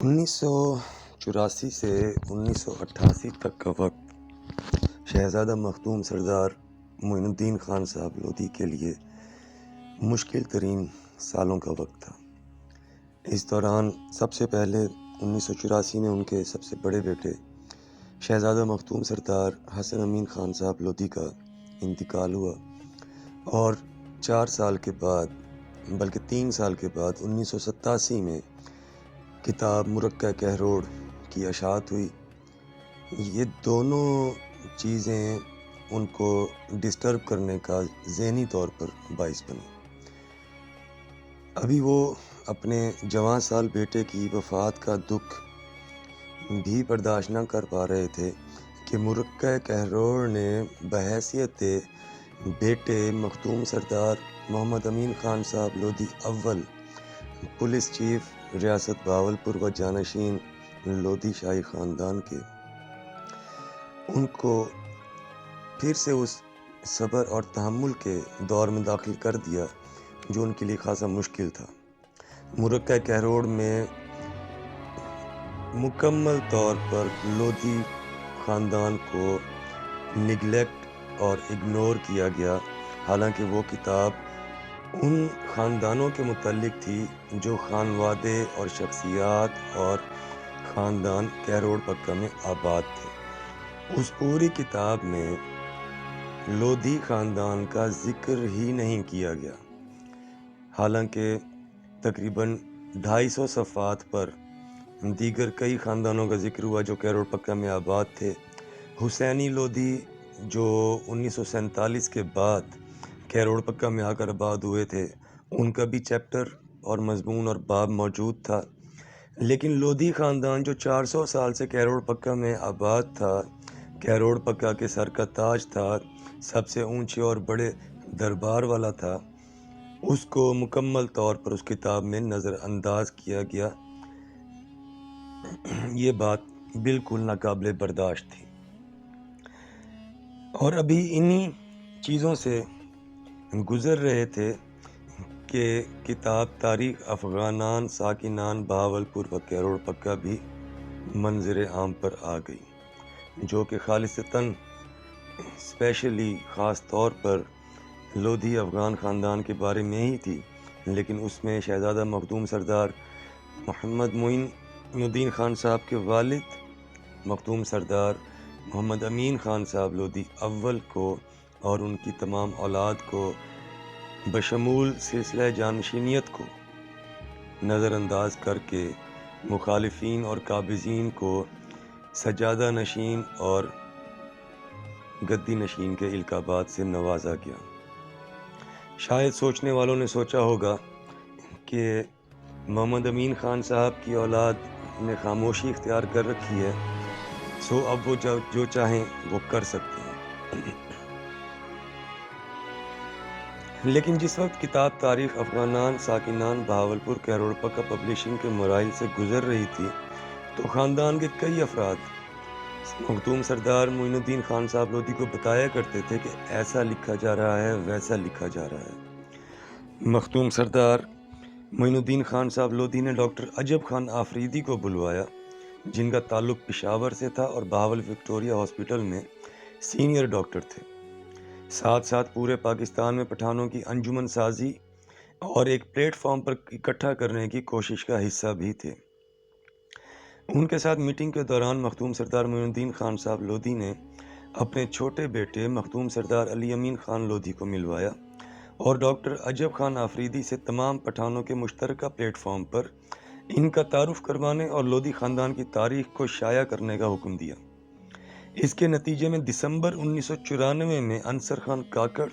1984 سے 1988 تک کا وقت شہزادہ مخدوم سردار معین الدین خان صاحب لودھی کے لیے مشکل ترین سالوں کا وقت تھا۔ اس دوران سب سے پہلے 1984 میں ان کے سب سے بڑے بیٹے شہزادہ مخدوم سردار حسن امین خان صاحب لودھی کا انتقال ہوا، اور 4 سال کے بعد بلکہ 3 سال کے بعد 1987 میں کتاب مرقع کہروڑ کی اشاعت ہوئی۔ یہ دونوں چیزیں ان کو ڈسٹرب کرنے کا ذہنی طور پر باعث بنی۔ ابھی وہ اپنے جوان سال بیٹے کی وفات کا دکھ بھی برداشت نہ کر پا رہے تھے کہ مرقع کہروڑ نے بحیثیت بیٹے مخدوم سردار محمد امین خان صاحب لودھی اول پولیس چیف ریاست بہاولپور و جانشین لودھی شاہی خاندان کے، ان کو پھر سے اس صبر اور تحمل کے دور میں داخل کر دیا جو ان کے لیے خاصا مشکل تھا۔ مرقع کہروڑ میں مکمل طور پر لودھی خاندان کو نگلیکٹ اور اگنور کیا گیا، حالانکہ وہ کتاب ان خاندانوں کے متعلق تھی جو خانوادے اور شخصیات اور خاندان کہروڑ پکا میں آباد تھے۔ اس پوری کتاب میں لودھی خاندان کا ذکر ہی نہیں کیا گیا، حالانکہ تقریباً 250 صفحات پر دیگر کئی خاندانوں کا ذکر ہوا جو کہروڑ پکا میں آباد تھے۔ حسینی لودھی جو 1947 کے بعد کہروڑ پکا میں آ کر آباد ہوئے تھے، ان کا بھی چیپٹر اور مضمون اور باب موجود تھا، لیکن لودھی خاندان جو 400 سال سے کہروڑ پکا میں آباد تھا، کہروڑ پکا کے سر کا تاج تھا، سب سے اونچے اور بڑے دربار والا تھا، اس کو مکمل طور پر اس کتاب میں نظر انداز کیا گیا۔ یہ بات بالکل ناقابل برداشت تھی، اور ابھی انہی چیزوں سے گزر رہے تھے کہ کتاب تاریخ افغانان ساکنان بہاولپور و کہروڑ پکا بھی منظر عام پر آ گئی، جو کہ خالصتاً اسپیشلی خاص طور پر لودھی افغان خاندان کے بارے میں ہی تھی، لیکن اس میں شہزادہ مخدوم سردار محمد معین الدین خان صاحب کے والد مخدوم سردار محمد امین خان صاحب لودھی اول کو اور ان کی تمام اولاد کو بشمول سلسلہ جانشینیت کو نظر انداز کر کے مخالفین اور قابضین کو سجادہ نشین اور گدی نشین کے القابات سے نوازا گیا۔ شاید سوچنے والوں نے سوچا ہوگا کہ محمد امین خان صاحب کی اولاد نے خاموشی اختیار کر رکھی ہے، سو اب وہ جو چاہیں وہ کر سکتے ہیں۔ لیکن جس وقت کتاب تاریخ افغانان ساکنان بہاولپور کہروڑ پکا پبلشنگ کے مراحل سے گزر رہی تھی، تو خاندان کے کئی افراد مخدوم سردار معین الدین خان صاحب لودھی کو بتایا کرتے تھے کہ ایسا لکھا جا رہا ہے، ویسا لکھا جا رہا ہے۔ مخدوم سردار معین الدین خان صاحب لودھی نے ڈاکٹر عجب خان آفریدی کو بلوایا، جن کا تعلق پشاور سے تھا اور بہاول وکٹوریہ ہاسپٹل میں سینئر ڈاکٹر تھے، ساتھ ساتھ پورے پاکستان میں پٹھانوں کی انجمن سازی اور ایک پلیٹ فارم پر اکٹھا کرنے کی کوشش کا حصہ بھی تھے۔ ان کے ساتھ میٹنگ کے دوران مخدوم سردار معین الدین خان صاحب لودھی نے اپنے چھوٹے بیٹے مخدوم سردار علی امین خان لودھی کو ملوایا اور ڈاکٹر عجب خان آفریدی سے تمام پٹھانوں کے مشترکہ پلیٹ فارم پر ان کا تعارف کروانے اور لودھی خاندان کی تاریخ کو شائع کرنے کا حکم دیا۔ اس کے نتیجے میں دسمبر 1994 میں انصر خان کاکڑ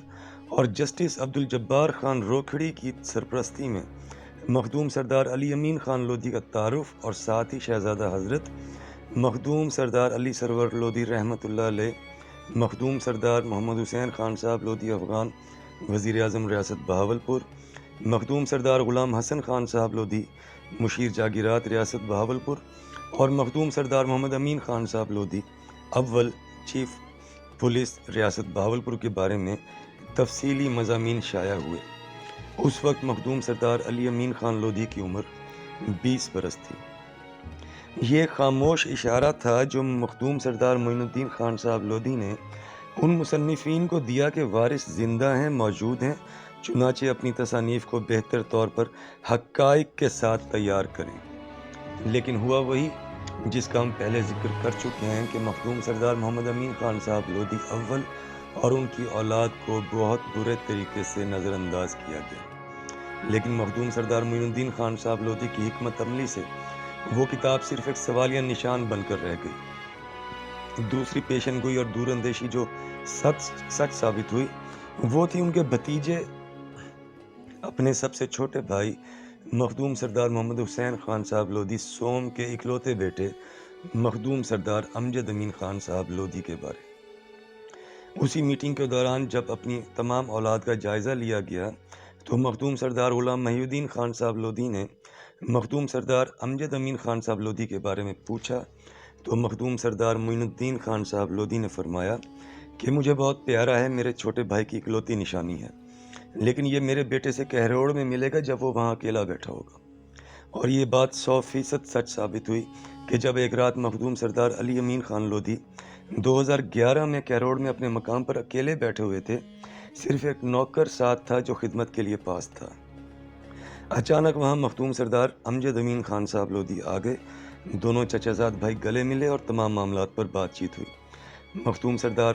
اور جسٹس عبدالجبار خان روکھڑی کی سرپرستی میں مخدوم سردار علی امین خان لودھی کا تعارف اور ساتھ ہی شہزادہ حضرت مخدوم سردار علی سرور لودھی رحمۃ اللہ علیہ، مخدوم سردار محمد حسین خان صاحب لودھی افغان وزیر اعظم ریاست بہاولپور، مخدوم سردار غلام حسن خان صاحب لودھی مشیر جاگیرات ریاست بہاولپور، اور مخدوم سردار محمد امین خان صاحب لودھی اول چیف پولیس ریاست بہاولپور کے بارے میں تفصیلی مضامین شائع ہوئے۔ اس وقت مخدوم سردار علی امین خان لودھی کی عمر 20 برس تھی۔ یہ خاموش اشارہ تھا جو مخدوم سردار معین الدین خان صاحب لودھی نے ان مصنفین کو دیا کہ وارث زندہ ہیں، موجود ہیں، چنانچہ اپنی تصانیف کو بہتر طور پر حقائق کے ساتھ تیار کریں۔ لیکن ہوا وہی جس کا ہم پہلے ذکر کر چکے ہیں کہ مخدوم سردار محمد امین خان صاحب لودھی اول اور ان کی اولاد کو بہت برے طریقے سے نظر انداز کیا گیا۔ لیکن مخدوم سردار معین الدین خان صاحب لودھی کی حکمت عملی سے وہ کتاب صرف ایک سوالیہ نشان بن کر رہ گئی۔ دوسری پیشن گوئی اور دور اندیشی جو سچ ثابت ہوئی وہ تھی ان کے بھتیجے اپنے سب سے چھوٹے بھائی مخدوم سردار محمد حسین خان صاحب لودھی سوم کے اکلوتے بیٹے مخدوم سردار امجد امین خان صاحب لودھی کے بارے۔ اسی میٹنگ کے دوران جب اپنی تمام اولاد کا جائزہ لیا گیا تو مخدوم سردار غلام محی الدین خان صاحب لودھی نے مخدوم سردار امجد امین خان صاحب لودھی کے بارے میں پوچھا تو مخدوم سردار معین الدین خان صاحب لودھی نے فرمایا کہ مجھے بہت پیارا ہے، میرے چھوٹے بھائی کی اکلوتی نشانی ہے، لیکن یہ میرے بیٹے سے کہروڑ میں ملے گا جب وہ وہاں اکیلا بیٹھا ہوگا۔ اور یہ بات 100% سچ ثابت ہوئی کہ جب ایک رات مخدوم سردار علی امین خان لودھی 2011 میں کیروڑ میں اپنے مقام پر اکیلے بیٹھے ہوئے تھے، صرف ایک نوکر ساتھ تھا جو خدمت کے لیے پاس تھا۔ اچانک وہاں مخدوم سردار امجد امین خان صاحب لودھی آ گئے، دونوں چچا زاد بھائی گلے ملے اور تمام معاملات پر بات چیت ہوئی۔ مخدوم سردار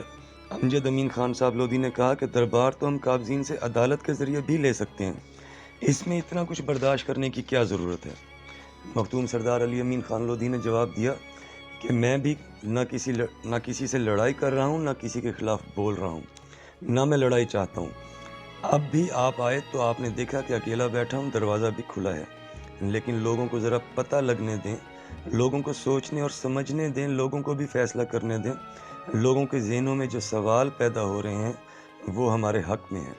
امجد امین خان صاحب لودھی نے کہا کہ دربار تو ہم قابضین سے عدالت کے ذریعے بھی لے سکتے ہیں، اس میں اتنا کچھ برداشت کرنے کی کیا ضرورت ہے؟ مخدوم سردار علی امین خان لودھی نے جواب دیا کہ میں بھی نہ کسی سے لڑائی کر رہا ہوں، نہ کسی کے خلاف بول رہا ہوں، نہ میں لڑائی چاہتا ہوں۔ اب بھی آپ آئے تو آپ نے دیکھا کہ اکیلا بیٹھا ہوں، دروازہ بھی کھلا ہے، لیکن لوگوں کو ذرا پتہ لگنے دیں، لوگوں کو سوچنے اور سمجھنے دیں، لوگوں کو بھی فیصلہ کرنے دیں۔ لوگوں کے ذہنوں میں جو سوال پیدا ہو رہے ہیں وہ ہمارے حق میں ہیں،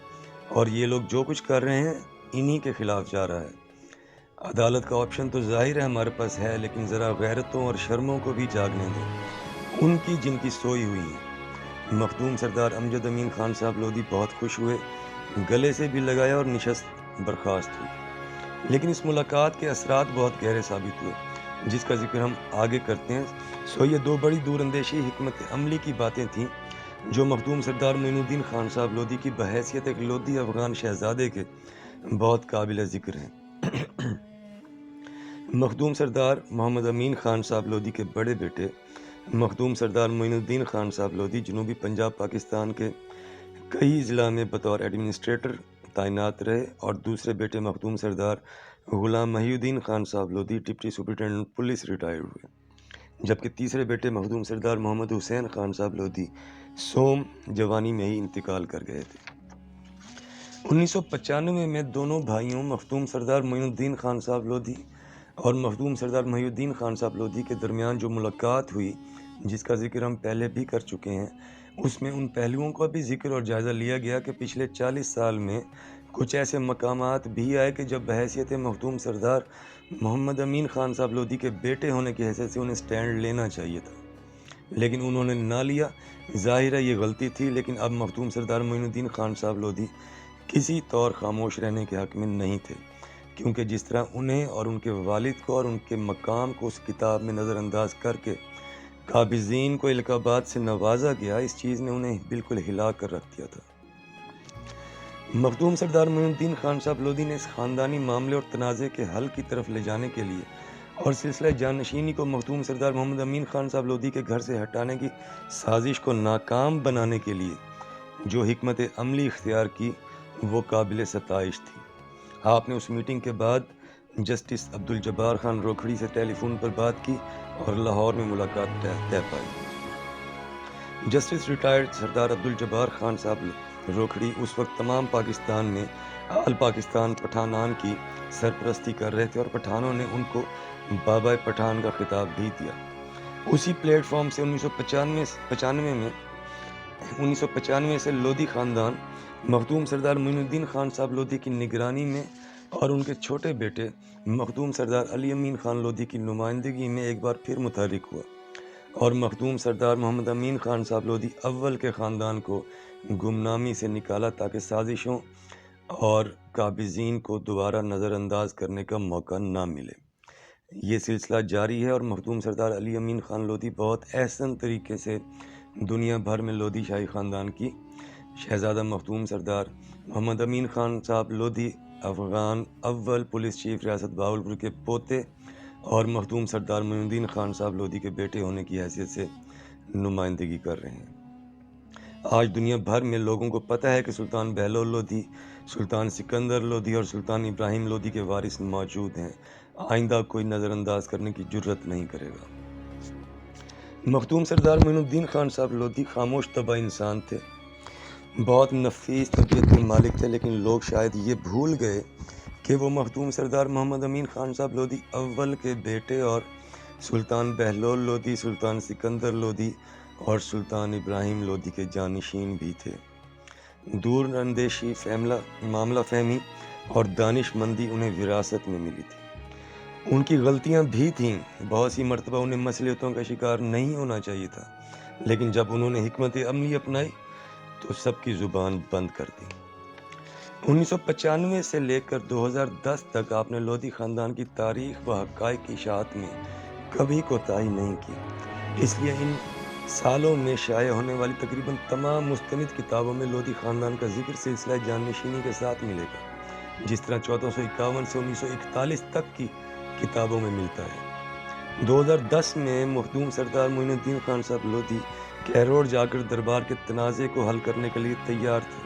اور یہ لوگ جو کچھ کر رہے ہیں انہی کے خلاف جا رہا ہے۔ عدالت کا آپشن تو ظاہر ہے ہمارے پاس ہے، لیکن ذرا غیرتوں اور شرموں کو بھی جاگنے دیں، ان کی جن کی سوئی ہوئی ہیں۔ مخدوم سردار امجد امین خان صاحب لودھی بہت خوش ہوئے، گلے سے بھی لگایا اور نشست برخاست ہوئی۔ لیکن اس ملاقات کے اثرات بہت گہرے ثابت ہوئے، جس کا ذکر ہم آگے کرتے ہیں۔ یہ دو بڑی دور اندیشی حکمت عملی کی باتیں تھیں جو مخدوم سردار معین الدین خان صاحب لودھی کی بحیثیت ایک لودھی افغان شہزادے کے بہت قابل ذکر ہیں۔ مخدوم سردار محمد امین خان صاحب لودھی کے بڑے بیٹے مخدوم سردار معین الدین خان صاحب لودھی جنوبی پنجاب پاکستان کے کئی اضلاع میں بطور ایڈمنسٹریٹر تعینات رہے، اور دوسرے بیٹے مخدوم سردار غلام محی الدین خان صاحب Lodhi deputy superintendent police retire ہوئے، جبکہ تیسرے بیٹے مخدوم سردار محمد حسین خان صاحب لودھی سوم جوانی میں ہی انتقال کر گئے تھے۔ 1995 میں دونوں بھائیوں مخدوم سردار معین الدین خان صاحب لودھی اور مخدوم سردار محی الدین خان صاحب لودھی کے درمیان جو ملاقات ہوئی، جس کا ذکر ہم پہلے بھی کر چکے ہیں، اس میں ان پہلوؤں کا بھی ذکر اور جائزہ لیا گیا کہ پچھلے 40 سال میں کچھ ایسے مقامات بھی آئے کہ جب بحیثیت مخدوم سردار محمد امین خان صاحب لودھی کے بیٹے ہونے کی حیثیت سے انہیں سٹینڈ لینا چاہیے تھا، لیکن انہوں نے نہ لیا۔ ظاہر ہے یہ غلطی تھی، لیکن اب مخدوم سردار معین الدین خان صاحب لودھی کسی طور خاموش رہنے کے حق میں نہیں تھے، کیونکہ جس طرح انہیں اور ان کے والد کو اور ان کے مقام کو اس کتاب میں نظر انداز کر کے قابضین کو القابات سے نوازا گیا، اس چیز نے انہیں بالکل ہلا کر رکھ دیا تھا۔ مخدوم سردار معین الدین خان صاحب لودھی نے اس خاندانی معاملے اور تنازع کے حل کی طرف لے جانے کے لیے اور سلسلہ جانشینی کو مخدوم سردار محمد امین خان صاحب لودھی کے گھر سے ہٹانے کی سازش کو ناکام بنانے کے لیے جو حکمت عملی اختیار کی وہ قابل ستائش تھی۔ آپ نے اس میٹنگ کے بعد جسٹس عبدالجبار خان روکھڑی سے ٹیلی فون پر بات کی اور لاہور میں ملاقات طے پائی۔ جسٹس ریٹائرڈ سردار عبدالجبار خان صاحب روکھڑی اس وقت تمام پاکستان میں آل پاکستان پٹھانان کی سرپرستی کر رہے تھے، اور پٹھانوں نے ان کو بابا پٹھان کا خطاب بھی دیا۔ اسی پلیٹ فارم سے 1995 سے لودھی خاندان مخدوم سردار معین الدین خان صاحب لودھی کی نگرانی میں اور ان کے چھوٹے بیٹے مخدوم سردار علی امین خان لودھی کی نمائندگی میں ایک بار پھر متحرک ہوا، اور مخدوم سردار محمد امین خان صاحب لودھی اول کے خاندان کو گمنامی سے نکالا تاکہ سازشوں اور قابضین کو دوبارہ نظر انداز کرنے کا موقع نہ ملے۔ یہ سلسلہ جاری ہے اور مخدوم سردار علی امین خان لودھی بہت احسن طریقے سے دنیا بھر میں لودھی شاہی خاندان کی شہزادہ مخدوم سردار محمد امین خان صاحب لودھی افغان اول پولیس چیف ریاست بہاولپور کے پوتے اور مخدوم سردار معین الدین خان صاحب لودھی کے بیٹے ہونے کی حیثیت سے نمائندگی کر رہے ہیں۔ آج دنیا بھر میں لوگوں کو پتہ ہے کہ سلطان بہلول لودھی، سلطان سکندر لودھی اور سلطان ابراہیم لودھی کے وارث موجود ہیں۔ آئندہ کوئی نظر انداز کرنے کی جرت نہیں کرے گا۔ مخدوم سردار معین الدین خان صاحب لودھی خاموش طبع انسان تھے، بہت نفیس طبیعت کے مالک تھے، لیکن لوگ شاید یہ بھول گئے کہ وہ مخدوم سردار محمد امین خان صاحب لودھی اول کے بیٹے اور سلطان بہلول لودھی، سلطان سکندر لودھی اور سلطان ابراہیم لودھی کے جانشین بھی تھے۔ دور اندیشی، معاملہ فہمی اور دانش مندی انہیں وراثت میں ملی تھی۔ ان کی غلطیاں بھی تھیں، بہت سی مرتبہ انہیں مصلحتوں کا شکار نہیں ہونا چاہیے تھا، لیکن جب انہوں نے حکمت عملی اپنائی تو سب کی زبان بند کر دی۔ 1995 سے لے کر 2010 تک آپ نے لودھی خاندان کی تاریخ و حقائق کی اشاعت میں کبھی کوتاہی نہیں کی۔ اس لیے ان سالوں میں شائع ہونے والی تقریباً تمام مستند کتابوں میں لودھی خاندان کا ذکر سلسلہ جانشینی کے ساتھ ملے گا، جس طرح 1451 سے 1941 تک کی کتابوں میں ملتا ہے۔ 2010 میں مخدوم سردار معین الدین خان صاحب لودھی کیروڑ جا کر دربار کے تنازع کو حل کرنے کے لیے تیار تھے،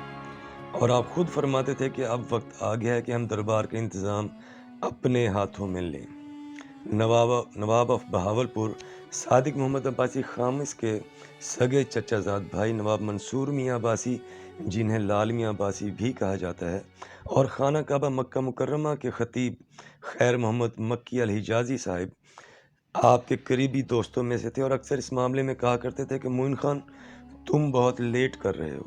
اور آپ خود فرماتے تھے کہ اب وقت آ گیا ہے کہ ہم دربار کا انتظام اپنے ہاتھوں میں لیں۔ نواب آف بہاولپور صادق محمد عباسی خامس کے سگے چچا زاد بھائی نواب منصور میاں عباسی، جنہیں لال میاں عباسی بھی کہا جاتا ہے، اور خانہ کعبہ مکہ مکرمہ کے خطیب خیر محمد مکی الحجازی صاحب آپ کے قریبی دوستوں میں سے تھے، اور اکثر اس معاملے میں کہا کرتے تھے کہ معین خان تم بہت لیٹ کر رہے ہو،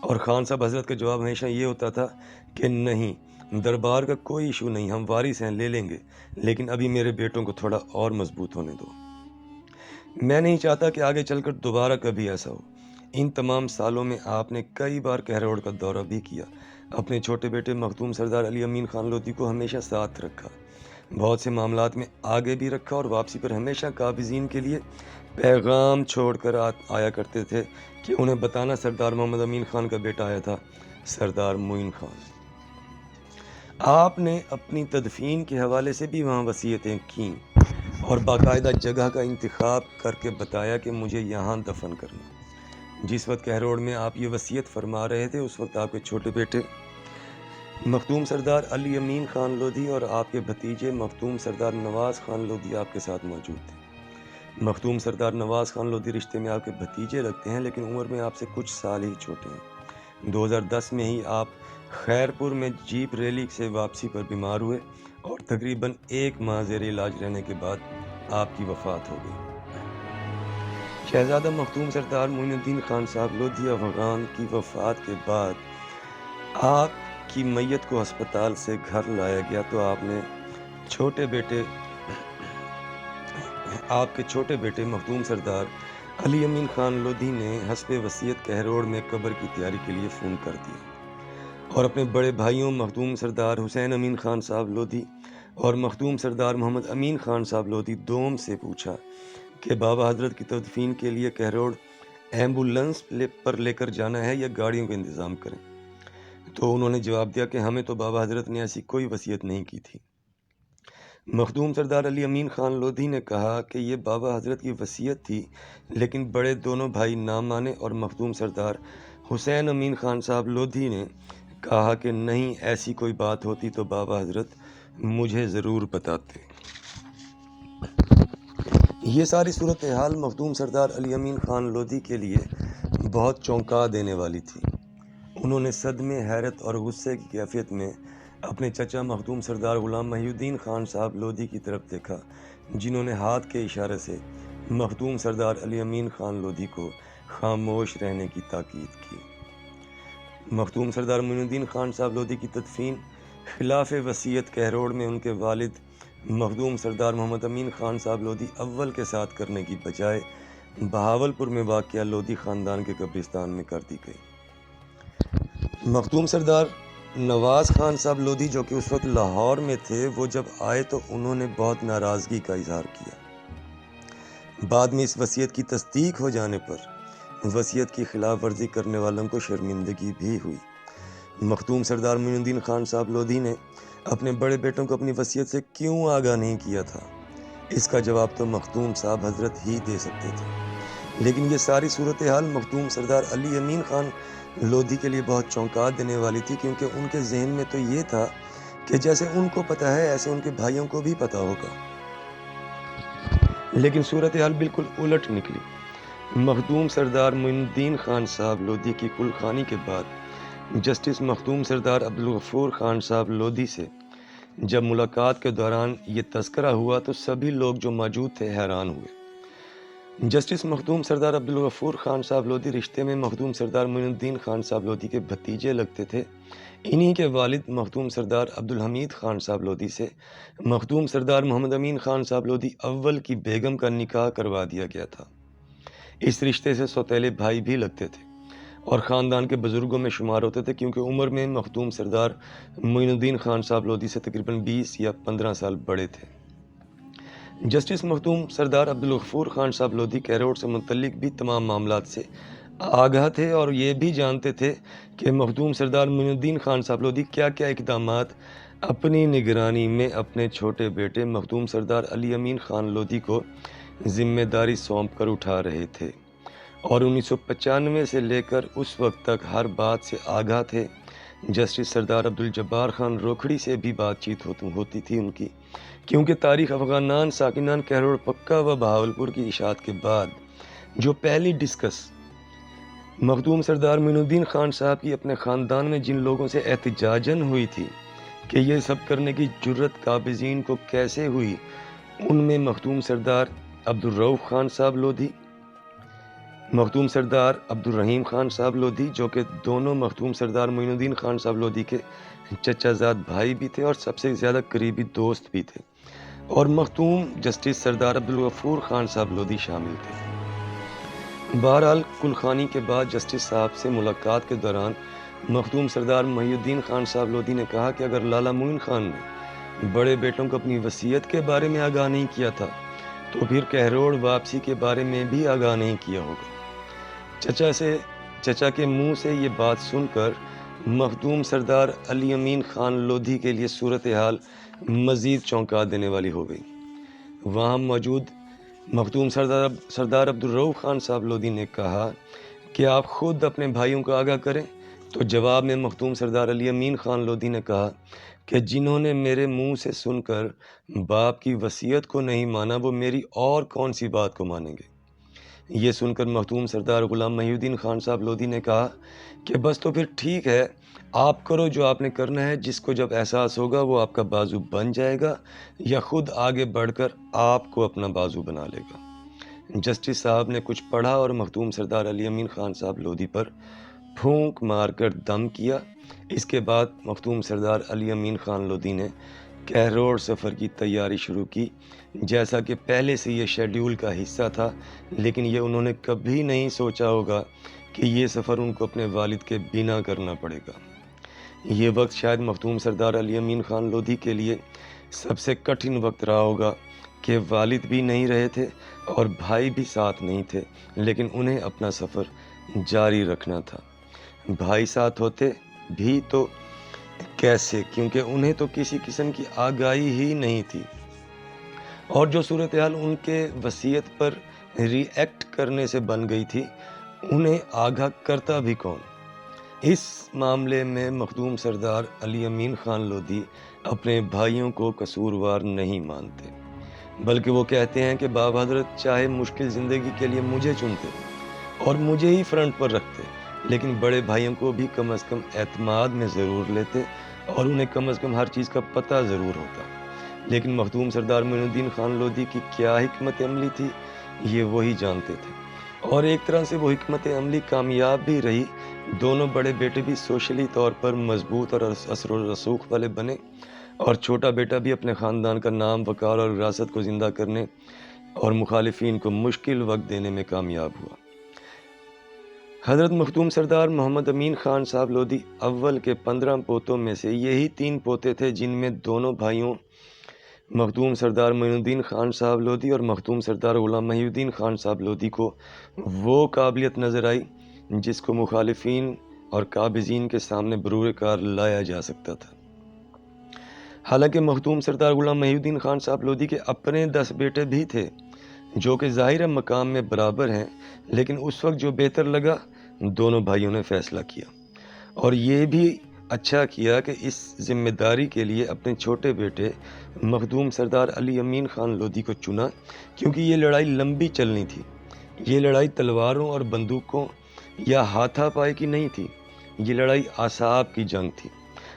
اور خان صاحب حضرت کا جواب ہمیشہ یہ ہوتا تھا کہ نہیں، دربار کا کوئی ایشو نہیں، ہم وارث ہیں، لے لیں گے، لیکن ابھی میرے بیٹوں کو تھوڑا اور مضبوط ہونے دو۔ میں نہیں چاہتا کہ آگے چل کر دوبارہ کبھی ایسا ہو۔ ان تمام سالوں میں آپ نے کئی بار کہروڑ کا دورہ بھی کیا، اپنے چھوٹے بیٹے مخدوم سردار علی امین خان لودھی کو ہمیشہ ساتھ رکھا، بہت سے معاملات میں آگے بھی رکھا، اور واپسی پر ہمیشہ قابضین کے لیے پیغام چھوڑ کر آیا کرتے تھے کہ انہیں بتانا سردار محمد امین خان کا بیٹا آیا تھا، سردار معین خان۔ آپ نے اپنی تدفین کے حوالے سے بھی وہاں وصیتیں کیں، اور باقاعدہ جگہ کا انتخاب کر کے بتایا کہ مجھے یہاں دفن کرنا۔ جس وقت کہروڑ میں آپ یہ وصیت فرما رہے تھے، اس وقت آپ کے چھوٹے بیٹے مخدوم سردار علی امین خان لودھی اور آپ کے بھتیجے مخدوم سردار نواز خان لودھی آپ کے ساتھ موجود تھے۔ مخدوم سردار نواز خان لودھی رشتے میں آپ کے بھتیجے لگتے ہیں، لیکن عمر میں آپ سے کچھ سال ہی چھوٹے ہیں۔ 2010 میں ہی آپ خیرپور میں جیپ ریلی سے واپسی پر بیمار ہوئے، اور تقریباً 1 ماہ زیر علاج رہنے کے بعد آپ کی وفات ہو گئی۔ شہزادہ مخدوم سردار معین الدین خان صاحب لودھی افغان کی وفات کے بعد آپ کی میت کو ہسپتال سے گھر لایا گیا تو آپ کے چھوٹے بیٹے مخدوم سردار علی امین خان لودھی نے حسب وصیت کہروڑ میں قبر کی تیاری کے لیے فون کر دیا، اور اپنے بڑے بھائیوں مخدوم سردار حسین امین خان صاحب لودھی اور مخدوم سردار محمد امین خان صاحب لودھی دوم سے پوچھا کہ بابا حضرت کی تدفین کے لیے کہروڑ ایمبولنس پر لے کر جانا ہے یا گاڑیوں کا انتظام کریں، تو انہوں نے جواب دیا کہ ہمیں تو بابا حضرت نے ایسی کوئی وصیت نہیں کی تھی۔ مخدوم سردار علی امین خان لودھی نے کہا کہ یہ بابا حضرت کی وصیت تھی، لیکن بڑے دونوں بھائی نہ مانے، اور مخدوم سردار حسین امین خان صاحب لودھی نے کہا کہ نہیں، ایسی کوئی بات ہوتی تو بابا حضرت مجھے ضرور بتاتے۔ یہ ساری صورتحال مخدوم سردار علی امین خان لودھی کے لیے بہت چونکا دینے والی تھی۔ انہوں نے صدمے، حیرت اور غصے کی کیفیت میں اپنے چچا مخدوم سردار غلام محی الدین خان صاحب لودھی کی طرف دیکھا، جنہوں نے ہاتھ کے اشارے سے مخدوم سردار علی امین خان لودھی کو خاموش رہنے کی تاکید کی۔ مخدوم سردار معین الدین خان صاحب لودھی کی تدفین خلاف وصیت کہروڑ میں ان کے والد مخدوم سردار محمد امین خان صاحب لودھی اول کے ساتھ کرنے کی بجائے بہاولپور میں واقع لودھی خاندان کے قبرستان میں کر دی گئی۔ مخدوم سردار نواز خان صاحب لودھی جو کہ اس وقت لاہور میں تھے، وہ جب آئے تو انہوں نے بہت ناراضگی کا اظہار کیا۔ بعد میں اس وصیت کی تصدیق ہو جانے پر وصیت کی خلاف ورزی کرنے والوں کو شرمندگی بھی ہوئی۔ مخدوم سردار معین الدین خان صاحب لودھی نے اپنے بڑے بیٹوں کو اپنی وصیت سے کیوں آگاہ نہیں کیا تھا، اس کا جواب تو مخدوم صاحب حضرت ہی دے سکتے تھے، لیکن یہ ساری صورتحال مخدوم سردار علی امین خان لودھی کے لیے بہت چونکا دینے والی تھی، کیونکہ ان کے ذہن میں تو یہ تھا کہ جیسے ان کو پتہ ہے ایسے ان کے بھائیوں کو بھی پتہ ہوگا، لیکن صورتحال بالکل الٹ نکلی۔ مخدوم سردار معین الدین خان صاحب لودھی کی کل خانی کے بعد جسٹس مخدوم سردار عبدالغفور خان صاحب لودھی سے جب ملاقات کے دوران یہ تذکرہ ہوا تو سبھی لوگ جو موجود تھے حیران ہوئے۔ جسٹس مخدوم سردار عبدالغفور خان صاحب لودھی رشتے میں مخدوم سردار معین الدین خان صاحب لودھی کے بھتیجے لگتے تھے۔ انہی کے والد مخدوم سردار عبدالحمید خان صاحب لودھی سے مخدوم سردار محمد امین خان صاحب لودھی اول کی بیگم کا نکاح کروا دیا گیا تھا۔ اس رشتے سے سوتیلے بھائی بھی لگتے تھے اور خاندان کے بزرگوں میں شمار ہوتے تھے، کیونکہ عمر میں مخدوم سردار معین الدین خان صاحب لودھی سے تقریباً 20 یا 15 سال بڑے تھے۔ جسٹس مخدوم سردار عبدالغفور خان صاحب لودھی کیروڑ سے متعلق بھی تمام معاملات سے آگاہ تھے اور یہ بھی جانتے تھے کہ مخدوم سردار معین الدین خان صاحب لودھی کیا کیا اقدامات اپنی نگرانی میں اپنے چھوٹے بیٹے مخدوم سردار علی امین خان لودھی کو ذمہ داری سونپ کر اٹھا رہے تھے، اور 1995 سے لے کر اس وقت تک ہر بات سے آگاہ تھے۔ جسٹس سردار عبدالجبار خان روکھڑی سے بھی بات چیت ہوتی تھی ان کی، کیونکہ تاریخ افغانان ساکنان کیروڑ پکا و بہاولپور کی اشاعت کے بعد جو پہلی ڈسکس مخدوم سردار معین الدین خان صاحب کی اپنے خاندان میں جن لوگوں سے احتجاجاً ہوئی تھی کہ یہ سب کرنے کی جرت قابضین کو کیسے ہوئی، ان میں مخدوم سردار عبدالرؤف خان صاحب لودھی، مخدوم سردار عبدالرحیم خان صاحب لودھی جو کہ دونوں مخدوم سردار معین الدین خان صاحب لودھی کے چچا زاد بھائی بھی تھے اور سب سے زیادہ قریبی دوست بھی تھے، اور مخدوم جسٹس سردار عبدالغفور خان صاحب لودھی شامل تھے۔ بہرحال کل خانی کے بعد جسٹس صاحب سے ملاقات کے دوران مخدوم سردار محی الدین خان صاحب لودھی نے کہا کہ اگر لالا معین خان نے بڑے بیٹوں کو اپنی وصیت کے بارے میں آگاہ نہیں کیا تھا تو پھر کیروڑ واپسی کے بارے میں بھی آگاہ نہیں کیا ہوگا۔ چچا کے منہ سے یہ بات سن کر مخدوم سردار علی امین خان لودھی کے لیے صورتحال مزید چونکا دینے والی ہو گئی۔ وہاں موجود مخدوم سردار عبدالرؤف خان صاحب لودھی نے کہا کہ آپ خود اپنے بھائیوں کو آگاہ کریں، تو جواب میں مخدوم سردار علی امین خان لودھی نے کہا کہ جنہوں نے میرے منہ سے سن کر باپ کی وصیت کو نہیں مانا وہ میری اور کون سی بات کو مانیں گے۔ یہ سن کر مخدوم سردار غلام محی الدین خان صاحب لودھی نے کہا کہ بس تو پھر ٹھیک ہے، آپ کرو جو آپ نے کرنا ہے، جس کو جب احساس ہوگا وہ آپ کا بازو بن جائے گا یا خود آگے بڑھ کر آپ کو اپنا بازو بنا لے گا۔ جسٹس صاحب نے کچھ پڑھا اور مخدوم سردار علی امین خان صاحب لودھی پر پھونک مار کر دم کیا۔ اس کے بعد مخدوم سردار علی امین خان لودھی نے کیروڑ سفر کی تیاری شروع کی، جیسا کہ پہلے سے یہ شیڈیول کا حصہ تھا، لیکن یہ انہوں نے کبھی نہیں سوچا ہوگا کہ یہ سفر ان کو اپنے والد کے بنا کرنا پڑے گا۔ یہ وقت شاید مخدوم سردار علی امین خان لودھی کے لیے سب سے کٹھن وقت رہا ہوگا کہ والد بھی نہیں رہے تھے اور بھائی بھی ساتھ نہیں تھے، لیکن انہیں اپنا سفر جاری رکھنا تھا۔ بھائی ساتھ ہوتے بھی تو کیسے، کیونکہ انہیں تو کسی قسم کی آگاہی ہی نہیں تھی، اور جو صورتحال ان کے وصیت پر ری ایکٹ کرنے سے بن گئی تھی انہیں آگاہ کرتا بھی کون۔ اس معاملے میں مخدوم سردار علی امین خان لودھی اپنے بھائیوں کو قصوروار نہیں مانتے، بلکہ وہ کہتے ہیں کہ بابا حضرت چاہے مشکل زندگی کے لیے مجھے چنتے اور مجھے ہی فرنٹ پر رکھتے، لیکن بڑے بھائیوں کو بھی کم از کم اعتماد میں ضرور لیتے اور انہیں کم از کم ہر چیز کا پتہ ضرور ہوتا۔ لیکن مخدوم سردار معین الدین خان لودھی کی کیا حکمت عملی تھی یہ وہی جانتے تھے، اور ایک طرح سے وہ حکمت عملی کامیاب بھی رہی۔ دونوں بڑے بیٹے بھی سوشلی طور پر مضبوط اور اثر و رسوخ والے بنے، اور چھوٹا بیٹا بھی اپنے خاندان کا نام، وقار اور وراثت کو زندہ کرنے اور مخالفین کو مشکل وقت دینے میں کامیاب ہوا۔ حضرت مختوم سردار محمد امین خان صاحب لودھی اول کے 15 پوتوں میں سے یہی 3 پوتے تھے جن میں دونوں بھائیوں مخدوم سردار معین الدین خان صاحب لودھی اور مخدوم سردار غلام محی الدین خان صاحب لودھی کو وہ قابلیت نظر آئی جس کو مخالفین اور قابضین کے سامنے بروئے کار لایا جا سکتا تھا۔ حالانکہ مخدوم سردار غلام محی الدین خان صاحب لودھی کے اپنے 10 بیٹے بھی تھے جو کہ ظاہر مقام میں برابر ہیں، لیکن اس وقت جو بہتر لگا دونوں بھائیوں نے فیصلہ کیا اور یہ بھی اچھا کیا کہ اس ذمہ داری کے لیے اپنے چھوٹے بیٹے مخدوم سردار علی امین خان لودھی کو چنا، کیونکہ یہ لڑائی لمبی چلنی تھی۔ یہ لڑائی تلواروں اور بندوقوں یا ہاتھا پائی کی نہیں تھی، یہ لڑائی اعصاب کی جنگ تھی،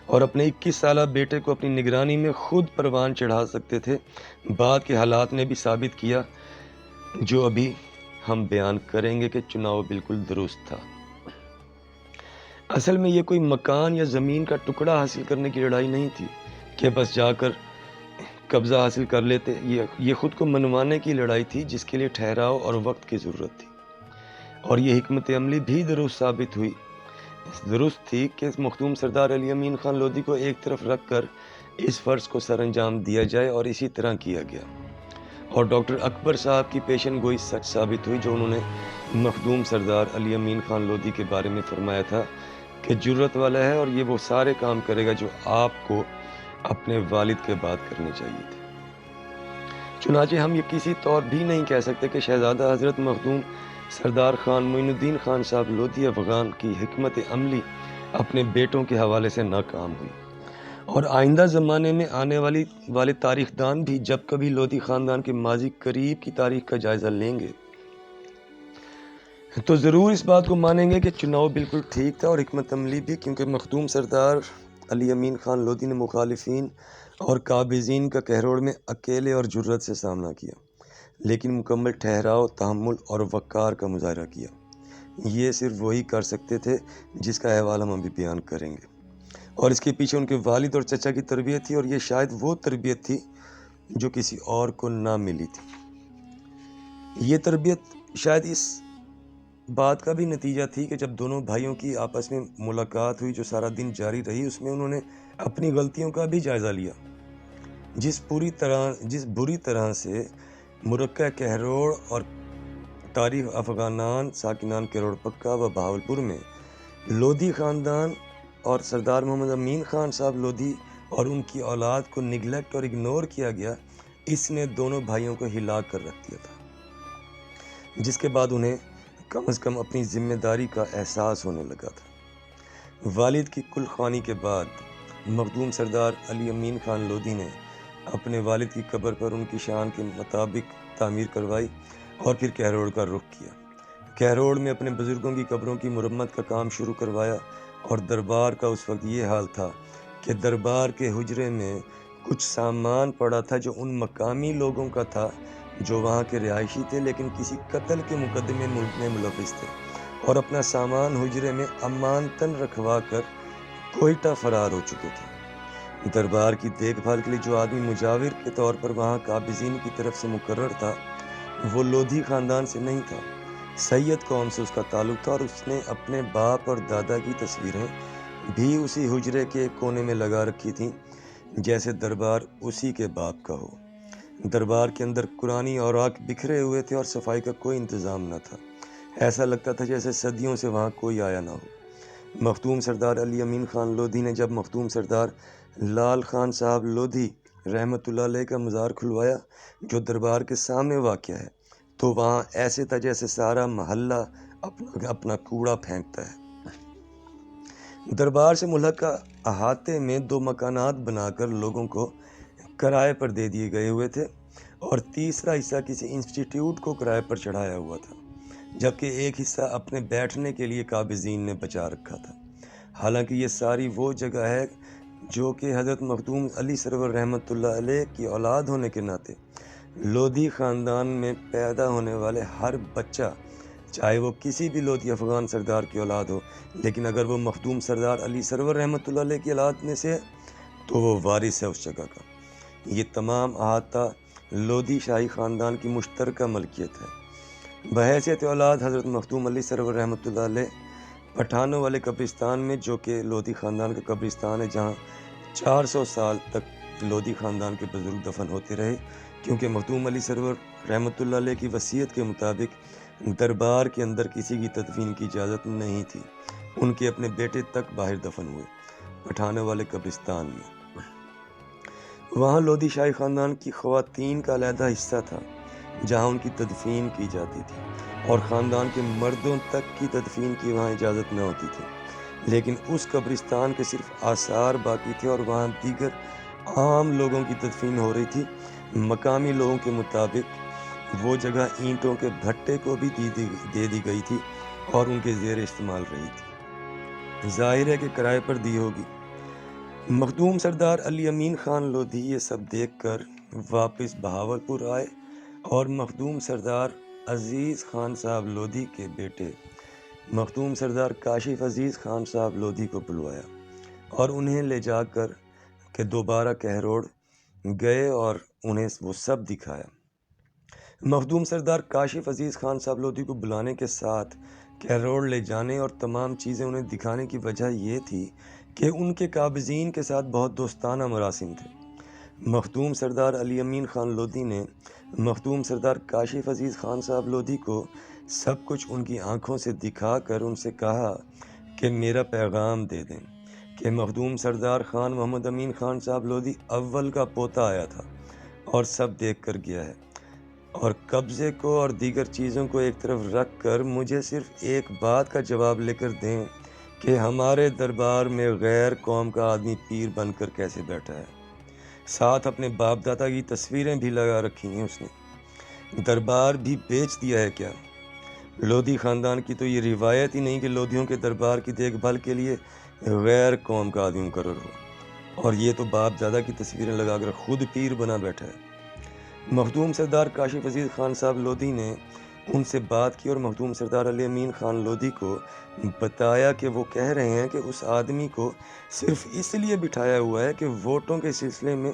اور اپنے 21 سالہ بیٹے کو اپنی نگرانی میں خود پروان چڑھا سکتے تھے۔ بعد کے حالات نے بھی ثابت کیا جو ابھی ہم بیان کریں گے کہ چناؤ بالکل درست تھا۔ اصل میں یہ کوئی مکان یا زمین کا ٹکڑا حاصل کرنے کی لڑائی نہیں تھی کہ بس جا کر قبضہ حاصل کر لیتے، یہ خود کو منوانے کی لڑائی تھی جس کے لیے ٹھہراؤ اور وقت کی ضرورت تھی، اور یہ حکمت عملی بھی درست ثابت ہوئی۔ درست تھی کہ مخدوم سردار علی امین خان لودھی کو ایک طرف رکھ کر اس فرض کو سر انجام دیا جائے، اور اسی طرح کیا گیا، اور ڈاکٹر اکبر صاحب کی پیشن گوئی سچ ثابت ہوئی جو انہوں نے مخدوم سردار علی امین خان لودھی کے بارے میں فرمایا تھا کہ جرت والا ہے اور یہ وہ سارے کام کرے گا جو آپ کو اپنے والد کے بعد کرنے چاہیے تھے۔ چنانچہ ہم یہ کسی طور بھی نہیں کہہ سکتے کہ شہزادہ حضرت مخدوم سردار خان معین الدین خان صاحب لودھی افغان کی حکمت عملی اپنے بیٹوں کے حوالے سے ناکام ہوئی، اور آئندہ زمانے میں آنے والے تاریخ دان بھی جب کبھی لودھی خاندان کے ماضی قریب کی تاریخ کا جائزہ لیں گے تو ضرور اس بات کو مانیں گے کہ چناؤ بالکل ٹھیک تھا اور حکمت عملی بھی، کیونکہ مخدوم سردار علی امین خان لودھی نے مخالفین اور قابضین کا کہروڑ میں اکیلے اور جرت سے سامنا کیا، لیکن مکمل ٹھہراؤ، تحمل اور وقار کا مظاہرہ کیا۔ یہ صرف وہی کر سکتے تھے جس کا احوال ہم ابھی بیان کریں گے، اور اس کے پیچھے ان کے والد اور چچا کی تربیت تھی، اور یہ شاید وہ تربیت تھی جو کسی اور کو نہ ملی تھی۔ یہ تربیت شاید اس بات کا بھی نتیجہ تھی کہ جب دونوں بھائیوں کی آپس میں ملاقات ہوئی جو سارا دن جاری رہی، اس میں انہوں نے اپنی غلطیوں کا بھی جائزہ لیا۔ جس بری طرح سے مرکہ کہروڑ اور تاریخ افغانان ساکنان کروڑ پکا و بہاولپور میں لودھی خاندان اور سردار محمد امین خان صاحب لودھی اور ان کی اولاد کو نگلیکٹ اور اگنور کیا گیا، اس نے دونوں بھائیوں کو ہلا کر رکھ دیا تھا، جس کے بعد انہیں کم از کم اپنی ذمہ داری کا احساس ہونے لگا تھا۔ والد کی کل خوانی کے بعد مخدوم سردار علی امین خان لودھی نے اپنے والد کی قبر پر ان کی شان کے مطابق تعمیر کروائی اور پھر کہروڑ کا رخ کیا۔ کہروڑ میں اپنے بزرگوں کی قبروں کی مرمت کا کام شروع کروایا، اور دربار کا اس وقت یہ حال تھا کہ دربار کے حجرے میں کچھ سامان پڑا تھا جو ان مقامی لوگوں کا تھا جو وہاں کے رہائشی تھے لیکن کسی قتل کے مقدمے میں ملوث تھے، اور اپنا سامان حجرے میں امانتاً رکھوا کر کوئٹہ فرار ہو چکے تھے۔ دربار کی دیکھ بھال کے لیے جو آدمی مجاور کے طور پر وہاں قابضین کی طرف سے مقرر تھا وہ لودھی خاندان سے نہیں تھا، سید قوم سے اس کا تعلق تھا، اور اس نے اپنے باپ اور دادا کی تصویریں بھی اسی حجرے کے ایک کونے میں لگا رکھی تھیں جیسے دربار اسی کے باپ کا ہو۔ دربار کے اندر قرآنی اوراق بکھرے ہوئے تھے اور صفائی کا کوئی انتظام نہ تھا، ایسا لگتا تھا جیسے صدیوں سے وہاں کوئی آیا نہ ہو۔ مخدوم سردار علی امین خان لودھی نے جب مخدوم سردار لال خان صاحب لودھی رحمۃ اللہ علیہ کا مزار کھلوایا جو دربار کے سامنے واقع ہے، تو وہاں ایسے تھا جیسے سارا محلہ اپنا کوڑا پھینکتا ہے۔ دربار سے ملحقہ احاطے میں 2 مکانات بنا کر لوگوں کو کرائے پر دے دیے گئے ہوئے تھے، اور تیسرا حصہ کسی انسٹیٹیوٹ کو کرائے پر چڑھایا ہوا تھا، جبکہ ایک حصہ اپنے بیٹھنے کے لیے قابضین نے بچا رکھا تھا۔ حالانکہ یہ ساری وہ جگہ ہے جو کہ حضرت مخدوم علی سرور رحمۃ اللہ علیہ کی اولاد ہونے کے ناطے لودھی خاندان میں پیدا ہونے والے ہر بچہ، چاہے وہ کسی بھی لودھی افغان سردار کی اولاد ہو، لیکن اگر وہ مخدوم سردار علی سرور رحمۃ اللہ علیہ کی اولاد میں سے تو وہ وارث ہے اس جگہ کا۔ یہ تمام احاطہ لودھی شاہی خاندان کی مشترکہ ملکیت ہے۔ بحیثیت اولاد حضرت مختوم علی سرور رحمۃ اللہ علیہ پٹھانوں والے قبرستان میں، جو کہ لودھی خاندان کا قبرستان ہے، جہاں 400 سال تک لودھی خاندان کے بزرگ دفن ہوتے رہے، کیونکہ مختوم علی سرور رحمۃ اللہ علیہ کی وصیت کے مطابق دربار کے اندر کسی کی تدفین کی اجازت نہیں تھی۔ ان کے اپنے بیٹے تک باہر دفن ہوئے پٹھانوں والے قبرستان میں۔ وہاں لودھی شاہی خاندان کی خواتین کا علیحدہ حصہ تھا جہاں ان کی تدفین کی جاتی تھی، اور خاندان کے مردوں تک کی تدفین کی وہاں اجازت نہ ہوتی تھی، لیکن اس قبرستان کے صرف آثار باقی تھے اور وہاں دیگر عام لوگوں کی تدفین ہو رہی تھی۔ مقامی لوگوں کے مطابق وہ جگہ اینٹوں کے بھٹے کو بھی دے دی گئی تھی اور ان کے زیر استعمال رہی تھی۔ ظاہر ہے کہ کرائے پر دی ہوگی۔ مخدوم سردار علی امین خان لودھی یہ سب دیکھ کر واپس بہاولپور آئے اور مخدوم سردار عزیز خان صاحب لودھی کے بیٹے مخدوم سردار کاشف عزیز خان صاحب لودھی کو بلوایا اور انہیں لے جا کر کہ دوبارہ کہروڑ گئے اور انہیں وہ سب دکھایا۔ مخدوم سردار کاشف عزیز خان صاحب لودھی کو بلانے کے ساتھ کہروڑ لے جانے اور تمام چیزیں انہیں دکھانے کی وجہ یہ تھی کہ ان کے قابضین کے ساتھ بہت دوستانہ مراسم تھے۔ مخدوم سردار علی امین خان لودھی نے مخدوم سردار کاشف عزیز خان صاحب لودھی کو سب کچھ ان کی آنکھوں سے دکھا کر ان سے کہا کہ میرا پیغام دے دیں کہ مخدوم سردار خان محمد امین خان صاحب لودھی اول کا پوتا آیا تھا اور سب دیکھ کر گیا ہے، اور قبضے کو اور دیگر چیزوں کو ایک طرف رکھ کر مجھے صرف ایک بات کا جواب لے کر دیں کہ ہمارے دربار میں غیر قوم کا آدمی پیر بن کر کیسے بیٹھا ہے۔ ساتھ اپنے باپ دادا کی تصویریں بھی لگا رکھی ہیں اس نے۔ دربار بھی بیچ دیا ہے کیا؟ لودھی خاندان کی تو یہ روایت ہی نہیں کہ لودھیوں کے دربار کی دیکھ بھال کے لیے غیر قوم کا آدمی مقرر ہو، اور یہ تو باپ دادا کی تصویریں لگا کر خود پیر بنا بیٹھا ہے۔ مخدوم سردار کاشف عزیز خان صاحب لودھی نے ان سے بات کی اور مخدوم سردار علی امین خان لودھی کو بتایا کہ وہ کہہ رہے ہیں کہ اس آدمی کو صرف اس لیے بٹھایا ہوا ہے کہ ووٹوں کے سلسلے میں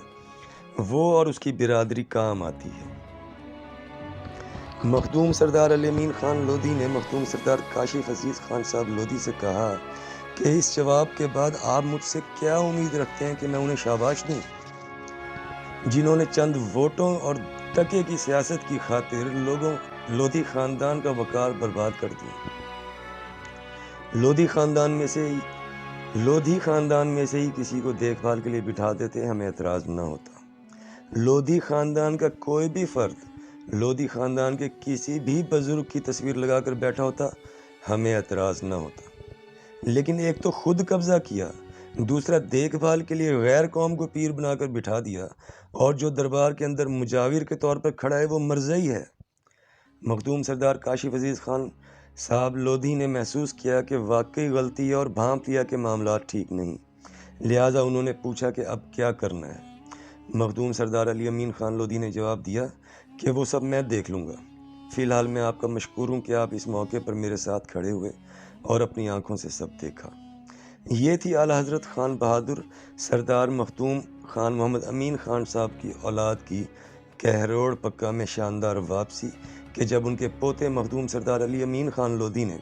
وہ اور اس کی برادری کام آتی ہے۔ مخدوم سردار علی امین خان لودھی نے مخدوم سردار کاشف عزیز خان صاحب لودھی سے کہا کہ اس جواب کے بعد آپ مجھ سے کیا امید رکھتے ہیں کہ میں انہیں شاباش دوں، جنہوں نے چند ووٹوں اور ٹکے کی سیاست کی خاطر لودھی خاندان کا وقار برباد کر دیا۔ لودھی خاندان میں سے ہی کسی کو دیکھ بھال کے لیے بٹھا دیتے ہمیں اعتراض نہ ہوتا۔ لودھی خاندان کا کوئی بھی فرد لودھی خاندان کے کسی بھی بزرگ کی تصویر لگا کر بیٹھا ہوتا ہمیں اعتراض نہ ہوتا، لیکن ایک تو خود قبضہ کیا، دوسرا دیکھ بھال کے لیے غیر قوم کو پیر بنا کر بٹھا دیا، اور جو دربار کے اندر مجاور کے طور پر کھڑا ہے وہ مرزئی ہے۔ مخدوم سردار کاشف عزیز خان صاحب لودھی نے محسوس کیا کہ واقعی غلطی ہے اور بھانپ لیا کہ معاملات ٹھیک نہیں، لہٰذا انہوں نے پوچھا کہ اب کیا کرنا ہے۔ مخدوم سردار علی امین خان لودھی نے جواب دیا کہ وہ سب میں دیکھ لوں گا، فی الحال میں آپ کا مشکور ہوں کہ آپ اس موقع پر میرے ساتھ کھڑے ہوئے اور اپنی آنکھوں سے سب دیکھا۔ یہ تھی اعلیٰ حضرت خان بہادر سردار مخدوم خان محمد امین خان صاحب کی اولاد کی کہروڑ پکا میں شاندار واپسی کہ جب ان کے پوتے مخدوم سردار علی امین خان لودھی نے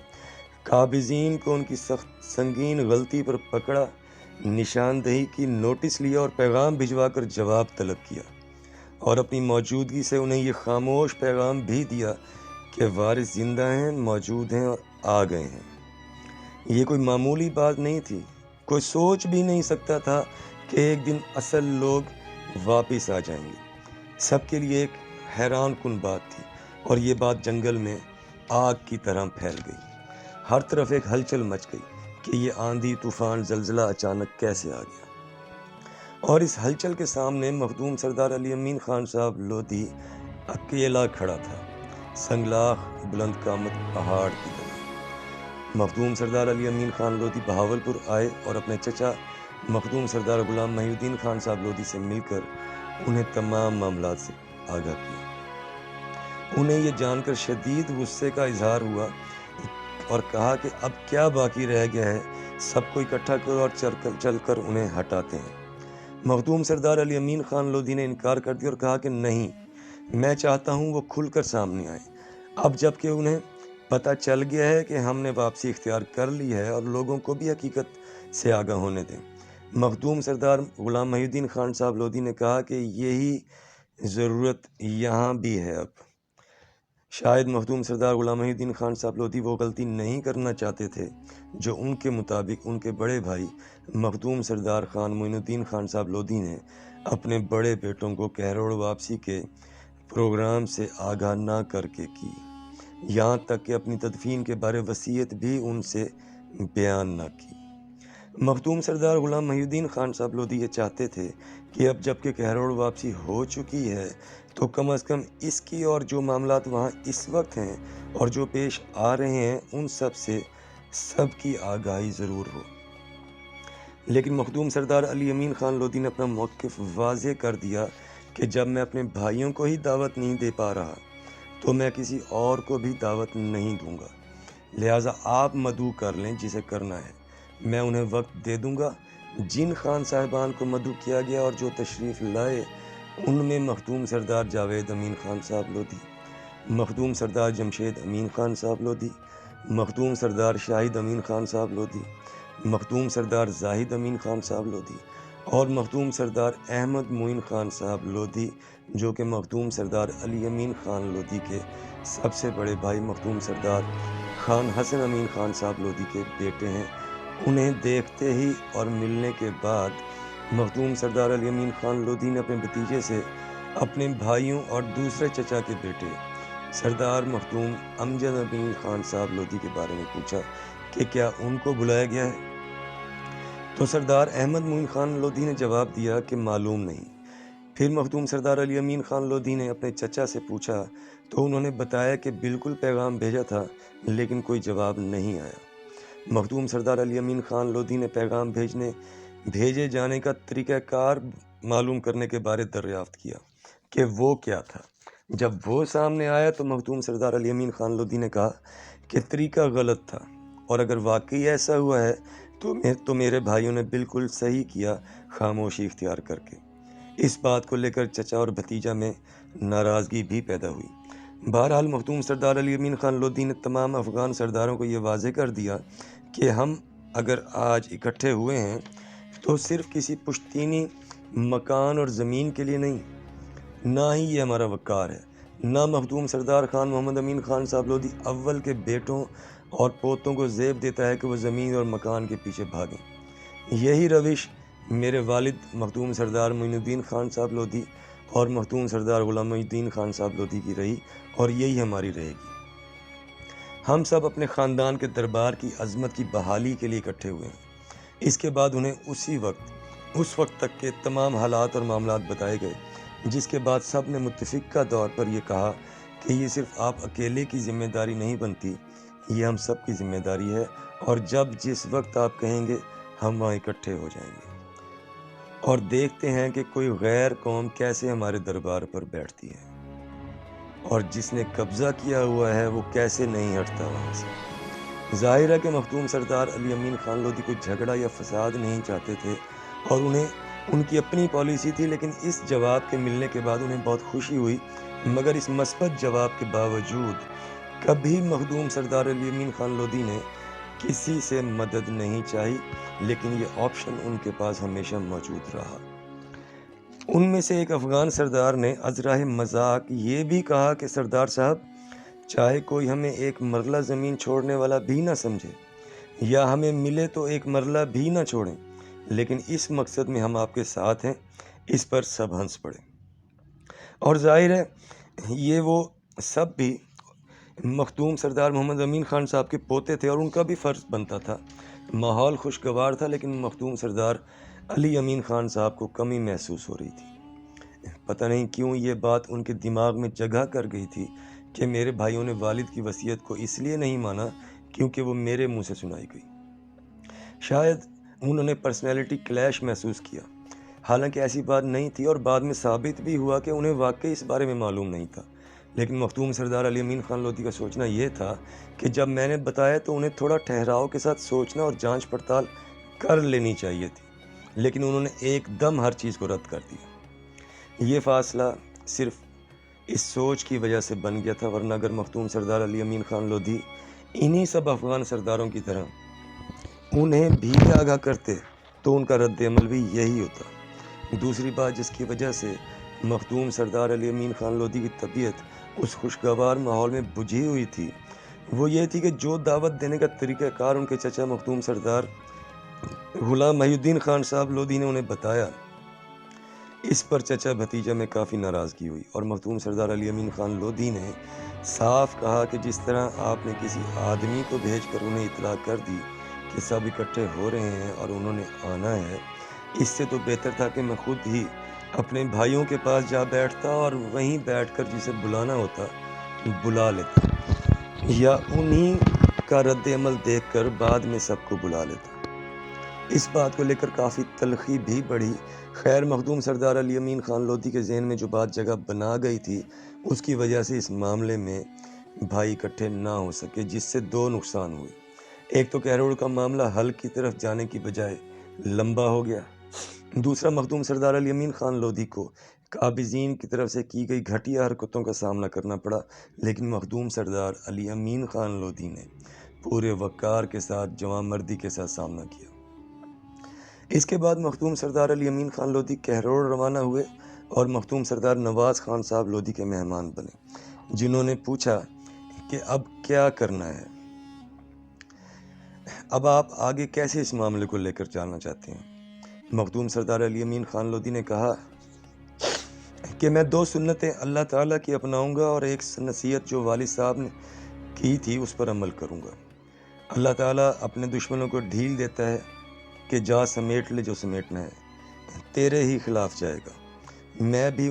قابضین کو ان کی سخت سنگین غلطی پر پکڑا، نشاندہی کی نوٹس لیا اور پیغام بھجوا کر جواب طلب کیا، اور اپنی موجودگی سے انہیں یہ خاموش پیغام بھی دیا کہ وارث زندہ ہیں، موجود ہیں اور آ گئے ہیں۔ یہ کوئی معمولی بات نہیں تھی، کوئی سوچ بھی نہیں سکتا تھا کہ ایک دن اصل لوگ واپس آ جائیں گے۔ سب کے لیے ایک حیران کن بات تھی، اور یہ بات جنگل میں آگ کی طرح پھیل گئی۔ ہر طرف ایک ہلچل مچ گئی کہ یہ آندھی طوفان زلزلہ اچانک کیسے آ گیا، اور اس ہلچل کے سامنے مخدوم سردار علی امین خان صاحب لودھی اکیلا کھڑا تھا، سنگلاخ بلند قامت پہاڑ کی طرح۔ مخدوم سردار علی امین خان لودھی بہاولپور آئے اور اپنے چچا مخدوم سردار غلام محی الدین خان صاحب لودھی سے مل کر انہیں تمام معاملات سے آگاہ کیا۔ انہیں یہ جان کر شدید غصے کا اظہار ہوا اور کہا کہ اب کیا باقی رہ گیا ہے، سب کو اکٹھا کرو اور چل کر انہیں ہٹاتے ہیں۔ مخدوم سردار علی امین خان لودھی نے انکار کر دیا اور کہا کہ نہیں، میں چاہتا ہوں وہ کھل کر سامنے آئیں، اب جب کہ انہیں پتہ چل گیا ہے کہ ہم نے واپسی اختیار کر لی ہے اور لوگوں کو بھی حقیقت سے آگاہ ہونے دیں۔ مخدوم سردار غلام محی الدین خان صاحب لودھی نے کہا کہ یہی ضرورت یہاں بھی ہے۔ اب شاید مخدوم سردار غلام محی الدین خان صاحب لودھی وہ غلطی نہیں کرنا چاہتے تھے جو ان کے مطابق ان کے بڑے بھائی مخدوم سردار خان معین الدین خان صاحب لودھی نے اپنے بڑے بیٹوں کو کہروڑ واپسی کے پروگرام سے آگاہ نہ کر کے کی، یہاں تک کہ اپنی تدفین کے بارے وصیت بھی ان سے بیان نہ کی۔ مخدوم سردار غلام محی الدین خان صاحب لودھی یہ چاہتے تھے کہ اب جب کہ کہروڑ واپسی ہو چکی ہے تو کم از کم اس کی اور جو معاملات وہاں اس وقت ہیں اور جو پیش آ رہے ہیں ان سب سے سب کی آگاہی ضرور ہو۔ لیکن مخدوم سردار علی امین خان لودھی نے اپنا موقف واضح کر دیا کہ جب میں اپنے بھائیوں کو ہی دعوت نہیں دے پا رہا تو میں کسی اور کو بھی دعوت نہیں دوں گا، لہٰذا آپ مدعو کر لیں جسے کرنا ہے، میں انہیں وقت دے دوں گا۔ جن خان صاحبان کو مدعو کیا گیا اور جو تشریف لائے ان میں مخدوم سردار جاوید امین خان صاحب لودھی، مخدوم سردار جمشید امین خان صاحب لودھی، مخدوم سردار شاہد امین خان صاحب لودھی، مخدوم سردار زاہد امین خان صاحب لودھی اور مخدوم سردار احمد معین خان صاحب لودھی، جو کہ مخدوم سردار علی امین خان لودھی کے سب سے بڑے بھائی مخدوم سردار خان حسن امین خان صاحب لودھی کے بیٹے ہیں۔ انہیں دیکھتے ہی اور ملنے کے بعد مخدوم سردار علی امین خان لودھی نے اپنے بھتیجے سے اپنے بھائیوں اور دوسرے چچا کے بیٹے سردار مخدوم امجد امین خان صاحب لودھی کے بارے میں پوچھا کہ کیا ان کو بلایا گیا ہے؟ تو سردار احمد معین خان لودھی نے جواب دیا کہ معلوم نہیں۔ پھر مخدوم سردار علی امین خان لودھی نے اپنے چچا سے پوچھا تو انہوں نے بتایا کہ بالکل پیغام بھیجا تھا لیکن کوئی جواب نہیں آیا۔ مخدوم سردار علی امین خان لودھی نے پیغام بھیجے جانے کا طریقہ کار معلوم کرنے کے بارے دریافت کیا کہ وہ کیا تھا۔ جب وہ سامنے آیا تو مخدوم سردار علی امین خان لودھی نے کہا کہ طریقہ غلط تھا اور اگر واقعی ایسا ہوا ہے تو میرے بھائیوں نے بالکل صحیح کیا خاموشی اختیار کر کے۔ اس بات کو لے کر چچا اور بھتیجا میں ناراضگی بھی پیدا ہوئی۔ بہرحال مخدوم سردار علی امین خان لودھی نے تمام افغان سرداروں کو یہ واضح کر دیا کہ ہم اگر آج اکٹھے ہوئے ہیں تو صرف کسی پشتینی مکان اور زمین کے لیے نہیں، نہ ہی یہ ہمارا وقار ہے، نہ مخدوم سردار خان محمد امین خان صاحب لودھی اول کے بیٹوں اور پوتوں کو زیب دیتا ہے کہ وہ زمین اور مکان کے پیچھے بھاگیں۔ یہی روش میرے والد مخدوم سردار معین الدین خان صاحب لودھی اور مخدوم سردار غلام محی الدین خان صاحب لودھی کی رہی اور یہی ہماری رہے گی۔ ہم سب اپنے خاندان کے دربار کی عظمت کی بحالی کے لیے اکٹھے ہوئے ہیں۔ اس کے بعد انہیں اس وقت تک کے تمام حالات اور معاملات بتائے گئے، جس کے بعد سب نے متفقہ طور پر یہ کہا کہ یہ صرف آپ اکیلے کی ذمہ داری نہیں بنتی، یہ ہم سب کی ذمہ داری ہے اور جس وقت آپ کہیں گے ہم وہاں اکٹھے ہو جائیں گے اور دیکھتے ہیں کہ کوئی غیر قوم کیسے ہمارے دربار پر بیٹھتی ہے اور جس نے قبضہ کیا ہوا ہے وہ کیسے نہیں ہٹتا وہاں سے۔ ظاہر ہے کہ مخدوم سردار علی امین خان لودھی کوئی جھگڑا یا فساد نہیں چاہتے تھے اور انہیں ان کی اپنی پالیسی تھی، لیکن اس جواب کے ملنے کے بعد انہیں بہت خوشی ہوئی، مگر اس مثبت جواب کے باوجود کبھی مخدوم سردار علی امین خان لودھی نے کسی سے مدد نہیں چاہی، لیکن یہ آپشن ان کے پاس ہمیشہ موجود رہا۔ ان میں سے ایک افغان سردار نے ازراہ مذاق یہ بھی کہا کہ سردار صاحب، چاہے کوئی ہمیں ایک مرلہ زمین چھوڑنے والا بھی نہ سمجھے یا ہمیں ملے تو ایک مرلہ بھی نہ چھوڑیں، لیکن اس مقصد میں ہم آپ کے ساتھ ہیں۔ اس پر سب ہنس پڑے اور ظاہر ہے یہ وہ سب بھی مخدوم سردار محمد امین خان صاحب کے پوتے تھے اور ان کا بھی فرض بنتا تھا۔ ماحول خوشگوار تھا لیکن مخدوم سردار علی امین خان صاحب کو کمی محسوس ہو رہی تھی۔ پتہ نہیں کیوں یہ بات ان کے دماغ میں جگہ کر گئی تھی کہ میرے بھائیوں نے والد کی وصیت کو اس لیے نہیں مانا کیونکہ وہ میرے منہ سے سنائی گئی۔ شاید انہوں نے پرسنالٹی کلیش محسوس کیا، حالانکہ ایسی بات نہیں تھی اور بعد میں ثابت بھی ہوا کہ انہیں واقعی اس بارے میں معلوم نہیں تھا۔ لیکن مخدوم سردار علی امین خان لودھی کا سوچنا یہ تھا کہ جب میں نے بتایا تو انہیں تھوڑا ٹھہراؤ کے ساتھ سوچنا اور جانچ پڑتال کر لینی چاہیے تھی، لیکن انہوں نے ایک دم ہر چیز کو رد کر دیا۔ یہ فاصلہ صرف اس سوچ کی وجہ سے بن گیا تھا، ورنہ اگر مختوم سردار علی امین خان لودھی انہی سب افغان سرداروں کی طرح انہیں بھی آگاہ کرتے تو ان کا رد عمل بھی یہی ہوتا۔ دوسری بات جس کی وجہ سے مخدوم سردار علی امین خان لودھی کی طبیعت اس خوشگوار ماحول میں بجھی ہوئی تھی، وہ یہ تھی کہ جو دعوت دینے کا طریقہ کار ان کے چچا مخدوم سردار غلام محی الدین خان صاحب لودھی نے انہیں بتایا، اس پر چچا بھتیجا میں کافی ناراضگی ہوئی اور مخدوم سردار علی امین خان لودھی نے صاف کہا کہ جس طرح آپ نے کسی آدمی کو بھیج کر انہیں اطلاع کر دی کہ سب اکٹھے ہو رہے ہیں اور انہوں نے آنا ہے، اس سے تو بہتر تھا کہ میں خود ہی اپنے بھائیوں کے پاس جا بیٹھتا اور وہیں بیٹھ کر جسے بلانا ہوتا بلا لیتا، یا انہی کا رد عمل دیکھ کر بعد میں سب کو بلا لیتا۔ اس بات کو لے کر کافی تلخی بھی بڑھی۔ خیر مخدوم سردار علی امین خان لودھی کے ذہن میں جو بات جگہ بنا گئی تھی، اس کی وجہ سے اس معاملے میں بھائی اکٹھے نہ ہو سکے، جس سے دو نقصان ہوئے۔ ایک تو کہروڑ کا معاملہ حل کی طرف جانے کی بجائے لمبا ہو گیا، دوسرا مخدوم سردار علی امین خان لودھی کو قابضین کی طرف سے کی گئی گھٹیا حرکتوں کا سامنا کرنا پڑا، لیکن مخدوم سردار علی امین خان لودھی نے پورے وقار کے ساتھ جوان مردی کے ساتھ سامنا کیا۔ اس کے بعد مخدوم سردار علی امین خان لودھی کہروڑ روانہ ہوئے اور مخدوم سردار نواز خان صاحب لودھی کے مہمان بنے، جنہوں نے پوچھا کہ اب کیا کرنا ہے، اب آپ آگے کیسے اس معاملے کو لے کر جانا چاہتے ہیں۔ مخدوم سردار علی امین خان لودھی نے کہا کہ میں دو سنتیں اللہ تعالیٰ کی اپناؤں گا اور ایک نصیحت جو والد صاحب نے کی تھی اس پر عمل کروں گا۔ اللہ تعالیٰ اپنے دشمنوں کو ڈھیل دیتا ہے کہ جا سمیٹ لے جو سمیٹنا ہے، تیرے ہی خلاف جائے گا، میں بھی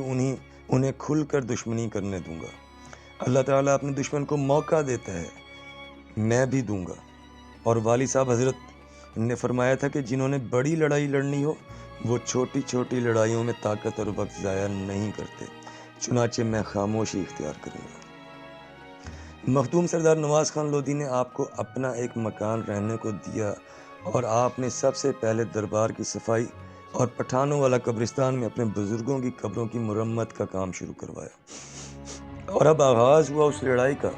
انہیں کھل کر دشمنی کرنے دوں گا۔ اللہ تعالیٰ اپنے دشمن کو موقع دیتا ہے، میں بھی دوں گا۔ اور والد صاحب حضرت نے فرمایا تھا کہ جنہوں نے بڑی لڑائی لڑنی ہو وہ چھوٹی چھوٹی لڑائیوں میں طاقت اور وقت ضائع نہیں کرتے، چنانچہ میں خاموشی اختیار کروں گا۔ مخدوم سردار نواز خان لودھی نے آپ کو اپنا ایک مکان رہنے کو دیا اور آپ نے سب سے پہلے دربار کی صفائی اور پٹھانوں والا قبرستان میں اپنے بزرگوں کی قبروں کی مرمت کا کام شروع کروایا، اور اب آغاز ہوا اس لڑائی کا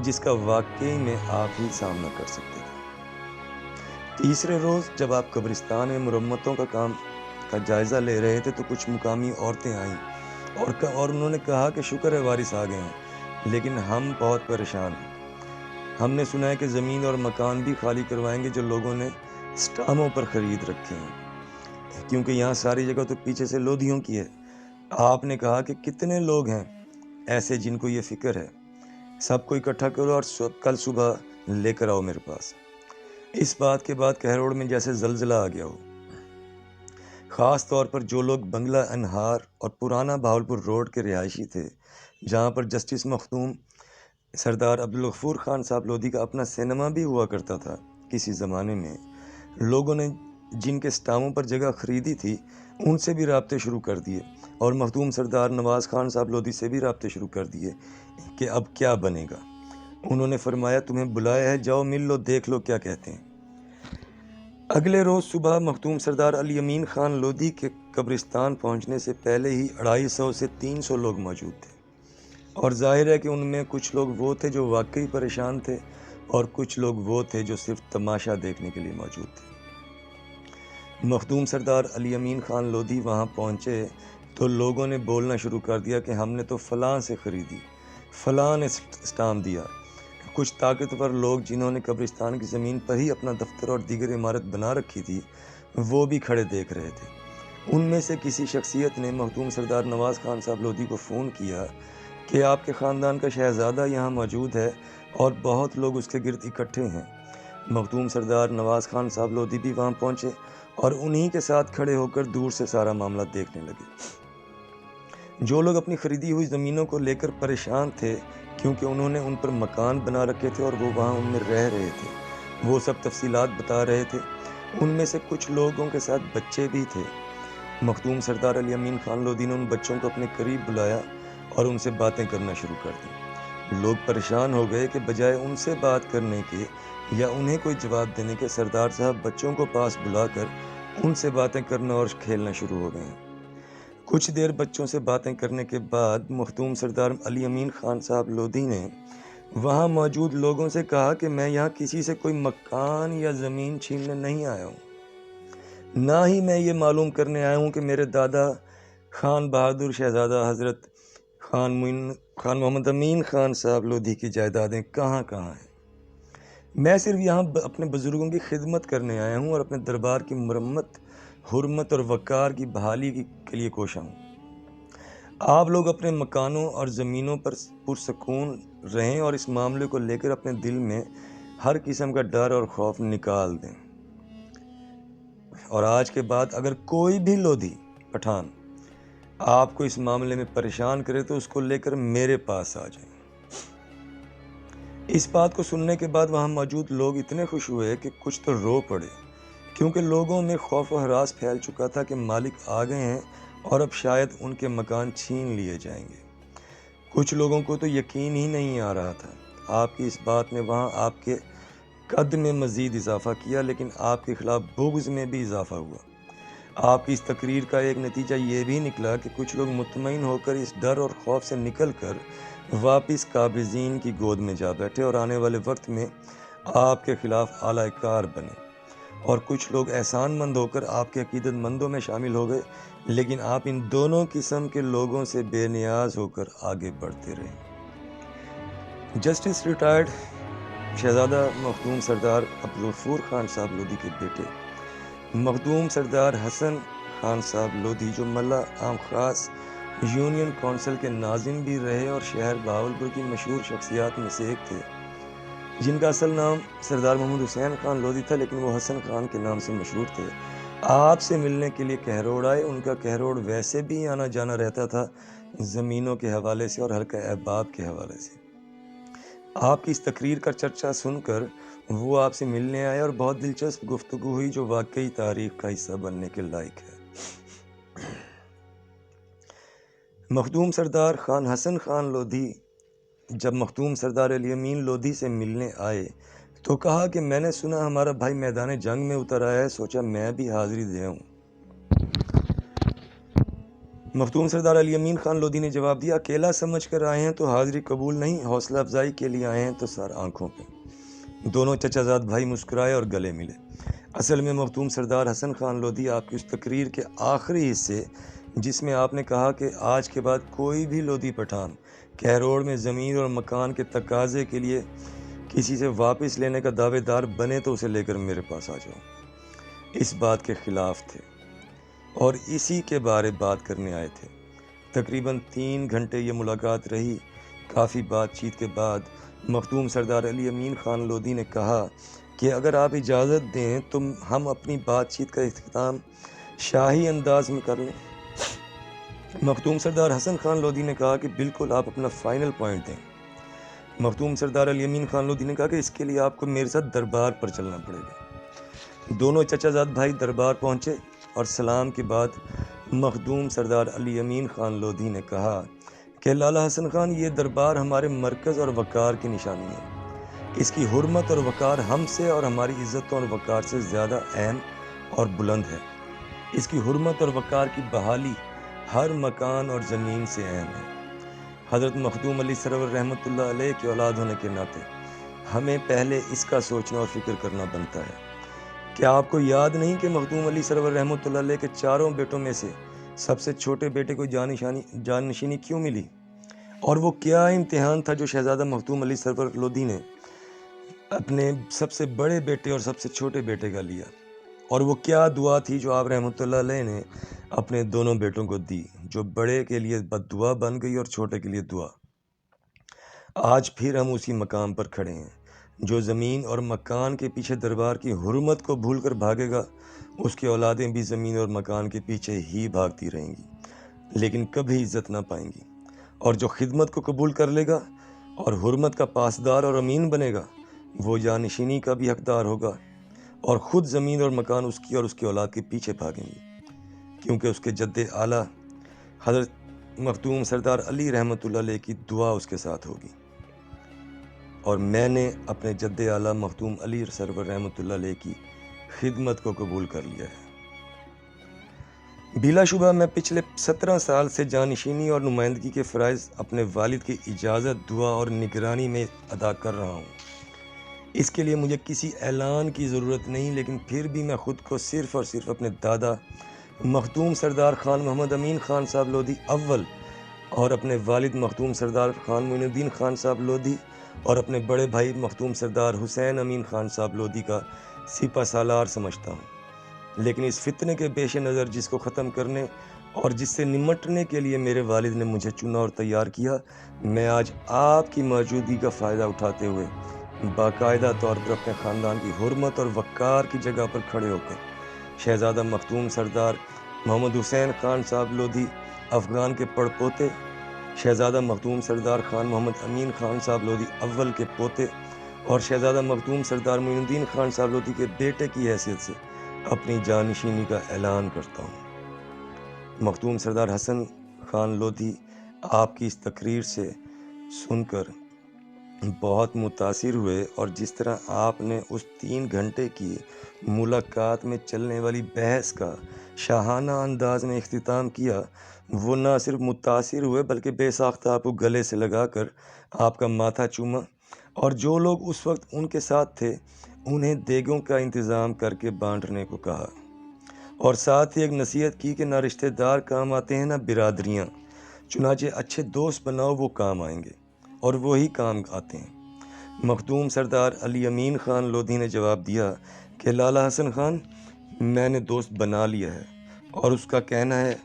جس کا واقعی میں آپ ہی سامنا کر سکتے تھے۔ تیسرے روز جب آپ قبرستان میں مرمتوں کا کام کا جائزہ لے رہے تھے تو کچھ مقامی عورتیں آئیں اور انہوں نے کہا کہ شکر ہے وارث آ گئے ہیں، لیکن ہم بہت پریشان ہیں۔ ہم نے سنا ہے کہ زمین اور مکان بھی خالی کروائیں گے جو لوگوں نے سٹاموں پر خرید رکھے ہیں، کیونکہ یہاں ساری جگہ تو پیچھے سے لودھیوں کی ہے۔ آپ نے کہا کہ کتنے لوگ ہیں ایسے جن کو یہ فکر ہے، سب کو اکٹھا کرو اور کل صبح لے کر آؤ میرے پاس۔ اس بات کے بعد کہروڑ میں جیسے زلزلہ آ گیا ہو، خاص طور پر جو لوگ بنگلہ انہار اور پرانا بہاولپور روڈ کے رہائشی تھے، جہاں پر جسٹس مخدوم سردار عبدالغفور خان صاحب لودھی کا اپنا سینما بھی ہوا کرتا تھا کسی زمانے میں۔ لوگوں نے جن کے سٹاموں پر جگہ خریدی تھی ان سے بھی رابطے شروع کر دیے اور مخدوم سردار نواز خان صاحب لودھی سے بھی رابطے شروع کر دیے کہ اب کیا بنے گا۔ انہوں نے فرمایا تمہیں بلایا ہے، جاؤ مل لو، دیکھ لو کیا کہتے ہیں۔ اگلے روز صبح مخدوم سردار علی امین خان لودھی کے قبرستان پہنچنے سے پہلے ہی 250 سے 300 لوگ موجود تھے، اور ظاہر ہے کہ ان میں کچھ لوگ وہ تھے جو واقعی پریشان تھے اور کچھ لوگ وہ تھے جو صرف تماشا دیکھنے کے لیے موجود تھے۔ مخدوم سردار علی امین خان لودھی وہاں پہنچے تو لوگوں نے بولنا شروع کر دیا کہ ہم نے تو فلاں سے خریدی، فلاں نے اسٹام دیا۔ کچھ طاقتور لوگ جنہوں نے قبرستان کی زمین پر ہی اپنا دفتر اور دیگر عمارت بنا رکھی تھی وہ بھی کھڑے دیکھ رہے تھے۔ ان میں سے کسی شخصیت نے مخدوم سردار نواز خان صاحب لودھی کو فون کیا کہ آپ کے خاندان کا شہزادہ یہاں موجود ہے اور بہت لوگ اس کے گرد اکٹھے ہیں۔ مخدوم سردار نواز خان صاحب لودھی بھی وہاں پہنچے اور انہی کے ساتھ کھڑے ہو کر دور سے سارا معاملہ دیکھنے لگے۔ جو لوگ اپنی خریدی ہوئی زمینوں کو لے کر پریشان تھے کیونکہ انہوں نے ان پر مکان بنا رکھے تھے اور وہ وہاں ان میں رہ رہے تھے، وہ سب تفصیلات بتا رہے تھے۔ ان میں سے کچھ لوگوں کے ساتھ بچے بھی تھے۔ مخدوم سردار علی امین خان لودھی نے ان بچوں کو اپنے قریب بلایا اور ان سے باتیں کرنا شروع کر دیں۔ لوگ پریشان ہو گئے کہ بجائے ان سے بات کرنے کے یا انہیں کوئی جواب دینے کے، سردار صاحب بچوں کو پاس بلا کر ان سے باتیں کرنا اور کھیلنا شروع ہو گئے ہیں۔ کچھ دیر بچوں سے باتیں کرنے کے بعد مخدوم سردار علی امین خان صاحب لودھی نے وہاں موجود لوگوں سے کہا کہ میں یہاں کسی سے کوئی مکان یا زمین چھیننے نہیں آیا ہوں، نہ ہی میں یہ معلوم کرنے آیا ہوں کہ میرے دادا خان بہادر شہزادہ حضرت خان محمد امین خان صاحب لودھی کی جائیدادیں کہاں کہاں ہیں۔ میں صرف یہاں اپنے بزرگوں کی خدمت کرنے آیا ہوں اور اپنے دربار کی مرمت، حرمت اور وقار کی بحالی کے لیے کوشاں ہوں۔ آپ لوگ اپنے مکانوں اور زمینوں پر پرسکون رہیں اور اس معاملے کو لے کر اپنے دل میں ہر قسم کا ڈر اور خوف نکال دیں، اور آج کے بعد اگر کوئی بھی لودھی پٹھان آپ کو اس معاملے میں پریشان کرے تو اس کو لے کر میرے پاس آ جائیں۔ اس بات کو سننے کے بعد وہاں موجود لوگ اتنے خوش ہوئے کہ کچھ تو رو پڑے، کیونکہ لوگوں میں خوف و ہراس پھیل چکا تھا کہ مالک آ گئے ہیں اور اب شاید ان کے مکان چھین لیے جائیں گے۔ کچھ لوگوں کو تو یقین ہی نہیں آ رہا تھا۔ آپ کی اس بات نے وہاں آپ کے قد میں مزید اضافہ کیا، لیکن آپ کے خلاف بغض میں بھی اضافہ ہوا۔ آپ کی اس تقریر کا ایک نتیجہ یہ بھی نکلا کہ کچھ لوگ مطمئن ہو کر اس ڈر اور خوف سے نکل کر واپس قابضین کی گود میں جا بیٹھے اور آنے والے وقت میں آپ کے خلاف اعلی کار بنے، اور کچھ لوگ احسان مند ہو کر آپ کے عقیدت مندوں میں شامل ہو گئے، لیکن آپ ان دونوں قسم کے لوگوں سے بے نیاز ہو کر آگے بڑھتے رہے۔ جسٹس ریٹائرڈ شہزادہ مخدوم سردار عبدالغفور خان صاحب لودھی کے بیٹے مخدوم سردار حسن خان صاحب لودھی، جو ملا عام خاص یونین کونسل کے ناظم بھی رہے اور شہر بہاولپور کی مشہور شخصیات میں سے ایک تھے، جن کا اصل نام سردار محمد حسین خان لودھی تھا لیکن وہ حسن خان کے نام سے مشہور تھے، آپ سے ملنے کے لیے کہروڑ آئے۔ ان کا کہروڑ ویسے بھی آنا جانا رہتا تھا، زمینوں کے حوالے سے اور حلقہ احباب کے حوالے سے۔ آپ کی اس تقریر کا چرچا سن کر وہ آپ سے ملنے آئے اور بہت دلچسپ گفتگو ہوئی، جو واقعی تاریخ کا حصہ بننے کے لائق ہے۔ مخدوم سردار خان حسن خان لودھی جب مخدوم سردار علی امین لودھی سے ملنے آئے تو کہا کہ میں نے سنا ہمارا بھائی میدان جنگ میں اتر آیا ہے، سوچا میں بھی حاضری دے آؤں۔ مخدوم سردار علی امین خان لودھی نے جواب دیا، اکیلا سمجھ کر آئے ہیں تو حاضری قبول نہیں، حوصلہ افزائی کے لیے آئے ہیں تو سر آنکھوں پہ۔ دونوں چچا زاد بھائی مسکرائے اور گلے ملے۔ اصل میں مخدوم سردار حسن خان لودھی آپ کی اس تقریر کے آخری حصے، جس میں آپ نے کہا کہ آج کے بعد کوئی بھی لودھی پٹھان کہروڑ میں زمین اور مکان کے تقاضے کے لیے کسی سے واپس لینے کا دعوے دار بنے تو اسے لے کر میرے پاس آ جاؤ، اس بات کے خلاف تھے اور اسی کے بارے بات کرنے آئے تھے۔ تقریباً 3 گھنٹے یہ ملاقات رہی۔ کافی بات چیت کے بعد مخدوم سردار علی امین خان لودھی نے کہا کہ اگر آپ اجازت دیں تو ہم اپنی بات چیت کا اختتام شاہی انداز میں کر لیں۔ مخدوم سردار حسن خان لودھی نے کہا کہ بالکل، آپ اپنا فائنل پوائنٹ دیں۔ مخدوم سردار علی امین خان لودھی نے کہا کہ اس کے لیے آپ کو میرے ساتھ دربار پر چلنا پڑے گا۔ دونوں چچا زاد بھائی دربار پہنچے اور سلام کے بعد مخدوم سردار علی امین خان لودھی نے کہا کہ لالا حسن خان، یہ دربار ہمارے مرکز اور وقار کی نشانی ہے۔ اس کی حرمت اور وقار ہم سے اور ہماری عزتوں اور وقار سے زیادہ اہم اور بلند ہے۔ اس کی حرمت اور وقار کی بحالی ہر مکان اور زمین سے اہم ہے۔ حضرت مخدوم علی سرور رحمۃ اللہ علیہ کے اولاد ہونے کے ناطے ہمیں پہلے اس کا سوچنا اور فکر کرنا بنتا ہے۔ کیا آپ کو یاد نہیں کہ مخدوم علی سرور رحمۃ اللہ علیہ کے 4 بیٹوں میں سے سب سے چھوٹے بیٹے کو جانشینی کیوں ملی؟ اور وہ کیا امتحان تھا جو شہزادہ مخدوم علی سرور لودھی نے اپنے سب سے بڑے بیٹے اور سب سے چھوٹے بیٹے کا لیا؟ اور وہ کیا دعا تھی جو آپ رحمۃ اللہ علیہ نے اپنے دونوں بیٹوں کو دی، جو بڑے کے لیے بد دعا بن گئی اور چھوٹے کے لیے دعا؟ آج پھر ہم اسی مقام پر کھڑے ہیں۔ جو زمین اور مکان کے پیچھے دربار کی حرمت کو بھول کر بھاگے گا، اس کی اولادیں بھی زمین اور مکان کے پیچھے ہی بھاگتی رہیں گی، لیکن کبھی عزت نہ پائیں گی۔ اور جو خدمت کو قبول کر لے گا اور حرمت کا پاسدار اور امین بنے گا، وہ جانشینی کا بھی حقدار ہوگا، اور خود زمین اور مکان اس کی اور اس کی اولاد کے پیچھے بھاگیں گے، کیونکہ اس کے جد اعلیٰ حضرت مخدوم سردار علی رحمۃ اللہ علیہ کی دعا اس کے ساتھ ہوگی۔ اور میں نے اپنے جد اعلیٰ مخدوم علی سرور رحمۃ اللہ علیہ کی خدمت کو قبول کر لیا ہے۔ بلا شبہ میں پچھلے 17 سال سے جانشینی اور نمائندگی کے فرائض اپنے والد کی اجازت، دعا اور نگرانی میں ادا کر رہا ہوں۔ اس کے لیے مجھے کسی اعلان کی ضرورت نہیں، لیکن پھر بھی میں خود کو صرف اور صرف اپنے دادا مخدوم سردار خان محمد امین خان صاحب لودھی اول اور اپنے والد مخدوم سردار خان معین الدین خان صاحب لودھی اور اپنے بڑے بھائی مخدوم سردار حسین امین خان صاحب لودھی کا سپہ سالار سمجھتا ہوں۔ لیکن اس فتنے کے پیش نظر جس کو ختم کرنے اور جس سے نمٹنے کے لیے میرے والد نے مجھے چنا اور تیار کیا، میں آج آپ کی موجودگی کا فائدہ اٹھاتے ہوئے باقاعدہ طور پر اپنے خاندان کی حرمت اور وقار کی جگہ پر کھڑے ہو کر شہزادہ مخدوم سردار محمد حسین خان صاحب لودھی افغان کے پڑ پوتے، شہزادہ مخدوم سردار خان محمد امین خان صاحب لودھی اول کے پوتے اور شہزادہ مخدوم سردار معین الدین خان صاحب لودھی کے بیٹے کی حیثیت سے اپنی جانشینی کا اعلان کرتا ہوں۔ مخدوم سردار حسن خان لودھی آپ کی اس تقریر سے سن کر بہت متاثر ہوئے، اور جس طرح آپ نے اس 3 گھنٹے کی ملاقات میں چلنے والی بحث کا شاہانہ انداز میں اختتام کیا، وہ نہ صرف متاثر ہوئے بلکہ بے ساختہ آپ کو گلے سے لگا کر آپ کا ماتھا چوما، اور جو لوگ اس وقت ان کے ساتھ تھے انہیں دیگوں کا انتظام کر کے بانٹنے کو کہا، اور ساتھ ہی ایک نصیحت کی کہ نہ رشتہ دار کام آتے ہیں نہ برادریاں، چنانچہ اچھے دوست بناؤ، وہ کام آئیں گے، اور وہی کام آتے ہیں۔ مخدوم سردار علی امین خان لودھی نے جواب دیا کہ لالا حسن خان، میں نے دوست بنا لیا ہے اور اس کا کہنا ہے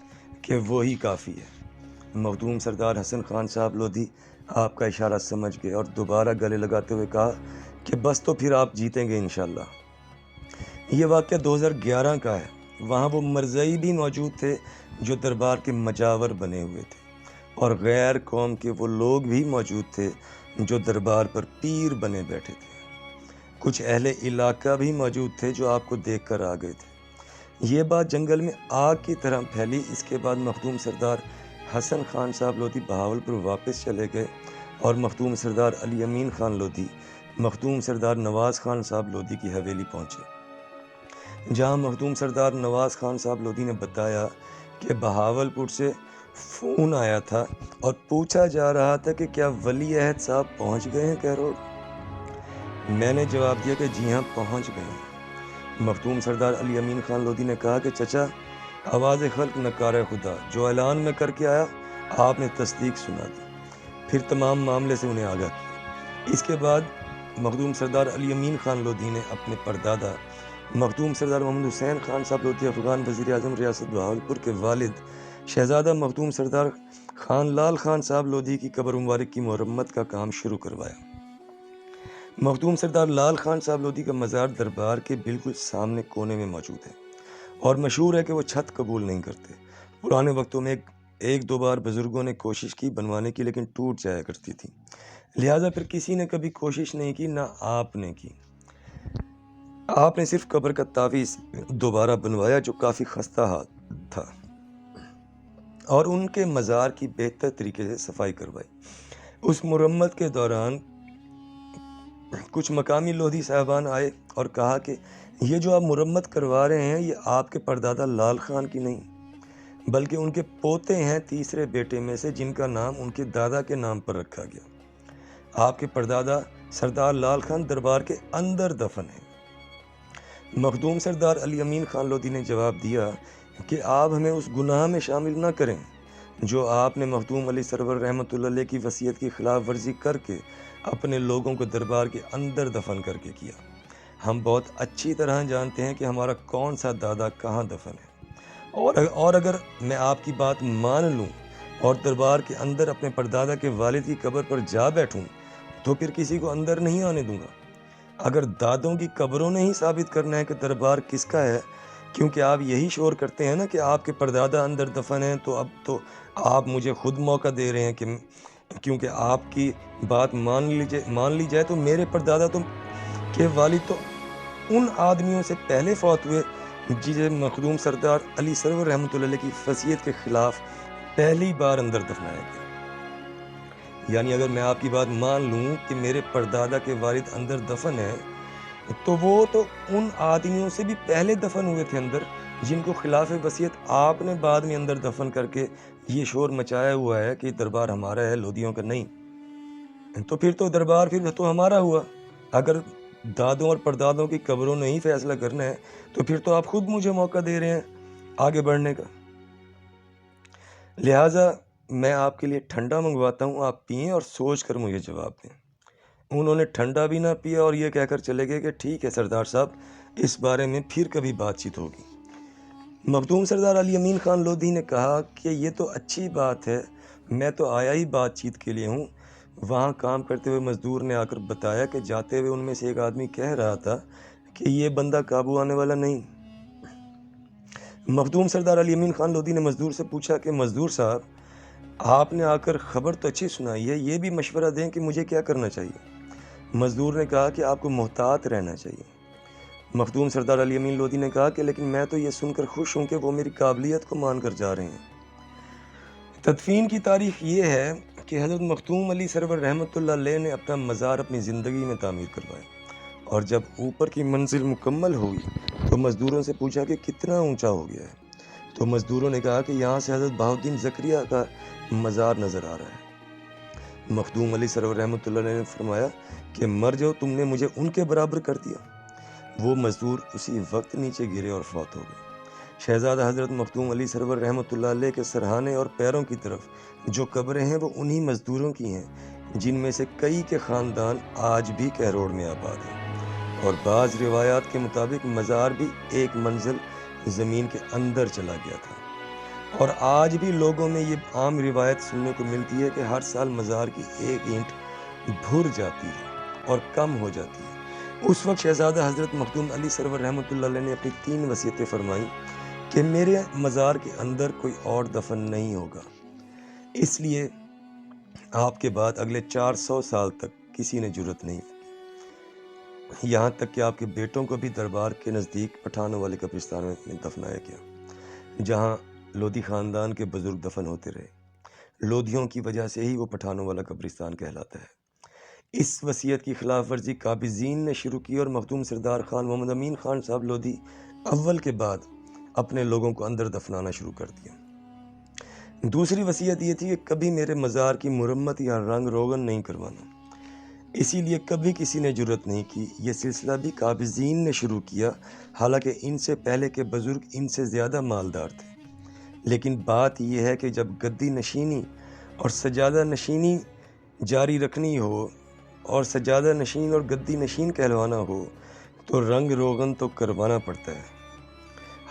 کہ وہی کافی ہے۔ مخدوم سردار حسن خان صاحب لودھی آپ کا اشارہ سمجھ گئے اور دوبارہ گلے لگاتے ہوئے کہا کہ بس تو پھر آپ جیتیں گے انشاءاللہ۔ یہ واقعہ 2011 کا ہے۔ وہاں وہ مرزائی بھی موجود تھے جو دربار کے مجاور بنے ہوئے تھے، اور غیر قوم کے وہ لوگ بھی موجود تھے جو دربار پر پیر بنے بیٹھے تھے۔ کچھ اہل علاقہ بھی موجود تھے جو آپ کو دیکھ کر آ گئے تھے۔ یہ بات جنگل میں آگ کی طرح پھیلی۔ اس کے بعد مخدوم سردار حسن خان صاحب لودھی بہاولپور واپس چلے گئے اور مخدوم سردار علی امین خان لودھی مخدوم سردار نواز خان صاحب لودھی کی حویلی پہنچے، جہاں مخدوم سردار نواز خان صاحب لودھی نے بتایا کہ بہاولپور سے فون آیا تھا اور پوچھا جا رہا تھا کہ کیا ولی عہد صاحب پہنچ گئے ہیں کیروڑ؟ میں نے جواب دیا کہ جی ہاں، پہنچ گئے ہیں۔ مخدوم سردار علی امین خان لودھی نے کہا کہ چچا، آواز خلق نکار خدا، جو اعلان میں کر کے آیا آپ نے تصدیق سنا دی، پھر تمام معاملے سے انہیں آگاہ کیا۔ اس کے بعد مخدوم سردار علی امین خان لودھی نے اپنے پردادا مخدوم سردار محمد حسین خان صاحب لودھی افغان وزیر اعظم ریاست بہاولپور کے والد شہزادہ مخدوم سردار خان لال خان صاحب لودھی کی قبر مبارک کی مرمت کا کام شروع کروایا۔ مخدوم سردار لال خان صاحب لودھی کا مزار دربار کے بالکل سامنے کونے میں موجود ہے، اور مشہور ہے کہ وہ چھت قبول نہیں کرتے۔ پرانے وقتوں میں ایک دو بار بزرگوں نے کوشش کی بنوانے کی، لیکن ٹوٹ جایا کرتی تھی، لہٰذا پھر کسی نے کبھی کوشش نہیں کی، نہ آپ نے کی۔ آپ نے صرف قبر کا تعویذ دوبارہ بنوایا جو کافی خستہ حال تھا، اور ان کے مزار کی بہتر طریقے سے صفائی کروائی۔ اس مرمت کے دوران کچھ مقامی لودھی صاحبان آئے اور کہا کہ یہ جو آپ مرمت کروا رہے ہیں یہ آپ کے پردادا لال خان کی نہیں بلکہ ان کے پوتے ہیں، تیسرے بیٹے میں سے، جن کا نام ان کے دادا کے نام پر رکھا گیا۔ آپ کے پردادا سردار لال خان دربار کے اندر دفن ہیں۔ مخدوم سردار علی امین خان لودھی نے جواب دیا کہ آپ ہمیں اس گناہ میں شامل نہ کریں جو آپ نے مخدوم علی سرور رحمۃ اللہ علیہ کی وصیت کی خلاف ورزی کر کے اپنے لوگوں کو دربار کے اندر دفن کر کے کیا۔ ہم بہت اچھی طرح جانتے ہیں کہ ہمارا کون سا دادا کہاں دفن ہے، اور اگر میں آپ کی بات مان لوں اور دربار کے اندر اپنے پردادا کے والد کی قبر پر جا بیٹھوں تو پھر کسی کو اندر نہیں آنے دوں گا۔ اگر دادوں کی قبروں نے ہی ثابت کرنا ہے کہ دربار کس کا ہے، کیونکہ آپ یہی شور کرتے ہیں نا کہ آپ کے پردادا اندر دفن ہیں، تو اب تو آپ مجھے خود موقع دے رہے ہیں کہ کیونکہ آپ کی بات مان لی جائے تو میرے پردادا کے والد تو ان آدمیوں سے پہلے فوت ہوئے جسے مخدوم سردار علی سرور رحمۃ اللہ علیہ کی وصیت کے خلاف پہلی بار اندر دفنایا گیا۔ یعنی اگر میں آپ کی بات مان لوں کہ میرے پردادا کے والد اندر دفن ہے تو وہ تو ان آدمیوں سے بھی پہلے دفن ہوئے تھے اندر جن کو خلاف وصیت آپ نے بعد میں اندر دفن کر کے یہ شور مچایا ہوا ہے کہ دربار ہمارا ہے، لودھیوں کا نہیں، تو پھر تو دربار پھر تو ہمارا ہوا۔ اگر دادوں اور پردادوں کی قبروں نے ہی فیصلہ کرنا ہے تو پھر تو آپ خود مجھے موقع دے رہے ہیں آگے بڑھنے کا۔ لہٰذا میں آپ کے لیے ٹھنڈا منگواتا ہوں، آپ پئیں اور سوچ کر مجھے جواب دیں۔ انہوں نے ٹھنڈا بھی نہ پیا اور یہ کہہ کر چلے گئے کہ ٹھیک ہے سردار صاحب، اس بارے میں پھر کبھی بات چیت ہوگی۔ مخدوم سردار علی امین خان لودھی نے کہا کہ یہ تو اچھی بات ہے، میں تو آیا ہی بات چیت کے لیے ہوں۔ وہاں کام کرتے ہوئے مزدور نے آ کر بتایا کہ جاتے ہوئے ان میں سے ایک آدمی کہہ رہا تھا کہ یہ بندہ قابو آنے والا نہیں۔ مخدوم سردار علی امین خان لودھی نے مزدور سے پوچھا کہ مزدور صاحب، آپ نے آ کر خبر تو اچھی سنائی ہے، یہ بھی مشورہ دیں کہ مجھے کیا کرنا چاہیے۔ مزدور نے کہا کہ آپ کو محتاط رہنا چاہیے۔ مخدوم سردار علی امین لودھی نے کہا کہ لیکن میں تو یہ سن کر خوش ہوں کہ وہ میری قابلیت کو مان کر جا رہے ہیں۔ تدفین کی تاریخ یہ ہے کہ حضرت مختوم علی سرور رحمۃ اللہ علیہ نے اپنا مزار اپنی زندگی میں تعمیر کروایا، اور جب اوپر کی منزل مکمل ہوئی تو مزدوروں سے پوچھا کہ کتنا اونچا ہو گیا ہے، تو مزدوروں نے کہا کہ یہاں سے حضرت بہاؤالدین زکریا کا مزار نظر آ رہا ہے۔ مخدوم علی سرور رحمۃ اللہ علیہ نے فرمایا کہ مر جاؤ، تم نے مجھے ان کے برابر کر دیا۔ وہ مزدور اسی وقت نیچے گرے اور فوت ہو گئے۔ شہزادہ حضرت مخدوم علی سرور رحمۃ اللہ علیہ کے سرہانے اور پیروں کی طرف جو قبریں ہیں وہ انہی مزدوروں کی ہیں، جن میں سے کئی کے خاندان آج بھی کہروڑ میں آباد ہیں، اور بعض روایات کے مطابق مزار بھی ایک منزل زمین کے اندر چلا گیا تھا۔ اور آج بھی لوگوں میں یہ عام روایت سننے کو ملتی ہے کہ ہر سال مزار کی ایک اینٹ بھر جاتی ہے اور کم ہو جاتی ہے۔ اس وقت شہزادہ حضرت مخدوم علی سرور رحمۃ اللہ علیہ نے اپنی 3 وصیتیں فرمائیں کہ میرے مزار کے اندر کوئی اور دفن نہیں ہوگا، اس لیے آپ کے بعد اگلے 400 سال تک کسی نے جرت نہیں کی، یہاں تک کہ آپ کے بیٹوں کو بھی دربار کے نزدیک پٹھانوں والے قبرستان میں دفنایا گیا، جہاں لودھی خاندان کے بزرگ دفن ہوتے رہے۔ لودھیوں کی وجہ سے ہی وہ پٹھانوں والا قبرستان کہلاتا ہے۔ اس وصیت کی خلاف ورزی قابضین نے شروع کی اور مخدوم سردار خان محمد امین خان صاحب لودھی اول کے بعد اپنے لوگوں کو اندر دفنانا شروع کر دیا۔ دوسری وصیت یہ تھی کہ کبھی میرے مزار کی مرمت یا رنگ روغن نہیں کروانا، اسی لیے کبھی کسی نے جرت نہیں کی۔ یہ سلسلہ بھی قابضین نے شروع کیا، حالانکہ ان سے پہلے کے بزرگ ان سے زیادہ مالدار تھے۔ لیکن بات یہ ہے کہ جب گدی نشینی اور سجادہ نشینی جاری رکھنی ہو اور سجادہ نشین اور گدی نشین کہلوانا ہو تو رنگ روغن تو کروانا پڑتا ہے۔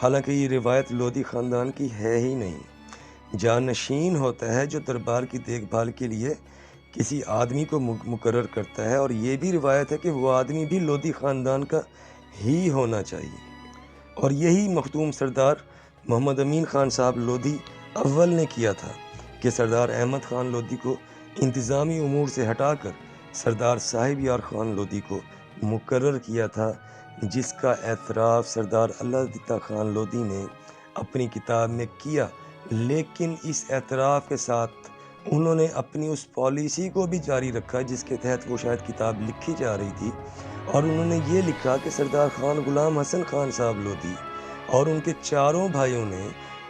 حالانکہ یہ روایت لودھی خاندان کی ہے ہی نہیں۔ جانشین ہوتا ہے جو دربار کی دیکھ بھال کے لیے کسی آدمی کو مقرر کرتا ہے، اور یہ بھی روایت ہے کہ وہ آدمی بھی لودھی خاندان کا ہی ہونا چاہیے، اور یہی مخدوم سردار محمد امین خان صاحب لودھی اول نے کیا تھا کہ سردار احمد خان لودھی کو انتظامی امور سے ہٹا کر سردار صاحب یار خان لودھی کو مقرر کیا تھا، جس کا اعتراف سردار اللہ دتہ خان لودھی نے اپنی کتاب میں کیا۔ لیکن اس اعتراف کے ساتھ انہوں نے اپنی اس پالیسی کو بھی جاری رکھا جس کے تحت وہ شاید کتاب لکھی جا رہی تھی، اور انہوں نے یہ لکھا کہ سردار خان غلام حسن خان صاحب لودھی اور ان کے چاروں بھائیوں نے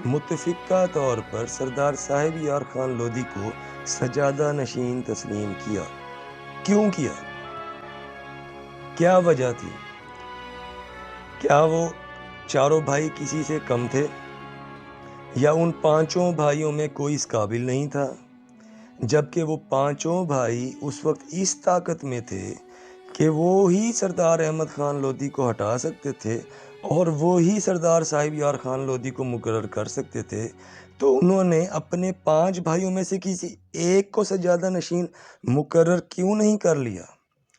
متفقہ طور پر سردار صاحب یار خان لودھی کو سجادہ نشین تسلیم کیا۔ کیوں کیا؟ کیا وجہ تھی؟ کیا وہ چاروں بھائی کسی سے کم تھے، یا ان 5 بھائیوں میں کوئی اس قابل نہیں تھا؟ جبکہ وہ 5 بھائی اس وقت اس طاقت میں تھے کہ وہ ہی سردار احمد خان لودھی کو ہٹا سکتے تھے اور وہ ہی سردار صاحب یار خان لودھی کو مقرر کر سکتے تھے، تو انہوں نے اپنے 5 بھائیوں میں سے کسی ایک کو سجادہ نشین مقرر کیوں نہیں کر لیا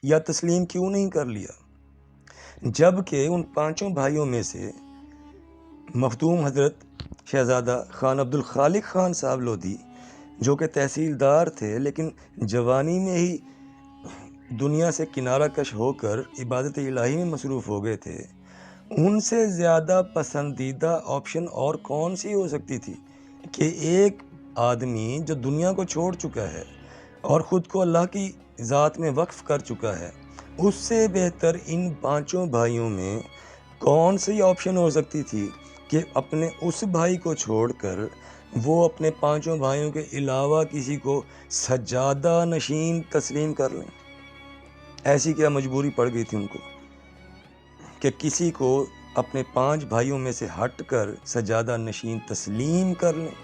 یا تسلیم کیوں نہیں کر لیا؟ جبکہ ان 5 بھائیوں میں سے مخدوم حضرت شہزادہ خان عبد الخالق خان صاحب لودھی، جو کہ تحصیلدار تھے لیکن جوانی میں ہی دنیا سے کنارہ کش ہو کر عبادت الہی میں مصروف ہو گئے تھے، ان سے زیادہ پسندیدہ آپشن اور کون سی ہو سکتی تھی کہ ایک آدمی جو دنیا کو چھوڑ چکا ہے اور خود کو اللہ کی ذات میں وقف کر چکا ہے، اس سے بہتر ان 5 بھائیوں میں کون سی آپشن ہو سکتی تھی کہ اپنے اس بھائی کو چھوڑ کر وہ اپنے پانچوں بھائیوں کے علاوہ کسی کو سجادہ نشین تسلیم کر لیں؟ ایسی کیا مجبوری پڑ گئی تھی ان کو کہ کسی کو اپنے 5 بھائیوں میں سے ہٹ کر سجادہ نشین تسلیم کر لیں؟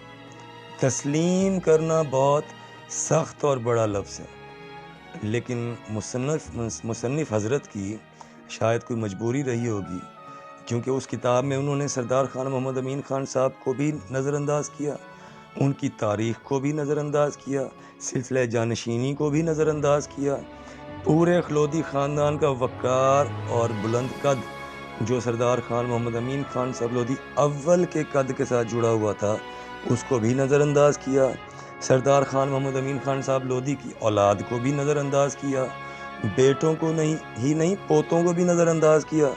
تسلیم کرنا بہت سخت اور بڑا لفظ ہے، لیکن مصنف حضرت کی شاید کوئی مجبوری رہی ہوگی، کیونکہ اس کتاب میں انہوں نے سردار خان محمد امین خان صاحب کو بھی نظر انداز کیا، ان کی تاریخ کو بھی نظر انداز کیا، سلسلہ جانشینی کو بھی نظر انداز کیا، پورے لودھی خاندان کا وقار اور بلند قد جو سردار خان محمد امین خان صاحب لودھی اول کے قد کے ساتھ جڑا ہوا تھا اس کو بھی نظر انداز کیا، سردار خان محمد امین خان صاحب لودھی کی اولاد کو بھی نظر انداز کیا، بیٹوں کو نہیں پوتوں کو بھی نظر انداز کیا،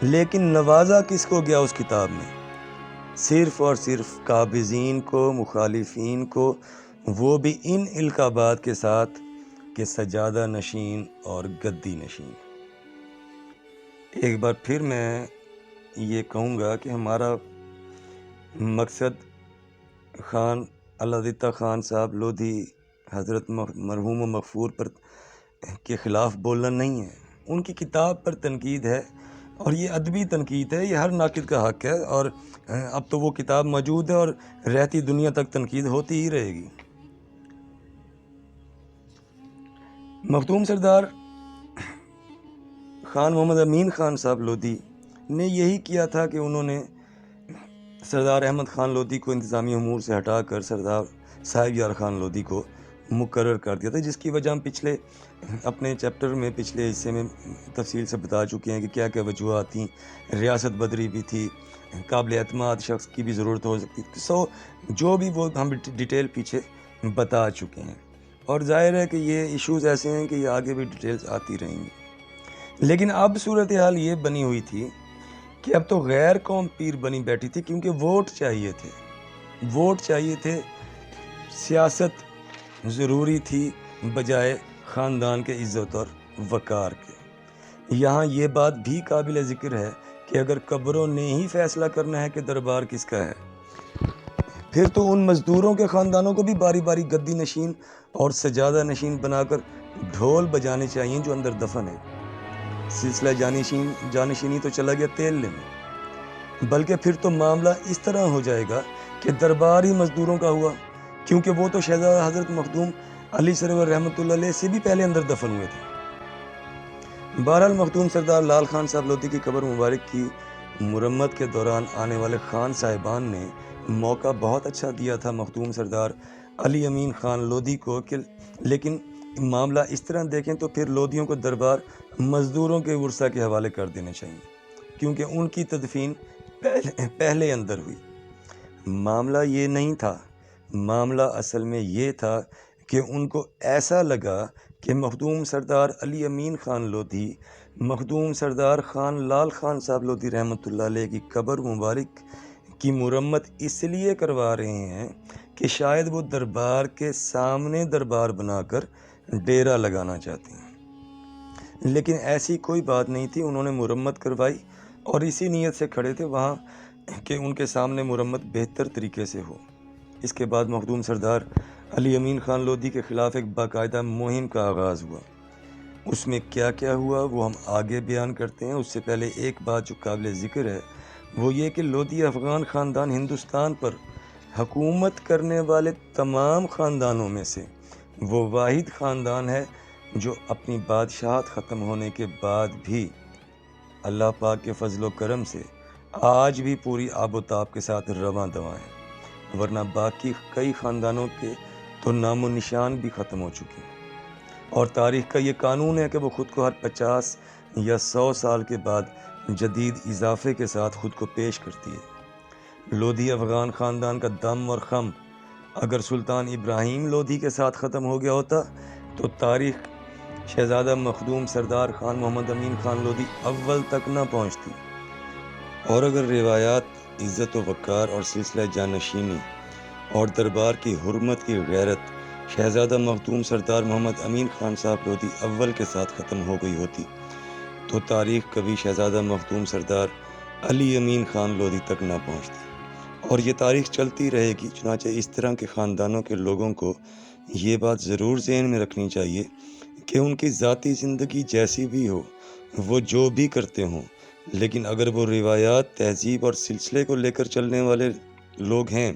لیکن نوازا کس کو گیا اس کتاب میں؟ صرف اور صرف قابضین کو، مخالفین کو، وہ بھی ان القابات کے ساتھ کہ سجادہ نشین اور گدی نشین۔ ایک بار پھر میں یہ کہوں گا کہ ہمارا مقصد خان علادتہ خان صاحب لودھی حضرت مرحوم و مغفور پر کے خلاف بولنا نہیں ہے، ان کی کتاب پر تنقید ہے، اور یہ ادبی تنقید ہے، یہ ہر ناقد کا حق ہے، اور اب تو وہ کتاب موجود ہے اور رہتی دنیا تک تنقید ہوتی ہی رہے گی۔ مخدوم سردار خان محمد امین خان صاحب لودھی نے یہی کیا تھا کہ انہوں نے سردار احمد خان لودھی کو انتظامی امور سے ہٹا کر سردار صاحب یار خان لودھی کو مقرر کر دیا تھا، جس کی وجہ ہم پچھلے اپنے چیپٹر میں پچھلے حصے میں تفصیل سے بتا چکے ہیں کہ کیا کیا وجوہات تھیں، ریاست بدری بھی تھی، قابل اعتماد شخص کی بھی ضرورت ہو سکتی تھی، جو بھی وہ ہم ڈیٹیل پیچھے بتا چکے ہیں، اور ظاہر ہے کہ یہ ایشوز ایسے ہیں کہ یہ آگے بھی ڈیٹیلز آتی رہیں گی۔ لیکن اب صورتحال یہ بنی ہوئی تھی کہ اب تو غیر قوم پیر بنی بیٹھی تھی، کیونکہ ووٹ چاہیے تھے، سیاست ضروری تھی بجائے خاندان کے عزت اور وقار کے۔ یہاں یہ بات بھی قابل ذکر ہے کہ اگر قبروں نے ہی فیصلہ کرنا ہے کہ دربار کس کا ہے، پھر تو ان مزدوروں کے خاندانوں کو بھی باری باری گدی نشین اور سجادہ نشین بنا کر ڈھول بجانے چاہیے جو اندر دفن ہے۔ سلسلہ جانشینی تو چلا گیا تیل لینے، بلکہ پھر تو معاملہ اس طرح ہو جائے گا کہ دربار ہی مزدوروں کا ہوا، کیونکہ وہ تو شہزادہ حضرت مخدوم علی سرور رحمۃ اللہ علیہ سے بھی پہلے اندر دفن ہوئے تھے۔ بہرحال مخدوم سردار لال خان صاحب لودھی کی قبر مبارک کی مرمت کے دوران آنے والے خان صاحبان نے موقع بہت اچھا دیا تھا مخدوم سردار علی امین خان لودھی کو، لیکن معاملہ اس طرح دیکھیں تو پھر لودھیوں کو دربار مزدوروں کے ورثہ کے حوالے کر دینے چاہیے، کیونکہ ان کی تدفین پہلے اندر ہوئی۔ معاملہ یہ نہیں تھا، معاملہ اصل میں یہ تھا کہ ان کو ایسا لگا کہ مخدوم سردار علی امین خان لودھی مخدوم سردار خان لال خان صاحب لودھی رحمۃ اللہ علیہ کی قبر مبارک کی مرمت اس لیے کروا رہے ہیں کہ شاید وہ دربار کے سامنے دربار بنا کر ڈیرا لگانا چاہتے ہیں، لیکن ایسی کوئی بات نہیں تھی۔ انہوں نے مرمت کروائی اور اسی نیت سے کھڑے تھے وہاں کہ ان کے سامنے مرمت بہتر طریقے سے ہو۔ اس کے بعد مخدوم سردار علی امین خان لودھی کے خلاف ایک باقاعدہ مہم کا آغاز ہوا۔ اس میں کیا کیا ہوا وہ ہم آگے بیان کرتے ہیں، اس سے پہلے ایک بات جو قابل ذکر ہے وہ یہ کہ لودھی افغان خاندان ہندوستان پر حکومت کرنے والے تمام خاندانوں میں سے وہ واحد خاندان ہے جو اپنی بادشاہت ختم ہونے کے بعد بھی اللہ پاک کے فضل و کرم سے آج بھی پوری آب و تاب کے ساتھ رواں دواں ہے، ورنہ باقی کئی خاندانوں کے تو نام و نشان بھی ختم ہو چکے ہیں، اور تاریخ کا یہ قانون ہے کہ وہ خود کو ہر 50 یا 100 سال کے بعد جدید اضافے کے ساتھ خود کو پیش کرتی ہے۔ لودھی افغان خاندان کا دم اور خم اگر سلطان ابراہیم لودھی کے ساتھ ختم ہو گیا ہوتا تو تاریخ شہزادہ مخدوم سردار خان محمد امین خان لودھی اول تک نہ پہنچتی، اور اگر روایات عزت و وقار اور سلسلہ جانشینی اور دربار کی حرمت کی غیرت شہزادہ مخدوم سردار محمد امین خان صاحب لودھی اول کے ساتھ ختم ہو گئی ہوتی تو تاریخ کبھی شہزادہ مخدوم سردار علی امین خان لودھی تک نہ پہنچتی، اور یہ تاریخ چلتی رہے گی۔ چنانچہ اس طرح کے خاندانوں کے لوگوں کو یہ بات ضرور ذہن میں رکھنی چاہیے کہ ان کی ذاتی زندگی جیسی بھی ہو، وہ جو بھی کرتے ہوں، لیکن اگر وہ روایات، تہذیب اور سلسلے کو لے کر چلنے والے لوگ ہیں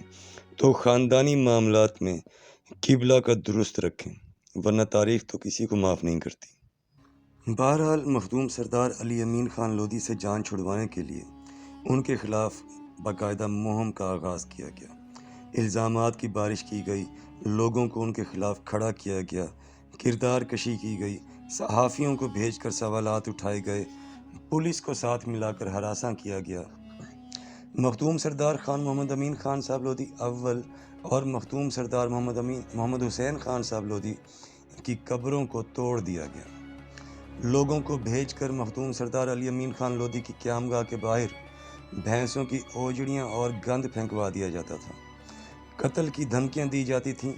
تو خاندانی معاملات میں قبلہ کا درست رکھیں، ورنہ تاریخ تو کسی کو معاف نہیں کرتی۔ بہرحال مخدوم سردار علی امین خان لودھی سے جان چھڑوانے کے لیے ان کے خلاف باقاعدہ مہم کا آغاز کیا گیا۔ الزامات کی بارش کی گئی، لوگوں کو ان کے خلاف کھڑا کیا گیا، کردار کشی کی گئی، صحافیوں کو بھیج کر سوالات اٹھائے گئے، پولیس کو ساتھ ملا کر ہراساں کیا گیا۔ مخدوم سردار خان محمد امین خان صاحب لودھی اول اور مخدوم سردار محمد حسین خان صاحب لودھی کی قبروں کو توڑ دیا گیا۔ لوگوں کو بھیج کر مخدوم سردار علی امین خان لودھی کی قیامگاہ کے باہر بھینسوں کی اوجڑیاں اور گند پھینکوا دیا جاتا تھا۔ قتل کی دھمکیاں دی جاتی تھیں،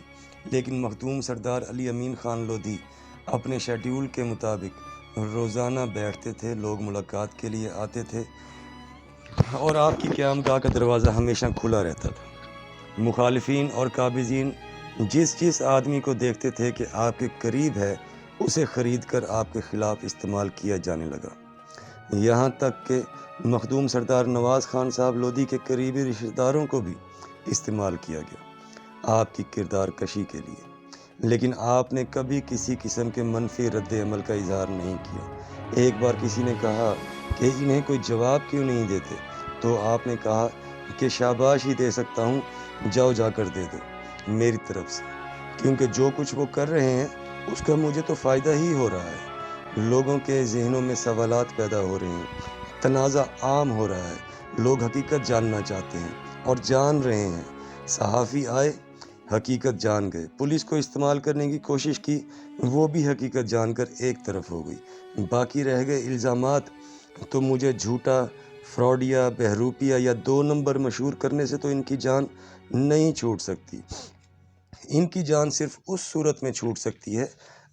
لیکن مخدوم سردار علی امین خان لودھی اپنے شیڈیول کے مطابق روزانہ بیٹھتے تھے، لوگ ملاقات کے لیے آتے تھے اور آپ کی قیامگاہ کا دروازہ ہمیشہ کھلا رہتا تھا۔ مخالفین اور قابضین جس آدمی کو دیکھتے تھے کہ آپ کے قریب ہے، اسے خرید کر آپ کے خلاف استعمال کیا جانے لگا، یہاں تک کہ مخدوم سردار نواز خان صاحب لودھی کے قریبی رشتہ داروں کو بھی استعمال کیا گیا آپ کی کردار کشی کے لیے، لیکن آپ نے کبھی کسی قسم کے منفی رد عمل کا اظہار نہیں کیا۔ ایک بار کسی نے کہا کہ انہیں کوئی جواب کیوں نہیں دیتے، تو آپ نے کہا کہ شاباش ہی دے سکتا ہوں، جاؤ جا کر دے دو میری طرف سے، کیونکہ جو کچھ وہ کر رہے ہیں اس کا مجھے تو فائدہ ہی ہو رہا ہے۔ لوگوں کے ذہنوں میں سوالات پیدا ہو رہے ہیں، تنازع عام ہو رہا ہے، لوگ حقیقت جاننا چاہتے ہیں اور جان رہے ہیں۔ صحافی آئے، حقیقت جان گئے، پولیس کو استعمال کرنے کی کوشش کی، وہ بھی حقیقت جان کر ایک طرف ہو گئی، باقی رہ گئے الزامات۔ تو مجھے جھوٹا، فراڈیا، بہروپیہ یا 2 نمبر مشہور کرنے سے تو ان کی جان نہیں چھوٹ سکتی۔ ان کی جان صرف اس صورت میں چھوٹ سکتی ہے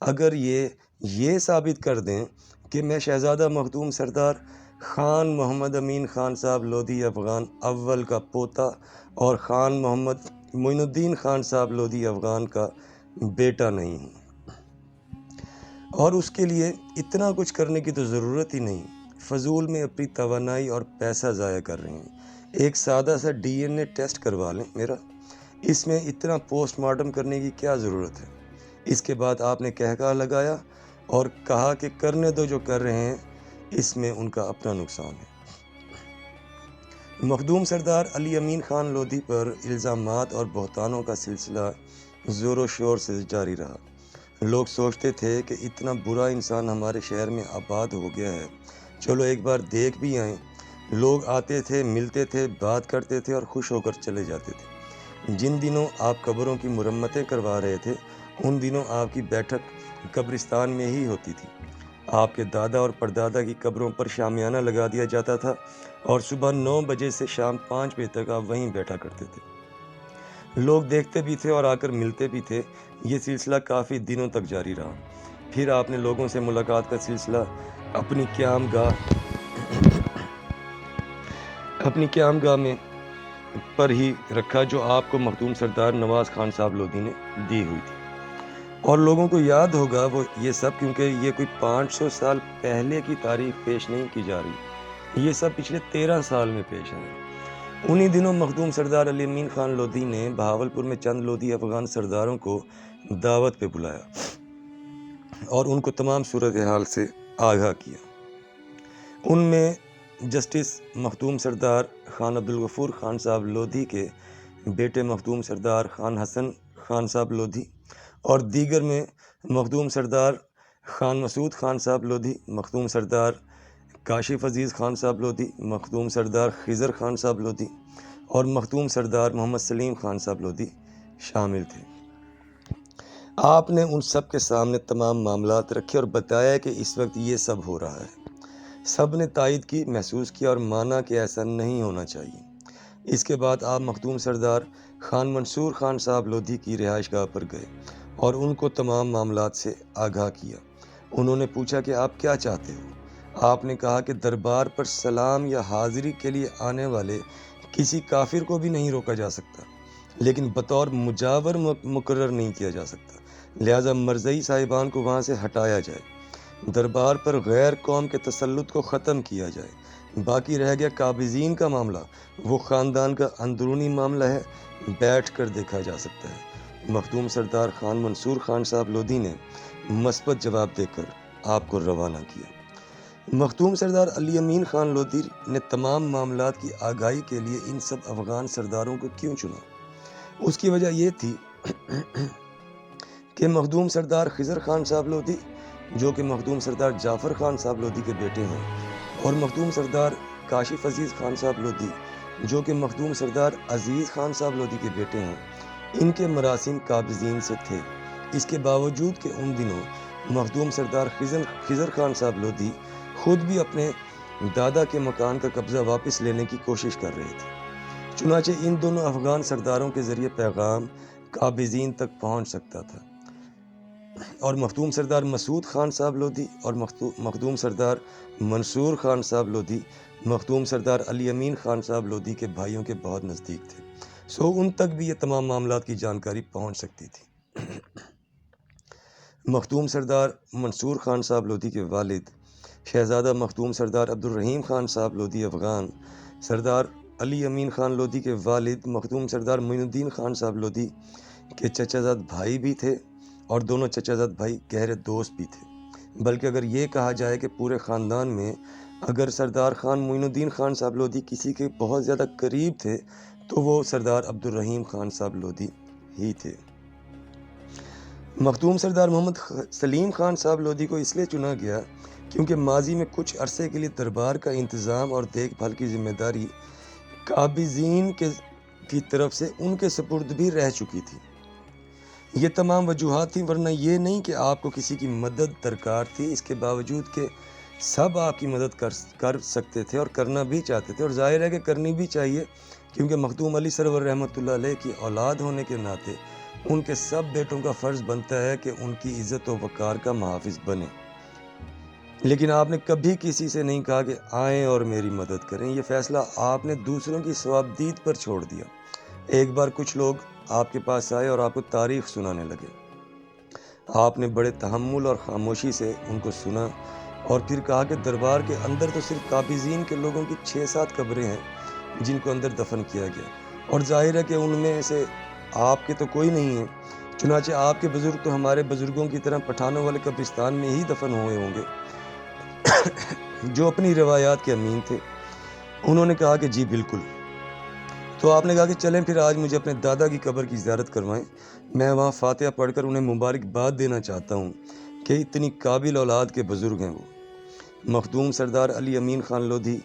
اگر یہ ثابت کر دیں کہ میں شہزادہ مخدوم سردار خان محمد امین خان صاحب لودھی افغان اول کا پوتا اور خان محمد معین الدین خان صاحب لودھی افغان کا بیٹا نہیں ہوں، اور اس کے لیے اتنا کچھ کرنے کی تو ضرورت ہی نہیں، فضول میں اپنی توانائی اور پیسہ ضائع کر رہے ہیں۔ ایک سادہ سا DNA ٹیسٹ کروا لیں میرا، اس میں اتنا پوسٹ مارٹم کرنے کی کیا ضرورت ہے؟ اس کے بعد آپ نے کہا لگایا اور کہا کہ کرنے دو جو کر رہے ہیں، اس میں ان کا اپنا نقصان ہے۔ مخدوم سردار علی امین خان لودھی پر الزامات اور بہتانوں کا سلسلہ زور و شور سے جاری رہا۔ لوگ سوچتے تھے کہ اتنا برا انسان ہمارے شہر میں آباد ہو گیا ہے، چلو ایک بار دیکھ بھی آئیں۔ لوگ آتے تھے، ملتے تھے، بات کرتے تھے اور خوش ہو کر چلے جاتے تھے۔ جن دنوں آپ قبروں کی مرمتیں کروا رہے تھے، ان دنوں آپ کی بیٹھک قبرستان میں ہی ہوتی تھی۔ آپ کے دادا اور پردادا کی قبروں پر شامیانہ لگا دیا جاتا تھا اور صبح 9 بجے سے شام 5 بجے تک آپ وہیں بیٹھا کرتے تھے۔ لوگ دیکھتے بھی تھے اور آ کر ملتے بھی تھے۔ یہ سلسلہ کافی دنوں تک جاری رہا۔ پھر آپ نے لوگوں سے ملاقات کا سلسلہ اپنی قیامگاہ میں پر ہی رکھا، جو آپ کو مخدوم سردار نواز خان صاحب لودھی نے دی ہوئی تھی۔ اور لوگوں کو یاد ہوگا وہ یہ سب، کیونکہ یہ کوئی 500 سال پہلے کی تاریخ پیش نہیں کی جا رہی، یہ سب پچھلے 13 سال میں پیش ہے۔ انہی دنوں مخدوم سردار علی امین خان لودھی نے بہاولپور میں چند لودھی افغان سرداروں کو دعوت پہ بلایا اور ان کو تمام صورتحال سے آگاہ کیا۔ ان میں جسٹس مخدوم سردار خان عبدالغفور خان صاحب لودھی کے بیٹے مخدوم سردار خان حسن خان صاحب لودھی اور دیگر میں مخدوم سردار خان مسعود خان صاحب لودھی، مخدوم سردار کاشف عزیز خان صاحب لودھی، مخدوم سردار خضر خان صاحب لودھی اور مخدوم سردار محمد سلیم خان صاحب لودھی شامل تھے۔ آپ نے ان سب کے سامنے تمام معاملات رکھے اور بتایا کہ اس وقت یہ سب ہو رہا ہے۔ سب نے تائید کی، محسوس کیا اور مانا کہ ایسا نہیں ہونا چاہیے۔ اس کے بعد آپ مخدوم سردار خان منصور خان صاحب لودھی کی رہائش گاہ پر گئے اور ان کو تمام معاملات سے آگاہ کیا۔ انہوں نے پوچھا کہ آپ کیا چاہتے ہو؟ آپ نے کہا کہ دربار پر سلام یا حاضری کے لیے آنے والے کسی کافر کو بھی نہیں روکا جا سکتا، لیکن بطور مجاور مقرر نہیں کیا جا سکتا، لہٰذا مرزئی صاحبان کو وہاں سے ہٹایا جائے، دربار پر غیر قوم کے تسلط کو ختم کیا جائے۔ باقی رہ گیا قابضین کا معاملہ، وہ خاندان کا اندرونی معاملہ ہے، بیٹھ کر دیکھا جا سکتا ہے۔ مخدوم سردار خان منصور خان صاحب لودھی نے مثبت جواب دے کر آپ کو روانہ کیا۔ مخدوم سردار علی امین خان لودھی نے تمام معاملات کی آگاہی کے لیے ان سب افغان سرداروں کو کیوں چنا؟ اس کی وجہ یہ تھی کہ مخدوم سردار خضر خان صاحب لودھی، جو کہ مخدوم سردار جعفر خان صاحب لودھی کے بیٹے ہیں، اور مخدوم سردار کاشف عزیز خان صاحب لودھی، جو کہ مخدوم سردار عزیز خان صاحب لودھی کے بیٹے ہیں، ان کے مراسم قابضین سے تھے۔ اس کے باوجود کہ ان دنوں مخدوم سردار خضر خان صاحب لودھی خود بھی اپنے دادا کے مکان کا قبضہ واپس لینے کی کوشش کر رہے تھے، چنانچہ ان دونوں افغان سرداروں کے ذریعے پیغام قابضین تک پہنچ سکتا تھا، اور مخدوم سردار مسعود خان صاحب لودھی اور مخدوم سردار منصور خان صاحب لودھی مخدوم سردار علی امین خان صاحب لودھی کے بھائیوں کے بہت نزدیک تھے، سو ان تک بھی یہ تمام معاملات کی جانکاری پہنچ سکتی تھی۔ مخدوم سردار منصور خان صاحب لودھی کے والد شہزادہ مخدوم سردار عبدالرحیم خان صاحب لودھی افغان سردار علی امین خان لودھی کے والد مخدوم سردار معین الدین خان صاحب لودھی کے چچا زاد بھائی بھی تھے، اور دونوں چچا زاد بھائی گہرے دوست بھی تھے، بلکہ اگر یہ کہا جائے کہ پورے خاندان میں اگر سردار خان معین الدین خان صاحب لودھی کسی کے بہت زیادہ قریب تھے تو وہ سردار عبدالرحیم خان صاحب لودھی ہی تھے۔ مخدوم سردار محمد سلیم خان صاحب لودھی کو اس لیے چنا گیا کیونکہ ماضی میں کچھ عرصے کے لیے دربار کا انتظام اور دیکھ بھال کی ذمہ داری قابضین کی طرف سے ان کے سپرد بھی رہ چکی تھی۔ یہ تمام وجوہات تھیں، ورنہ یہ نہیں کہ آپ کو کسی کی مدد درکار تھی۔ اس کے باوجود کہ سب آپ کی مدد کر سکتے تھے اور کرنا بھی چاہتے تھے، اور ظاہر ہے کہ کرنی بھی چاہیے، کیونکہ مخدوم علی سرور رحمۃ اللہ علیہ کی اولاد ہونے کے ناطے ان کے سب بیٹوں کا فرض بنتا ہے کہ ان کی عزت و وقار کا محافظ بنے۔ لیکن آپ نے کبھی کسی سے نہیں کہا کہ آئیں اور میری مدد کریں، یہ فیصلہ آپ نے دوسروں کی ثوابدید پر چھوڑ دیا۔ ایک بار کچھ لوگ آپ کے پاس آئے اور آپ کو تاریخ سنانے لگے، آپ نے بڑے تحمل اور خاموشی سے ان کو سنا، اور پھر کہا کہ دربار کے اندر تو صرف قابضین کے لوگوں کی 6-7 قبریں ہیں جن کو اندر دفن کیا گیا، اور ظاہر ہے کہ ان میں سے آپ کے تو کوئی نہیں ہے، چنانچہ آپ کے بزرگ تو ہمارے بزرگوں کی طرح پٹھانوں والے قبرستان میں ہی دفن ہوئے ہوں گے، جو اپنی روایات کے امین تھے۔ انہوں نے کہا کہ جی بالکل۔ تو آپ نے کہا کہ چلیں پھر آج مجھے اپنے دادا کی قبر کی زیارت کروائیں، میں وہاں فاتحہ پڑھ کر انہیں مبارکباد دینا چاہتا ہوں کہ اتنی قابل اولاد کے بزرگ ہیں وہ۔ مخدوم سردار علی امین خان لودھی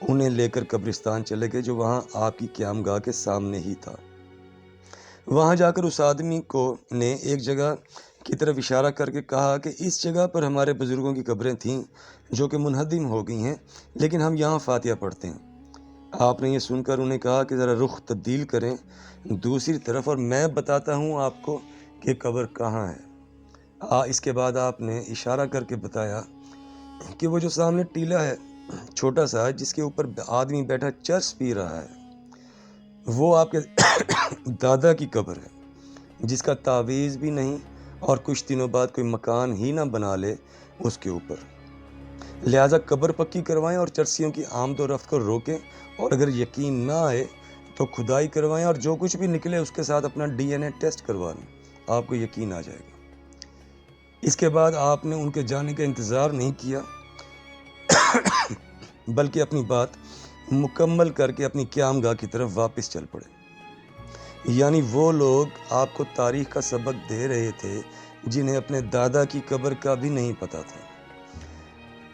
انہیں لے کر قبرستان چلے گئے، جو وہاں آپ کی قیام گاہ کے سامنے ہی تھا۔ وہاں جا کر اس آدمی نے ایک جگہ کی طرف اشارہ کر کے کہا کہ اس جگہ پر ہمارے بزرگوں کی قبریں تھیں جو کہ منہدم ہو گئی ہیں، لیکن ہم یہاں فاتحہ پڑھتے ہیں۔ آپ نے یہ سن کر انہیں کہا کہ ذرا رخ تبدیل کریں دوسری طرف، اور میں بتاتا ہوں آپ کو کہ قبر کہاں ہے۔ اس کے بعد آپ نے اشارہ کر کے بتایا کہ وہ جو سامنے ٹیلہ ہے چھوٹا سا، جس کے اوپر آدمی بیٹھا چرس پی رہا ہے، وہ آپ کے دادا کی قبر ہے، جس کا تعویذ بھی نہیں، اور کچھ دنوں بعد کوئی مکان ہی نہ بنا لے اس کے اوپر۔ لہٰذا قبر پکی کروائیں اور چرسیوں کی آمد و رفت کو روکیں، اور اگر یقین نہ آئے تو کھدائی کروائیں، اور جو کچھ بھی نکلے اس کے ساتھ اپنا DNA ٹیسٹ کروا لیں، آپ کو یقین آ جائے گا۔ اس کے بعد آپ نے ان کے جانے کا انتظار نہیں کیا، بلکہ اپنی بات مکمل کر کے اپنی قیام گاہ کی طرف واپس چل پڑے۔ یعنی وہ لوگ آپ کو تاریخ کا سبق دے رہے تھے جنہیں اپنے دادا کی قبر کا بھی نہیں پتہ تھا۔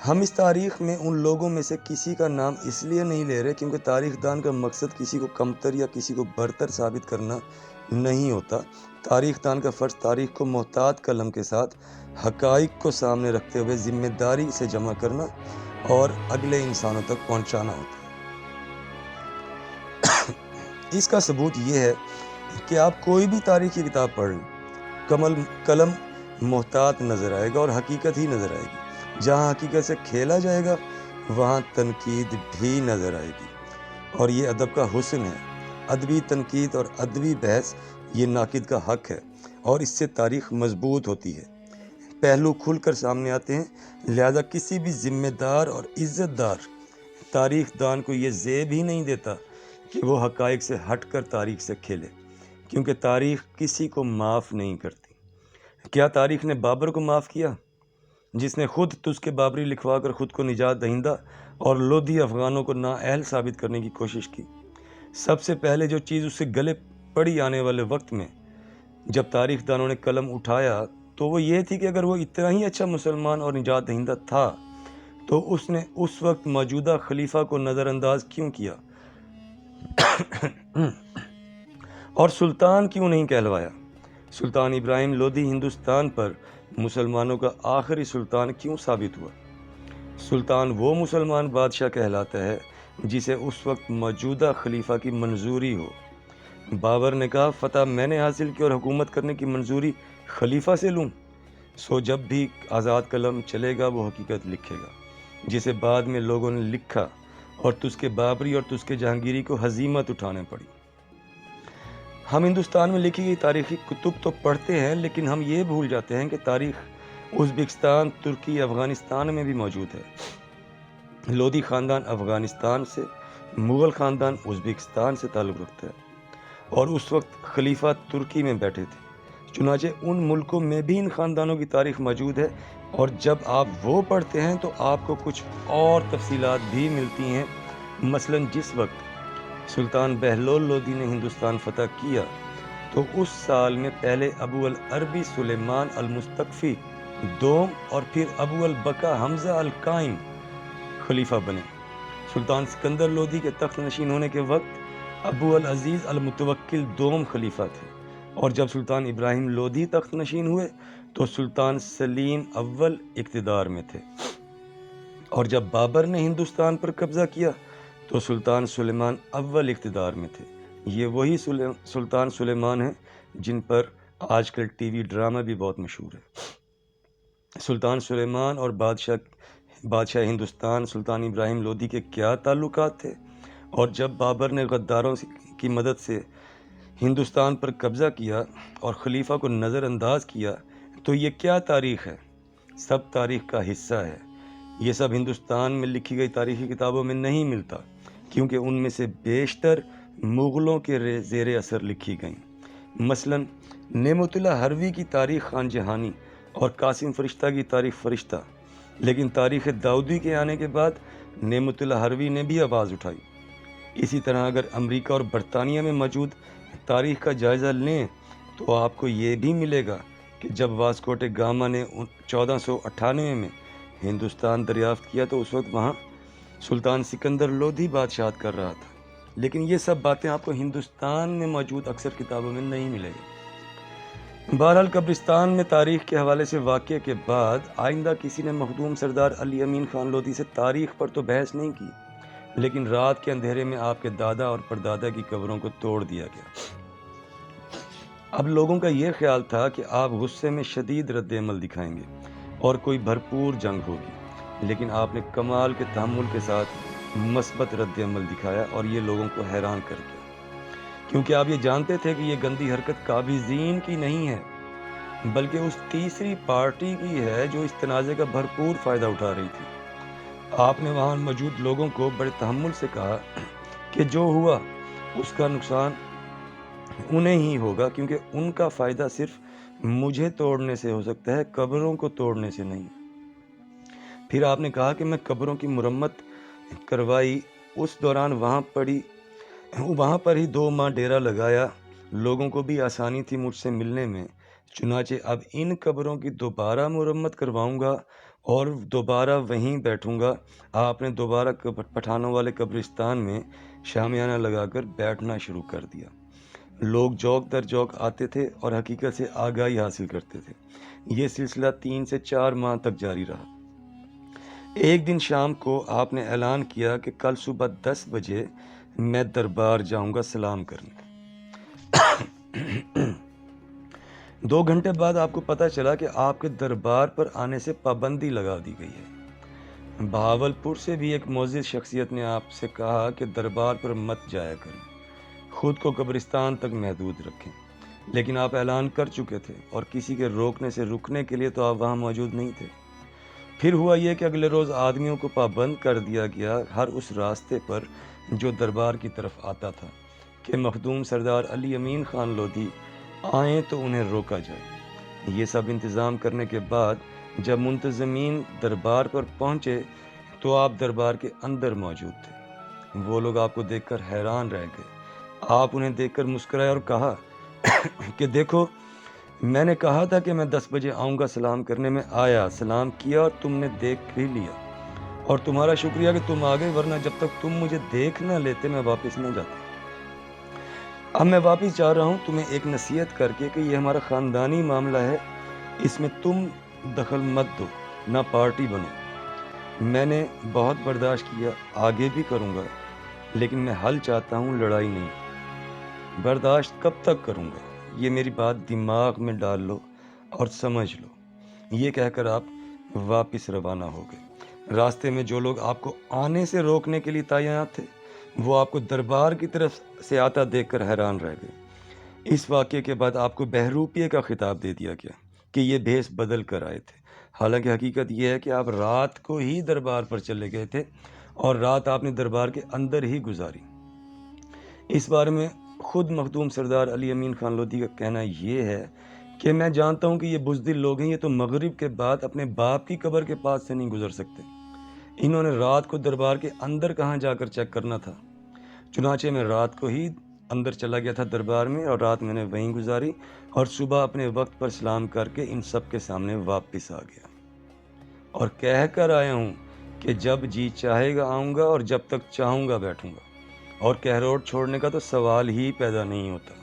ہم اس تاریخ میں ان لوگوں میں سے کسی کا نام اس لیے نہیں لے رہے کیونکہ تاریخ دان کا مقصد کسی کو کمتر یا کسی کو برتر ثابت کرنا نہیں ہوتا۔ تاریخ دان کا فرض تاریخ کو محتاط قلم کے ساتھ حقائق کو سامنے رکھتے ہوئے ذمہ داری سے جمع کرنا اور اگلے انسانوں تک پہنچانا ہوتا ہے۔ اس کا ثبوت یہ ہے کہ آپ کوئی بھی تاریخی کتاب پڑھ لیں، قلم محتاط نظر آئے گا اور حقیقت ہی نظر آئے گی۔ جہاں حقیقت سے کھیلا جائے گا وہاں تنقید بھی نظر آئے گی، اور یہ ادب کا حسن ہے۔ ادبی تنقید اور ادبی بحث یہ ناقد کا حق ہے، اور اس سے تاریخ مضبوط ہوتی ہے، پہلو کھل کر سامنے آتے ہیں۔ لہذا کسی بھی ذمہ دار اور عزت دار تاریخ دان کو یہ زیب ہی نہیں دیتا کہ وہ حقائق سے ہٹ کر تاریخ سے کھیلے، کیونکہ تاریخ کسی کو معاف نہیں کرتی۔ کیا تاریخ نے بابر کو معاف کیا، جس نے خود تزک بابری لکھوا کر خود کو نجات دہندہ اور لودھی افغانوں کو نااہل ثابت کرنے کی کوشش کی؟ سب سے پہلے جو چیز اس سے گلے پڑی آنے والے وقت میں جب تاریخ دانوں نے قلم اٹھایا تو وہ یہ تھی کہ اگر وہ اتنا ہی اچھا مسلمان اور نجات دہندہ تھا تو اس نے اس وقت موجودہ خلیفہ کو نظر انداز کیوں کیا اور سلطان کیوں نہیں کہلوایا؟ سلطان ابراہیم لودھی ہندوستان پر مسلمانوں کا آخری سلطان کیوں ثابت ہوا؟ سلطان وہ مسلمان بادشاہ کہلاتا ہے جسے اس وقت موجودہ خلیفہ کی منظوری ہو۔ بابر نے کہا فتح میں نے حاصل کی اور حکومت کرنے کی منظوری خلیفہ سے لوں، سو جب بھی آزاد قلم چلے گا وہ حقیقت لکھے گا جسے بعد میں لوگوں نے لکھا، اور تزک بابری اور تزک جہانگیری کو ہزیمت اٹھانے پڑی۔ ہم ہندوستان میں لکھی گئی تاریخی کتب تو پڑھتے ہیں، لیکن ہم یہ بھول جاتے ہیں کہ تاریخ ازبکستان، ترکی، افغانستان میں بھی موجود ہے۔ لودھی خاندان افغانستان سے، مغل خاندان ازبکستان سے تعلق رکھتا ہے، اور اس وقت خلیفہ ترکی میں بیٹھے تھے۔ چنانچہ ان ملکوں میں بھی ان خاندانوں کی تاریخ موجود ہے، اور جب آپ وہ پڑھتے ہیں تو آپ کو کچھ اور تفصیلات بھی ملتی ہیں۔ مثلا جس وقت سلطان بہلول لودھی نے ہندوستان فتح کیا تو اس سال میں پہلے ابو العربی سلیمان المستکفی دوم اور پھر ابو البقا حمزہ القائم خلیفہ بنے۔ سلطان سکندر لودھی کے تخت نشین ہونے کے وقت ابو العزیز المتوکل دوم خلیفہ تھے، اور جب سلطان ابراہیم لودھی تخت نشین ہوئے تو سلطان سلیم اول اقتدار میں تھے، اور جب بابر نے ہندوستان پر قبضہ کیا تو سلطان سلیمان اول اقتدار میں تھے۔ یہ وہی سلطان سلیمان ہیں جن پر آج کل ٹی وی ڈرامہ بھی بہت مشہور ہے۔ سلطان سلیمان اور بادشاہ ہندوستان سلطان ابراہیم لودھی کے کیا تعلقات تھے، اور جب بابر نے غداروں کی مدد سے ہندوستان پر قبضہ کیا اور خلیفہ کو نظر انداز کیا تو یہ کیا تاریخ ہے؟ سب تاریخ کا حصہ ہے۔ یہ سب ہندوستان میں لکھی گئی تاریخی کتابوں میں نہیں ملتا، کیونکہ ان میں سے بیشتر مغلوں کے زیر اثر لکھی گئیں۔ مثلا نعمت اللہ حروی کی تاریخ خان جہانی اور قاسم فرشتہ کی تاریخ فرشتہ، لیکن تاریخ داؤدی کے آنے کے بعد نعمت اللہ حروی نے بھی آواز اٹھائی۔ اسی طرح اگر امریکہ اور برطانیہ میں موجود تاریخ کا جائزہ لیں تو آپ کو یہ بھی ملے گا کہ جب واسکو ڈ گاما نے 1498 میں ہندوستان دریافت کیا تو اس وقت وہاں سلطان سکندر لودھی بادشاہت کر رہا تھا، لیکن یہ سب باتیں آپ کو ہندوستان میں موجود اکثر کتابوں میں نہیں ملے گی۔ بہرحال قبرستان میں تاریخ کے حوالے سے واقعے کے بعد آئندہ کسی نے مخدوم سردار علی امین خان لودھی سے تاریخ پر تو بحث نہیں کی، لیکن رات کے اندھیرے میں آپ کے دادا اور پردادا کی قبروں کو توڑ دیا گیا۔ اب لوگوں کا یہ خیال تھا کہ آپ غصے میں شدید رد عمل دکھائیں گے اور کوئی بھرپور جنگ ہوگی، لیکن آپ نے کمال کے تحمل کے ساتھ مثبت رد عمل دکھایا، اور یہ لوگوں کو حیران کر گیا، کیونکہ آپ یہ جانتے تھے کہ یہ گندی حرکت قابضین کی نہیں ہے بلکہ اس تیسری پارٹی کی ہے جو اس تنازع کا بھرپور فائدہ اٹھا رہی تھی۔ آپ نے وہاں موجود لوگوں کو بڑے تحمل سے کہا کہ جو ہوا اس کا نقصان انہیں ہی ہوگا، کیونکہ ان کا فائدہ صرف مجھے توڑنے سے ہو سکتا ہے، قبروں کو توڑنے سے نہیں۔ پھر آپ نے کہا کہ میں قبروں کی مرمت کروائی، اس دوران وہاں پر ہی 2 ماہ ڈیرا لگایا، لوگوں کو بھی آسانی تھی مجھ سے ملنے میں، چنانچہ اب ان قبروں کی دوبارہ مرمت کرواؤں گا اور دوبارہ وہیں بیٹھوں گا۔ آپ نے دوبارہ پٹھانوں والے قبرستان میں شامیانہ لگا کر بیٹھنا شروع کر دیا۔ لوگ جوک در جوک آتے تھے اور حقیقت سے آگاہی حاصل کرتے تھے۔ یہ سلسلہ 3 سے 4 ماہ تک جاری رہا۔ ایک دن شام کو آپ نے اعلان کیا کہ کل صبح 10 بجے میں دربار جاؤں گا سلام کرنے۔ 2 گھنٹے بعد آپ کو پتہ چلا کہ آپ کے دربار پر آنے سے پابندی لگا دی گئی ہے۔ بہاولپور سے بھی ایک معزز شخصیت نے آپ سے کہا کہ دربار پر مت جایا کریں، خود کو قبرستان تک محدود رکھیں، لیکن آپ اعلان کر چکے تھے اور کسی کے روکنے سے رکنے کے لیے تو آپ وہاں موجود نہیں تھے۔ پھر ہوا یہ کہ اگلے روز آدمیوں کو پابند کر دیا گیا ہر اس راستے پر جو دربار کی طرف آتا تھا کہ مخدوم سردار علی امین خان لودھی آئیں تو انہیں روکا جائے۔ یہ سب انتظام کرنے کے بعد جب منتظمین دربار پر پہنچے تو آپ دربار کے اندر موجود تھے۔ وہ لوگ آپ کو دیکھ کر حیران رہ گئے۔ آپ انہیں دیکھ کر مسکرائے اور کہا کہ دیکھو، میں نے کہا تھا کہ میں 10 بجے آؤں گا سلام کرنے، میں آیا، سلام کیا اور تم نے دیکھ بھی لیا، اور تمہارا شکریہ کہ تم آ گئے، ورنہ جب تک تم مجھے دیکھ نہ لیتے میں واپس نہ جاتا۔ اب میں واپس جا رہا ہوں تمہیں ایک نصیحت کر کے کہ یہ ہمارا خاندانی معاملہ ہے، اس میں تم دخل مت دو، نہ پارٹی بنو۔ میں نے بہت برداشت کیا، آگے بھی کروں گا، لیکن میں حل چاہتا ہوں، لڑائی نہیں۔ برداشت کب تک کروں گا؟ یہ میری بات دماغ میں ڈال لو اور سمجھ لو۔ یہ کہہ کر آپ واپس روانہ ہو گئے۔ راستے میں جو لوگ آپ کو آنے سے روکنے کے لیے تعینات تھے وہ آپ کو دربار کی طرف سے آتا دیکھ کر حیران رہ گئے۔ اس واقعے کے بعد آپ کو بہروپیے کا خطاب دے دیا گیا کہ یہ بھیس بدل کر آئے تھے، حالانکہ حقیقت یہ ہے کہ آپ رات کو ہی دربار پر چلے گئے تھے اور رات آپ نے دربار کے اندر ہی گزاری۔ اس بارے میں خود مخدوم سردار علی امین خان لودھی کا کہنا یہ ہے کہ میں جانتا ہوں کہ یہ بزدل لوگ ہیں، یہ تو مغرب کے بعد اپنے باپ کی قبر کے پاس سے نہیں گزر سکتے۔ انہوں نے رات کو دربار کے اندر کہاں جا کر چیک کرنا تھا؟ چنانچہ میں رات کو ہی اندر چلا گیا تھا دربار میں، اور رات میں نے وہیں گزاری، اور صبح اپنے وقت پر سلام کر کے ان سب کے سامنے واپس آ گیا اور کہہ کر آیا ہوں کہ جب جی چاہے گا آؤں گا اور جب تک چاہوں گا بیٹھوں گا، اور کہروٹ چھوڑنے کا تو سوال ہی پیدا نہیں ہوتا۔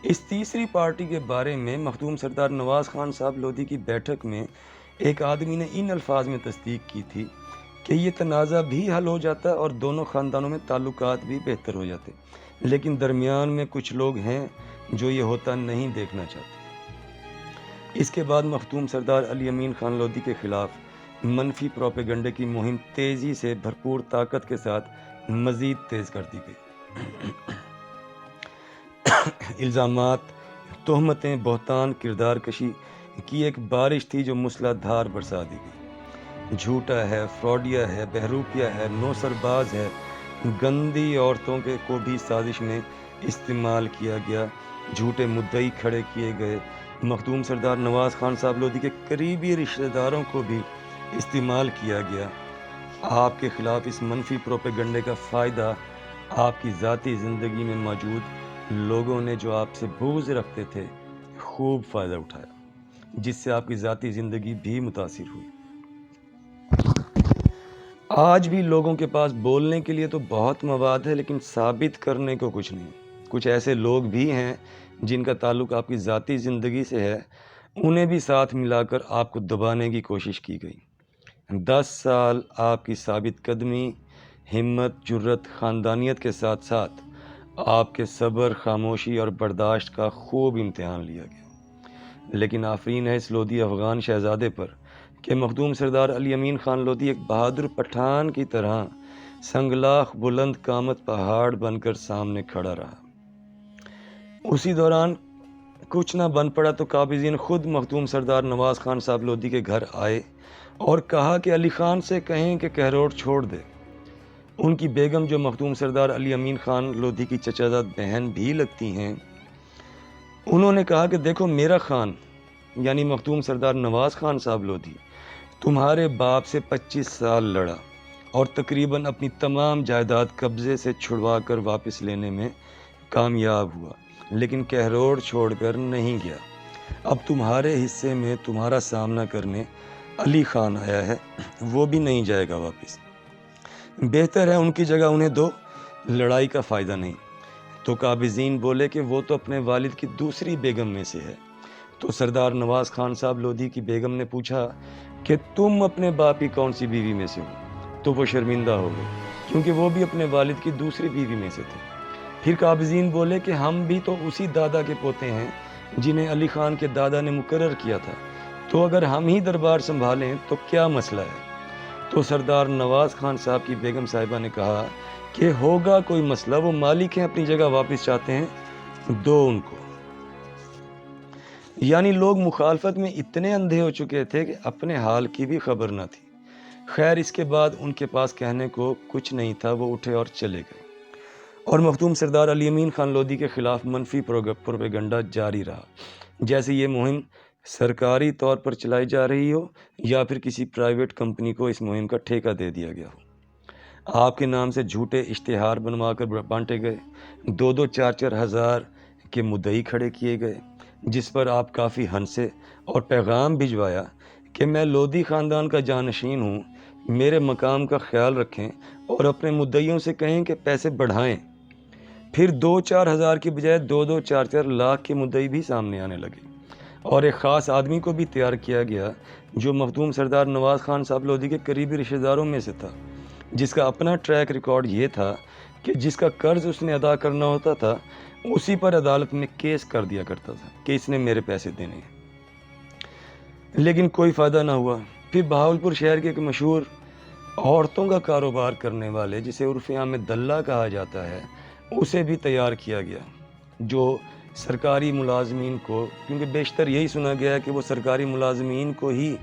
اس تیسری پارٹی کے بارے میں مخدوم سردار نواز خان صاحب لودھی کی بیٹھک میں ایک آدمی نے ان الفاظ میں تصدیق کی تھی کہ یہ تنازع بھی حل ہو جاتا اور دونوں خاندانوں میں تعلقات بھی بہتر ہو جاتے، لیکن درمیان میں کچھ لوگ ہیں جو یہ ہوتا نہیں دیکھنا چاہتے۔ اس کے بعد مخدوم سردار علی امین خان لودھی کے خلاف منفی پروپیگنڈے کی مہم تیزی سے بھرپور طاقت کے ساتھ مزید تیز کر دی گئی۔ الزامات، تہمتیں، بہتان، کردار کشی کی ایک بارش تھی جو مسلح دھار برسا دی گئی۔ جھوٹا ہے، فراڈیا ہے، بہروپیہ ہے، نوسرباز ہے، گندی عورتوں کو بھی سازش میں استعمال کیا گیا، جھوٹے مدعی کھڑے کیے گئے، مخدوم سردار نواز خان صاحب لودھی کے قریبی رشتہ داروں کو بھی استعمال کیا گیا۔ آپ کے خلاف اس منفی پروپیگنڈے کا فائدہ آپ کی ذاتی زندگی میں موجود لوگوں نے جو آپ سے بغض رکھتے تھے خوب فائدہ اٹھایا، جس سے آپ کی ذاتی زندگی بھی متاثر ہوئی۔ آج بھی لوگوں کے پاس بولنے کے لیے تو بہت مواد ہے، لیکن ثابت کرنے کو کچھ نہیں۔ کچھ ایسے لوگ بھی ہیں جن کا تعلق آپ کی ذاتی زندگی سے ہے، انہیں بھی ساتھ ملا کر آپ کو دبانے کی کوشش کی گئی۔ 10 سال آپ کی ثابت قدمی، ہمت، جرت، خاندانیت کے ساتھ ساتھ آپ کے صبر، خاموشی اور برداشت کا خوب امتحان لیا گیا، لیکن آفرین ہے اس لودھی افغان شہزادے پر کہ مخدوم سردار علی امین خان لودھی ایک بہادر پٹھان کی طرح سنگلاخ بلند قامت پہاڑ بن کر سامنے کھڑا رہا۔ اسی دوران کچھ نہ بن پڑا تو قابضین خود مخدوم سردار نواز خان صاحب لودھی کے گھر آئے اور کہا کہ علی خان سے کہیں کہ کہروٹ چھوڑ دے۔ ان کی بیگم جو مخدوم سردار علی امین خان لودھی کی چچا زاد بہن بھی لگتی ہیں، انہوں نے کہا کہ دیکھو، میرا خان یعنی مخدوم سردار نواز خان صاحب لودھی تمہارے باپ سے 25 سال لڑا اور تقریباً اپنی تمام جائیداد قبضے سے چھڑوا کر واپس لینے میں کامیاب ہوا، لیکن کہروٹ چھوڑ کر نہیں گیا۔ اب تمہارے حصے میں تمہارا سامنا کرنے علی خان آیا ہے، وہ بھی نہیں جائے گا واپس۔ بہتر ہے ان کی جگہ انہیں دو، لڑائی کا فائدہ نہیں۔ تو قابضین بولے کہ وہ تو اپنے والد کی دوسری بیگم میں سے ہے۔ تو سردار نواز خان صاحب لودھی کی بیگم نے پوچھا کہ تم اپنے باپ کی کون سی بیوی میں سے ہو؟ تو وہ شرمندہ ہو گئے کیونکہ وہ بھی اپنے والد کی دوسری بیوی میں سے تھے۔ پھر قابضین بولے کہ ہم بھی تو اسی دادا کے پوتے ہیں جنہیں علی خان کے دادا نے مقرر کیا تھا، تو اگر ہم ہی دربار سنبھالیں تو کیا مسئلہ ہے؟ تو سردار نواز خان صاحب کی بیگم صاحبہ نے کہا کہ ہوگا کوئی مسئلہ، وہ مالک ہیں، اپنی جگہ واپس چاہتے ہیں، دو ان کو۔ یعنی لوگ مخالفت میں اتنے اندھے ہو چکے تھے کہ اپنے حال کی بھی خبر نہ تھی۔ خیر اس کے بعد ان کے پاس کہنے کو کچھ نہیں تھا، وہ اٹھے اور چلے گئے، اور مخدوم سردار علی امین خان لودھی کے خلاف منفی پروپیگنڈا جاری رہا، جیسے یہ مہم سرکاری طور پر چلائی جا رہی ہو یا پھر کسی پرائیویٹ کمپنی کو اس مہم کا ٹھیکہ دے دیا گیا ہو۔ آپ کے نام سے جھوٹے اشتہار بنوا کر بانٹے گئے، 2-4 ہزار کے مدعی کھڑے کیے گئے، جس پر آپ کافی ہنسے اور پیغام بھجوایا کہ میں لودھی خاندان کا جانشین ہوں، میرے مقام کا خیال رکھیں اور اپنے مدعیوں سے کہیں کہ پیسے بڑھائیں۔ پھر 2-4 ہزار کی بجائے 2-4 لاکھ کے مدعی بھی سامنے آنے لگے، اور ایک خاص آدمی کو بھی تیار کیا گیا جو مخدوم سردار نواز خان صاحب لودھی کے قریبی رشتہ داروں میں سے تھا، جس کا اپنا ٹریک ریکارڈ یہ تھا کہ جس کا قرض اس نے ادا کرنا ہوتا تھا اسی پر عدالت میں کیس کر دیا کرتا تھا کہ اس نے میرے پیسے دینے ہیں۔ لیکن کوئی فائدہ نہ ہوا۔ پھر بہاولپور شہر کے ایک مشہور عورتوں کا کاروبار کرنے والے، جسے عرف عام میں دلہ کہا جاتا ہے، اسے بھی تیار کیا گیا، جو سرکاری ملازمین کو، کیونکہ بیشتر یہی سنا گیا ہے کہ وہ سرکاری ملازمین کو ہی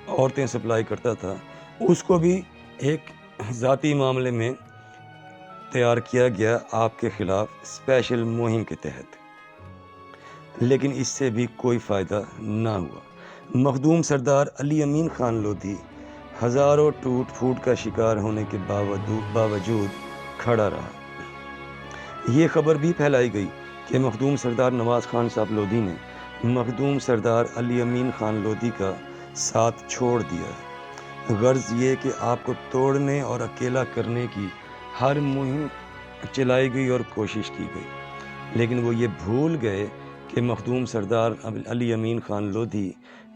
عورتیں سپلائی کرتا تھا، اس کو بھی ایک ذاتی معاملے میں تیار کیا گیا آپ کے خلاف اسپیشل مہم کے تحت۔ لیکن اس سے بھی کوئی فائدہ نہ ہوا۔ مخدوم سردار علی امین خان لودھی ہزاروں ٹوٹ پھوٹ کا شکار ہونے کے باوجود کھڑا رہا۔ یہ خبر بھی پھیلائی گئی کہ مخدوم سردار نواز خان صاحب لودھی نے مخدوم سردار علی امین خان لودھی کا ساتھ چھوڑ دیا ہے۔ غرض یہ کہ آپ کو توڑنے اور اکیلا کرنے کی ہر مہم چلائی گئی اور کوشش کی گئی، لیکن وہ یہ بھول گئے کہ مخدوم سردار علی امین خان لودھی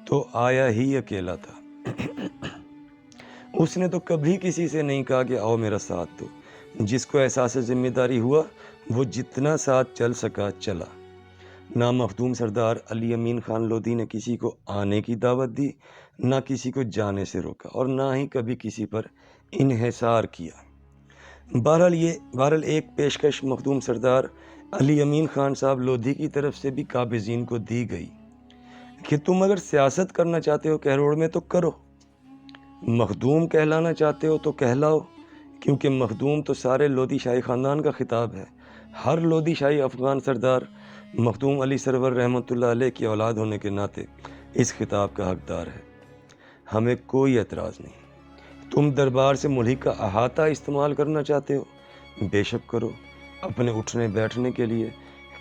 تو آیا ہی اکیلا تھا۔ اس نے تو کبھی کسی سے نہیں کہا کہ آؤ میرا ساتھ دو۔ جس کو احساس ذمہ داری ہوا وہ جتنا ساتھ چل سکا چلا۔ نہ مخدوم سردار علی امین خان لودھی نے کسی کو آنے کی دعوت دی، نہ کسی کو جانے سے روکا، اور نہ ہی کبھی کسی پر انحصار کیا۔ بہرحال ایک پیشکش مخدوم سردار علی امین خان صاحب لودھی کی طرف سے بھی قابضین کو دی گئی کہ تم اگر سیاست کرنا چاہتے ہو کہروڑ میں تو کرو، مخدوم کہلانا چاہتے ہو تو کہلاؤ، کیونکہ مخدوم تو سارے لودھی شاہی خاندان کا خطاب ہے۔ ہر لودھی شاہی افغان سردار مخدوم علی سرور رحمۃ اللہ علیہ کی اولاد ہونے کے ناطے اس خطاب کا حقدار ہے۔ ہمیں کوئی اعتراض نہیں۔ تم دربار سے ملک کا احاطہ استعمال کرنا چاہتے ہو، بے شک کرو، اپنے اٹھنے بیٹھنے کے لیے،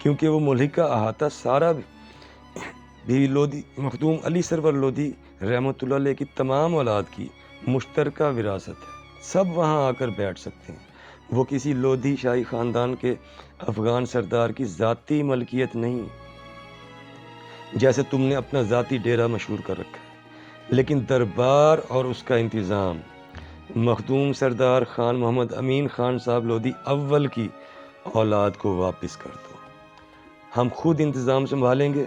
کیونکہ وہ ملک کا احاطہ سارا بھی لودھی مخدوم علی سرور لودھی رحمۃ اللہ علیہ کی تمام اولاد کی مشترکہ وراثت ہے۔ سب وہاں آ کر بیٹھ سکتے ہیں۔ وہ کسی لودھی شاہی خاندان کے افغان سردار کی ذاتی ملکیت نہیں، جیسے تم نے اپنا ذاتی ڈیرا مشہور کر رکھا ہے، لیکن دربار اور اس کا انتظام مخدوم سردار خان محمد امین خان صاحب لودھی اول کی اولاد کو واپس کر دو۔ ہم خود انتظام سنبھالیں گے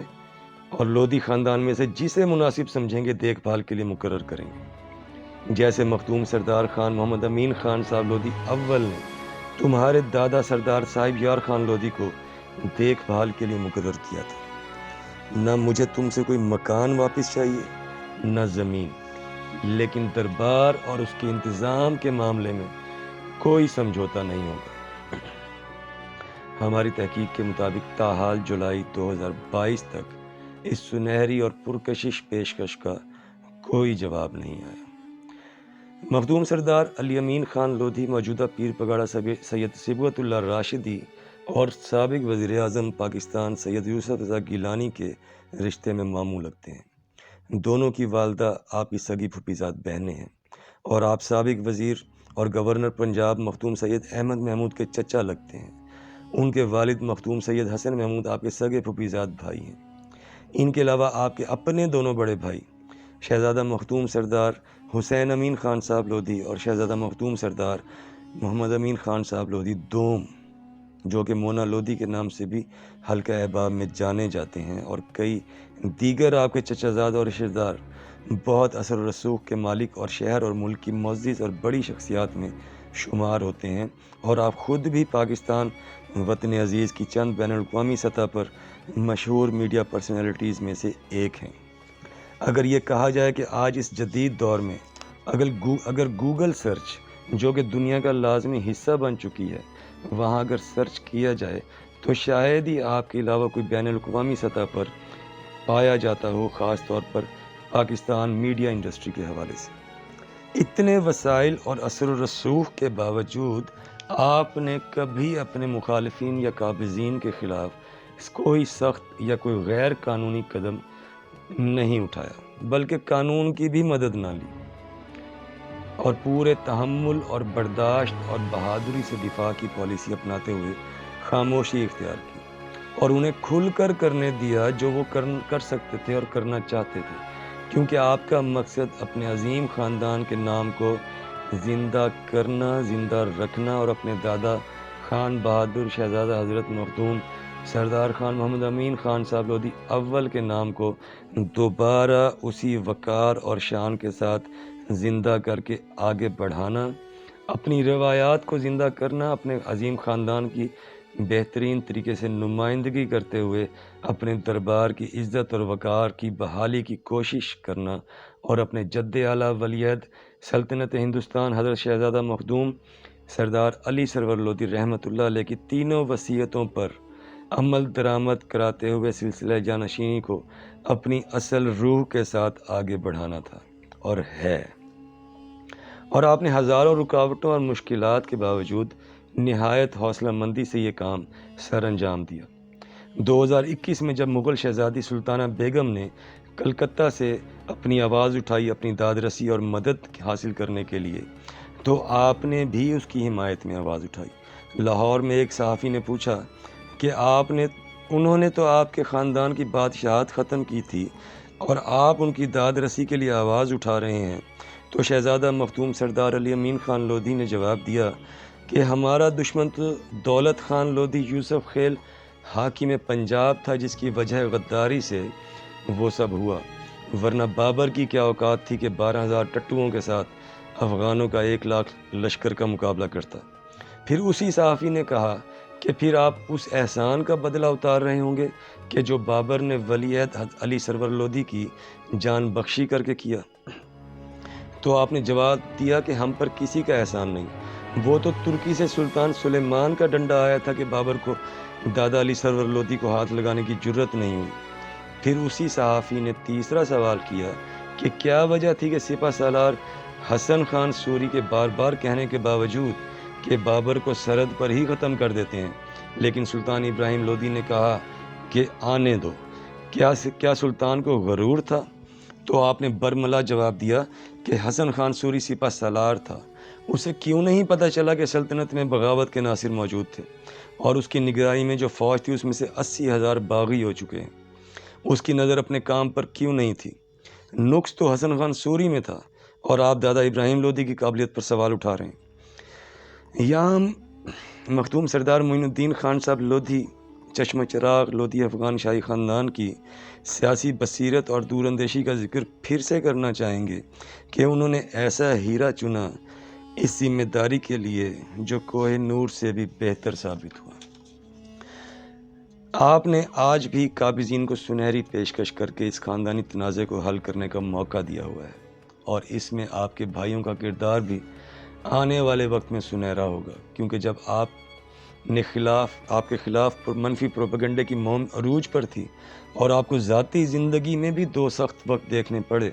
اور لودھی خاندان میں سے جسے مناسب سمجھیں گے دیکھ بھال کے لیے مقرر کریں گے، جیسے مخدوم سردار خان محمد امین خان صاحب لودھی اول نے تمہارے دادا سردار صاحب یار خان لودھی کو دیکھ بھال کے لیے مقرر کیا تھا۔ نہ مجھے تم سے کوئی مکان واپس چاہیے نہ زمین، لیکن دربار اور اس کے انتظام کے معاملے میں کوئی سمجھوتا نہیں ہوگا۔ ہماری تحقیق کے مطابق تاحال جولائی 2022 تک اس سنہری اور پرکشش پیشکش کا کوئی جواب نہیں آیا۔ مخدوم سردار علی امین خان لودھی موجودہ پیر پگاڑا سید صبغت اللہ راشدی اور سابق وزیر اعظم پاکستان سید یوسف رضا گیلانی کے رشتے میں ماموں لگتے ہیں۔ دونوں کی والدہ آپ کی سگی پھوپھیزاد بہنیں ہیں، اور آپ سابق وزیر اور گورنر پنجاب مخدوم سید احمد محمود کے چچا لگتے ہیں۔ ان کے والد مخدوم سید حسن محمود آپ کے سگے پھوپھیزاد بھائی ہیں۔ ان کے علاوہ آپ کے اپنے دونوں بڑے بھائی شہزادہ مخدوم سردار حسین امین خان صاحب لودھی اور شہزادہ مخدوم سردار محمد امین خان صاحب لودھی دوم جو کہ مونا لودھی کے نام سے بھی حلقہ احباب میں جانے جاتے ہیں، اور کئی دیگر آپ کے چچا زاد اور رشتہ دار بہت اثر و رسوخ کے مالک اور شہر اور ملک کی معزز اور بڑی شخصیات میں شمار ہوتے ہیں، اور آپ خود بھی پاکستان وطن عزیز کی چند بین الاقوامی سطح پر مشہور میڈیا پرسنالٹیز میں سے ایک ہیں۔ اگر یہ کہا جائے کہ آج اس جدید دور میں اگر گوگل سرچ، جو کہ دنیا کا لازمی حصہ بن چکی ہے، وہاں اگر سرچ کیا جائے تو شاید ہی آپ کے علاوہ کوئی بین الاقوامی سطح پر پایا جاتا ہو، خاص طور پر پاکستان میڈیا انڈسٹری کے حوالے سے۔ اتنے وسائل اور اثر و رسوخ کے باوجود آپ نے کبھی اپنے مخالفین یا قابضین کے خلاف کوئی سخت یا کوئی غیر قانونی قدم نہیں اٹھایا، بلکہ قانون کی بھی مدد نہ لی، اور پورے تحمل اور برداشت اور بہادری سے دفاع کی پالیسی اپناتے ہوئے خاموشی اختیار کی، اور انہیں کھل کر کرنے دیا جو وہ کر سکتے تھے اور کرنا چاہتے تھے، کیونکہ آپ کا مقصد اپنے عظیم خاندان کے نام کو زندہ کرنا، زندہ رکھنا، اور اپنے دادا خان بہادر شہزادہ حضرت مخدوم سردار خان محمد امین خان صاحب لودھی اول کے نام کو دوبارہ اسی وقار اور شان کے ساتھ زندہ کر کے آگے بڑھانا، اپنی روایات کو زندہ کرنا، اپنے عظیم خاندان کی بہترین طریقے سے نمائندگی کرتے ہوئے اپنے دربار کی عزت اور وقار کی بحالی کی کوشش کرنا، اور اپنے جد اعلیٰ ولی عہد سلطنت ہندوستان حضرت شہزادہ مخدوم سردار علی سرور لودھی رحمۃ اللہ علیہ کی تینوں وصیتوں پر عمل درآمد کراتے ہوئے سلسلہ جانشینی کو اپنی اصل روح کے ساتھ آگے بڑھانا تھا، اور ہے۔ اور آپ نے ہزاروں رکاوٹوں اور مشکلات کے باوجود نہایت حوصلہ مندی سے یہ کام سر انجام دیا۔ 2021 میں جب مغل شہزادی سلطانہ بیگم نے کلکتہ سے اپنی آواز اٹھائی اپنی داد رسی اور مدد حاصل کرنے کے لیے، تو آپ نے بھی اس کی حمایت میں آواز اٹھائی۔ لاہور میں ایک صحافی نے پوچھا کہ انہوں نے تو آپ کے خاندان کی بادشاہت ختم کی تھی، اور آپ ان کی داد رسی کے لیے آواز اٹھا رہے ہیں، تو شہزادہ مخدوم سردار علی امین خان لودھی نے جواب دیا کہ ہمارا دشمن تو دولت خان لودھی یوسف خیل حاکم پنجاب تھا، جس کی وجہ غداری سے وہ سب ہوا، ورنہ بابر کی کیا اوقات تھی کہ 12,000 ٹٹوؤں کے ساتھ افغانوں کا 1,00,000 لشکر کا مقابلہ کرتا۔ پھر اسی صحافی نے کہا کہ پھر آپ اس احسان کا بدلہ اتار رہے ہوں گے کہ جو بابر نے ولی عہد علی سرور لودھی کی جان بخشی کر کے کیا۔ تو آپ نے جواب دیا کہ ہم پر کسی کا احسان نہیں، وہ تو ترکی سے سلطان سلیمان کا ڈنڈا آیا تھا کہ بابر کو دادا علی سرور لودھی کو ہاتھ لگانے کی جرت نہیں ہوئی۔ پھر اسی صحافی نے تیسرا سوال کیا کہ کیا وجہ تھی کہ سپہ سالار حسن خان سوری کے بار بار کہنے کے باوجود کہ بابر کو سرحد پر ہی ختم کر دیتے ہیں، لیکن سلطان ابراہیم لودھی نے کہا کہ آنے دو، کیا سلطان کو غرور تھا؟ تو آپ نے برملا جواب دیا کہ حسن خان سوری سپہ سالار تھا، اسے کیوں نہیں پتہ چلا کہ سلطنت میں بغاوت کے ناصر موجود تھے، اور اس کی نگرانی میں جو فوج تھی اس میں سے 80,000 باغی ہو چکے ہیں، اس کی نظر اپنے کام پر کیوں نہیں تھی؟ نقص تو حسن خان سوری میں تھا، اور آپ دادا ابراہیم لودھی کی قابلیت پر سوال اٹھا رہے ہیں۔ یہاں مخدوم سردار معین الدین خان صاحب لودھی چشم چراغ لودھی افغان شاہی خاندان کی سیاسی بصیرت اور دور اندیشی کا ذکر پھر سے کرنا چاہیں گے کہ انہوں نے ایسا ہیرا چنا اس ذمہ داری کے لیے جو کوہ نور سے بھی بہتر ثابت ہوا۔ آپ نے آج بھی قابضین کو سنہری پیشکش کر کے اس خاندانی تنازع کو حل کرنے کا موقع دیا ہوا ہے، اور اس میں آپ کے بھائیوں کا کردار بھی آنے والے وقت میں سنہرا ہوگا، کیونکہ جب آپ کے خلاف منفی پروپیگنڈے کی مہم عروج پر تھی اور آپ کو ذاتی زندگی میں بھی 2 سخت وقت دیکھنے پڑے،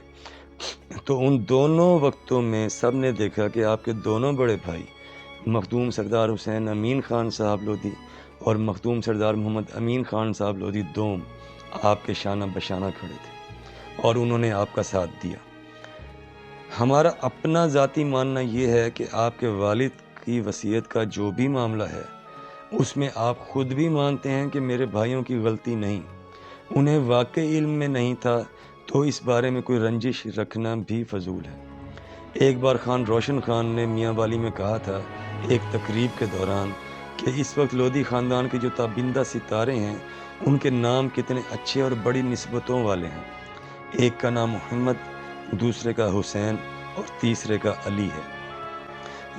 تو ان دونوں وقتوں میں سب نے دیکھا کہ آپ کے دونوں بڑے بھائی مخدوم سردار حسین امین خان صاحب لودھی اور مخدوم سردار محمد امین خان صاحب لودھی دوم آپ کے شانہ بشانہ کھڑے تھے، اور انہوں نے آپ کا ساتھ دیا۔ ہمارا اپنا ذاتی ماننا یہ ہے کہ آپ کے والد کی وصیت کا جو بھی معاملہ ہے اس میں آپ خود بھی مانتے ہیں کہ میرے بھائیوں کی غلطی نہیں، انہیں واقعی علم میں نہیں تھا، تو اس بارے میں کوئی رنجش رکھنا بھی فضول ہے۔ ایک بار خان روشن خان نے میاں والی میں کہا تھا ایک تقریب کے دوران کہ اس وقت لودھی خاندان کے جو تابندہ ستارے ہیں ان کے نام کتنے اچھے اور بڑی نسبتوں والے ہیں۔ ایک کا نام محمد، دوسرے کا حسین اور تیسرے کا علی ہے۔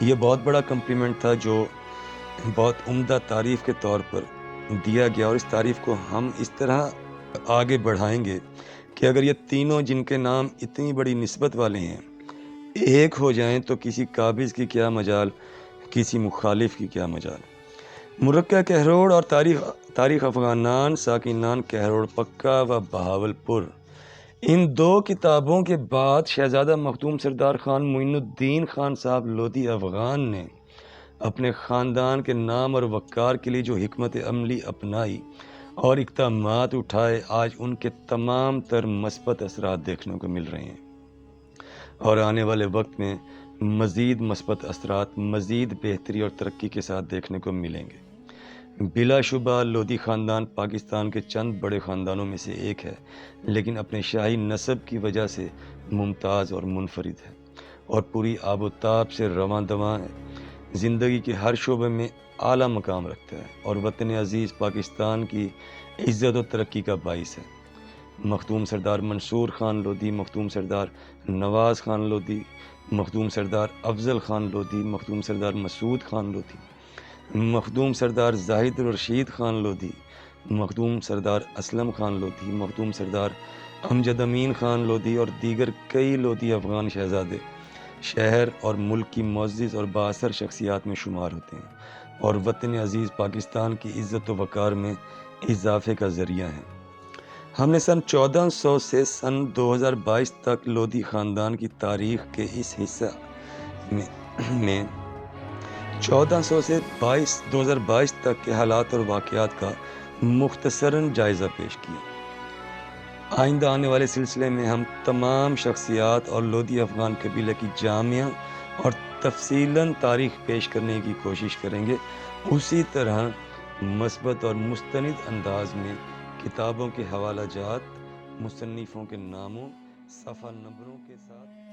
یہ بہت بڑا کمپلیمنٹ تھا جو بہت عمدہ تعریف کے طور پر دیا گیا، اور اس تعریف کو ہم اس طرح آگے بڑھائیں گے کہ اگر یہ تینوں جن کے نام اتنی بڑی نسبت والے ہیں ایک ہو جائیں تو کسی قابض کی کیا مجال، کسی مخالف کی کیا مجال۔ مرکہ کہروڑ اور تاریخ افغانان ساکنان کہروڑ پکا و بہاولپور، ان دو کتابوں کے بعد شہزادہ مخدوم سردار خان معین الدین خان صاحب لودھی افغان نے اپنے خاندان کے نام اور وقار کے لیے جو حکمت عملی اپنائی اور اقدامات اٹھائے، آج ان کے تمام تر مثبت اثرات دیکھنے کو مل رہے ہیں، اور آنے والے وقت میں مزید مثبت اثرات، مزید بہتری اور ترقی کے ساتھ دیکھنے کو ملیں گے۔ بلا شبہ لودھی خاندان پاکستان کے چند بڑے خاندانوں میں سے ایک ہے، لیکن اپنے شاہی نسب کی وجہ سے ممتاز اور منفرد ہے، اور پوری آب و تاب سے رواں دواں ہے، زندگی کے ہر شعبے میں اعلیٰ مقام رکھتا ہے، اور وطن عزیز پاکستان کی عزت و ترقی کا باعث ہے۔ مخدوم سردار منصور خان لودھی، مخدوم سردار نواز خان لودھی، مخدوم سردار افضل خان لودھی، مخدوم سردار مسعود خان لودھی، مخدوم سردار زاہد الرشید خان لودھی، مخدوم سردار اسلم خان لودھی، مخدوم سردار امجد امین خان لودھی اور دیگر کئی لودھی افغان شہزادے شہر اور ملک کی معزز اور بااثر شخصیات میں شمار ہوتے ہیں، اور وطن عزیز پاکستان کی عزت و وقار میں اضافے کا ذریعہ ہیں۔ ہم نے سن 1400 سے سن 2022 تک لودھی خاندان کی تاریخ کے اس حصہ میں 1400 سے 2022 تک کے حالات اور واقعات کا مختصراً جائزہ پیش کیا۔ آئندہ آنے والے سلسلے میں ہم تمام شخصیات اور لودھی افغان قبیلے کی جامع اور تفصیلاً تاریخ پیش کرنے کی کوشش کریں گے، اسی طرح مثبت اور مستند انداز میں کتابوں کے حوالہ جات، مصنفوں کے ناموں، صفحہ نمبروں کے ساتھ۔